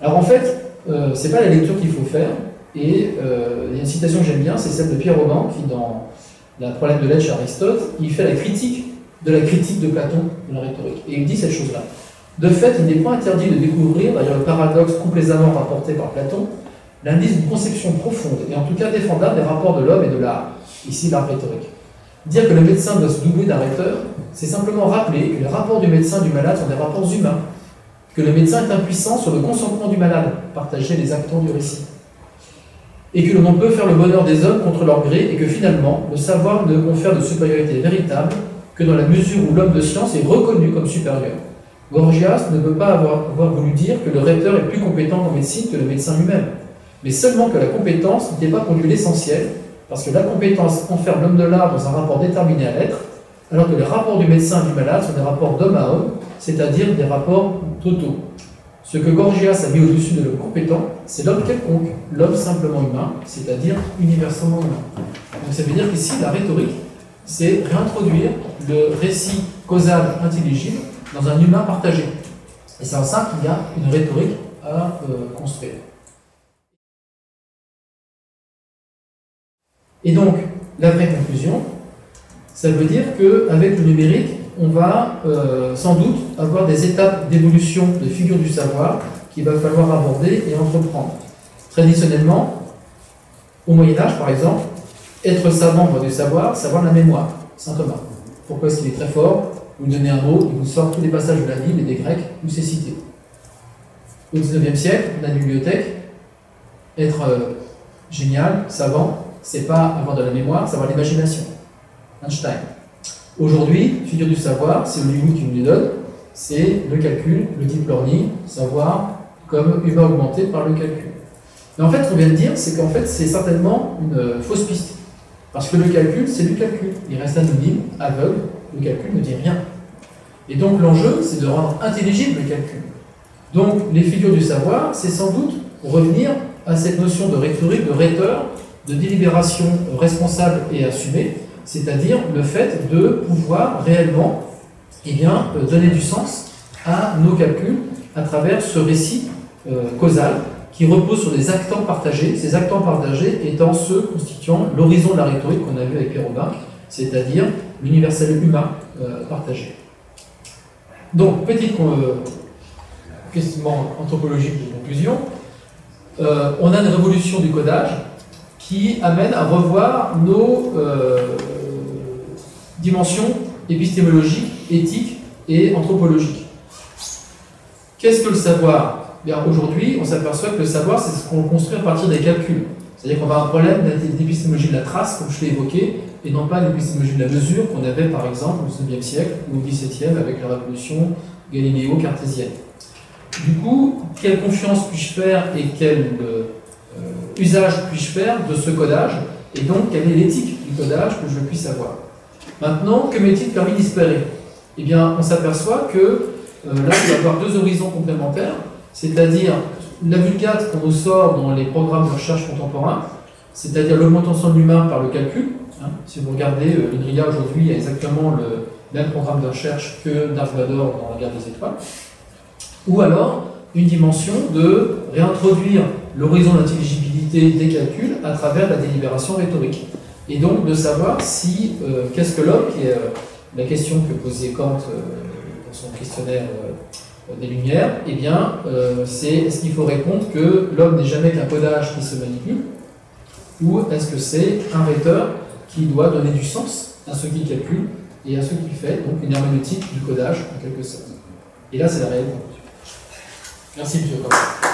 [SPEAKER 2] Alors en fait, c'est pas la lecture qu'il faut faire, et il y a une citation que j'aime bien, c'est celle de Pierre Robin, qui dans la Problème de l'être chez Aristote, il fait la critique de Platon de la rhétorique. Et il dit cette chose-là. De fait, il n'est pas interdit de découvrir, d'ailleurs le paradoxe complaisamment rapporté par Platon, l'indice d'une conception profonde, et en tout cas défendable des rapports de l'homme et de l'art, ici l'art rhétorique. Dire que le médecin doit se doubler d'un rhéteur, c'est simplement rappeler que les rapports du médecin et du malade sont des rapports humains, que le médecin est impuissant sur le consentement du malade, partager les actants du récit, et que l'on peut faire le bonheur des hommes contre leur gré, et que finalement, le savoir ne confère de supériorité véritable que dans la mesure où l'homme de science est reconnu comme supérieur. Gorgias ne peut pas avoir voulu dire que le rhéteur est plus compétent en médecine que le médecin lui-même, mais seulement que la compétence n'était pas pour lui l'essentiel, parce que la compétence enferme l'homme de l'art dans un rapport déterminé à l'être, alors que les rapports du médecin et du malade sont des rapports d'homme à homme, c'est-à-dire des rapports totaux. Ce que Gorgias a mis au-dessus de l'homme compétent, c'est l'homme quelconque, l'homme simplement humain, c'est-à-dire universellement humain. Donc ça veut dire qu'ici, la rhétorique, c'est réintroduire le récit causal intelligible dans un humain partagé. Et c'est en ça qu'il y a une rhétorique à construire. Et donc, la vraie conclusion, ça veut dire qu'avec le numérique, on va sans doute avoir des étapes d'évolution de figures du savoir qu'il va falloir aborder et entreprendre. Traditionnellement, au Moyen-Âge par exemple, être savant va du savoir, savoir la mémoire. Saint Thomas. Pourquoi est-ce qu'il est très fort? Vous lui donnez un mot, il vous sort tous les passages de la Bible et des Grecs où c'est cité. Au XIXe siècle, on a une bibliothèque. Être génial, savant, c'est pas avoir de la mémoire, c'est avoir l'imagination. Einstein. Aujourd'hui, figure du savoir, c'est Hollywood qui nous les donne, c'est le calcul, le deep learning, savoir comme humain augmenté par le calcul. Mais en fait, ce qu'on vient de dire, c'est qu'en fait, c'est certainement une fausse piste. Parce que le calcul, c'est du calcul. Il reste anonyme, aveugle, le calcul ne dit rien. Et donc l'enjeu, c'est de rendre intelligible le calcul. Donc les figures du savoir, c'est sans doute revenir à cette notion de rhétorique, de rhéteur, de délibération responsable et assumée, c'est-à-dire le fait de pouvoir réellement donner du sens à nos calculs à travers ce récit causal qui repose sur des actants partagés, ces actants partagés étant ceux constituant l'horizon de la rhétorique qu'on a vu avec Pierre Robin, c'est-à-dire l'universel humain partagé. Donc, petit questionnement anthropologique de conclusion, on a une révolution du codage qui amène à revoir nos dimensions épistémologiques, éthiques et anthropologiques. Qu'est-ce que le savoir? Bien, aujourd'hui, on s'aperçoit que le savoir, c'est ce qu'on construit à partir des calculs. C'est-à-dire qu'on va avoir un problème d'épistémologie de la trace, comme je l'ai évoqué, et non pas l'épistémologie de la mesure qu'on avait par exemple au XIXe siècle ou au XVIIe avec la révolution galiléo-cartésienne. Du coup, quelle confiance puis-je faire et quel usage puis-je faire de ce codage, et donc quelle est l'éthique du codage que je puisse avoir? Maintenant, que m'est-il permis d'espérer? Eh bien, on s'aperçoit que là, il va y avoir deux horizons complémentaires, c'est-à-dire la vulgate qu'on nous sort dans les programmes de recherche contemporains, c'est-à-dire l'augmentation de l'humain par le calcul. Si vous regardez l'INRIA aujourd'hui, il y a exactement le même programme de recherche que Darth Vader dans la guerre des étoiles. Ou alors, une dimension de réintroduire l'horizon d'intelligibilité des calculs à travers la délibération rhétorique. Et donc de savoir si, qu'est-ce que l'homme, qui est la question que posait Kant dans son questionnaire des Lumières, eh bien, c'est est-ce qu'il faut répondre que l'homme n'est jamais qu'un codage qui se manipule, ou est-ce que c'est un rhéteur qui doit donner du sens à ce qu'il calcule et à ce qu'il fait, donc une herméneutique du codage en quelque sorte. Et là, c'est la réelle conclusion. Merci, M. Kant.